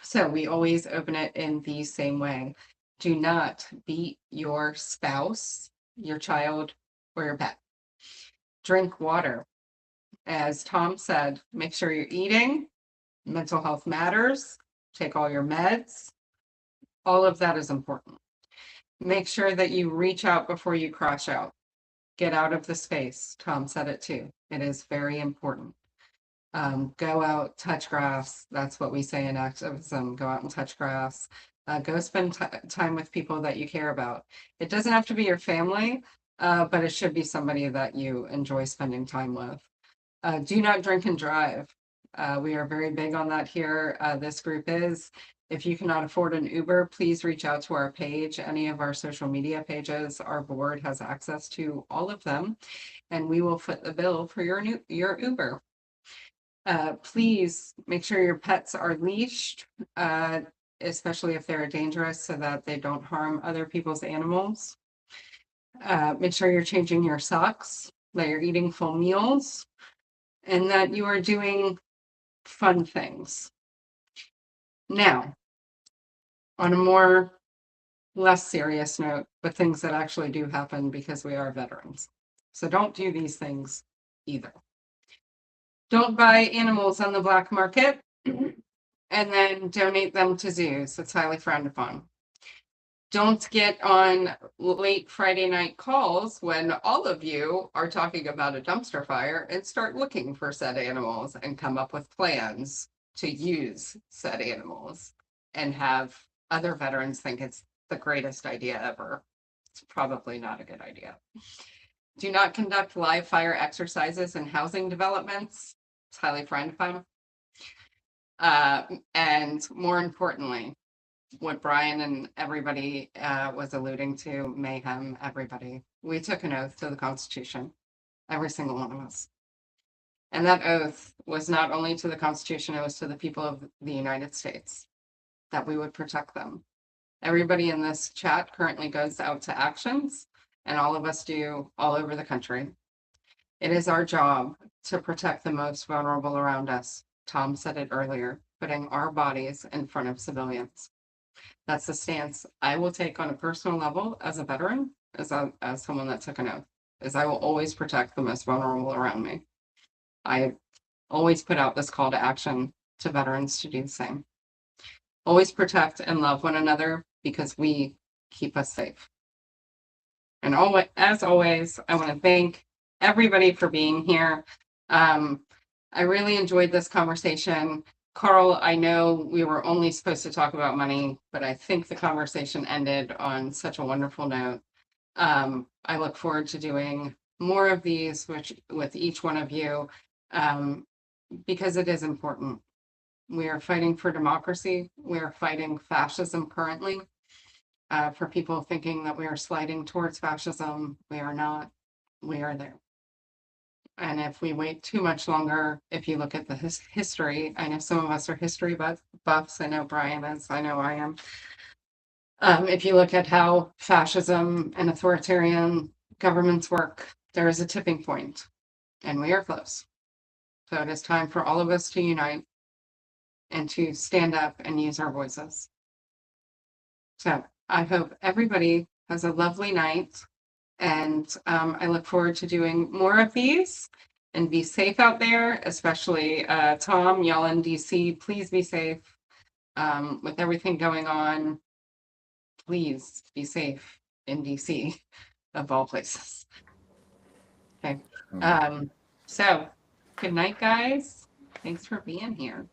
So we always open it in the same way. Do not beat your spouse, your child, or your pet. Drink water. As Tom said, make sure you're eating. Mental health matters. Take all your meds. All of that is important. Make sure that you reach out before you crash out. Get out of the space. Tom said it too. It is very important. Go out, touch grass. That's what we say in activism. Go out and touch grass. Go spend time with people that you care about. It doesn't have to be your family, but it should be somebody that you enjoy spending time with. Do not drink and drive. We are very big on that here. This group is. If you cannot afford an Uber, please reach out to our page, any of our social media pages. Our board has access to all of them, and we will foot the bill for your Uber. Please make sure your pets are leashed, especially if they're dangerous, so that they don't harm other people's animals. Make sure you're changing your socks, that you're eating full meals, and that you are doing fun things. Now, on a less serious note, but things that actually do happen because we are veterans. So don't do these things either. Don't buy animals on the black market and then donate them to zoos. It's highly frowned upon. Don't get on late Friday night calls when all of you are talking about a dumpster fire and start looking for said animals and come up with plans to use said animals and have other veterans think it's the greatest idea ever. It's probably not a good idea. Do not conduct live fire exercises in housing developments. It's highly frowned upon. And more importantly, what Brian and everybody was alluding to, Mayhem, everybody, we took an oath to the Constitution, every single one of us. And that oath was not only to the Constitution, it was to the people of the United States, that we would protect them. Everybody in this chat currently goes out to actions, and all of us do all over the country. It is our job to protect the most vulnerable around us. Tom said it earlier, putting our bodies in front of civilians. That's the stance I will take on a personal level as a veteran, as someone that took an oath, is I will always protect the most vulnerable around me. I always put out this call to action to veterans to do the same. Always protect and love one another because we keep us safe. And as always, I want to thank everybody for being here. I really enjoyed this conversation. Carl, I know we were only supposed to talk about money, but I think the conversation ended on such a wonderful note. I look forward to doing more of these with each one of you, because it is important. We are fighting for democracy. We are fighting fascism currently. For people thinking that we are sliding towards fascism, we are not. We are there. And if we wait too much longer, if you look at the history, I know some of us are history buffs. I know Brian is. I know I am. If you look at how fascism and authoritarian governments work, there is a tipping point, and we are close. So it is time for all of us to unite and to stand up and use our voices. So I hope everybody has a lovely night, and I look forward to doing more of these. And be safe out there, especially Tom, y'all in DC. Please be safe with everything going on. Please be safe in DC, of all places. Okay. So good night, guys. Thanks for being here.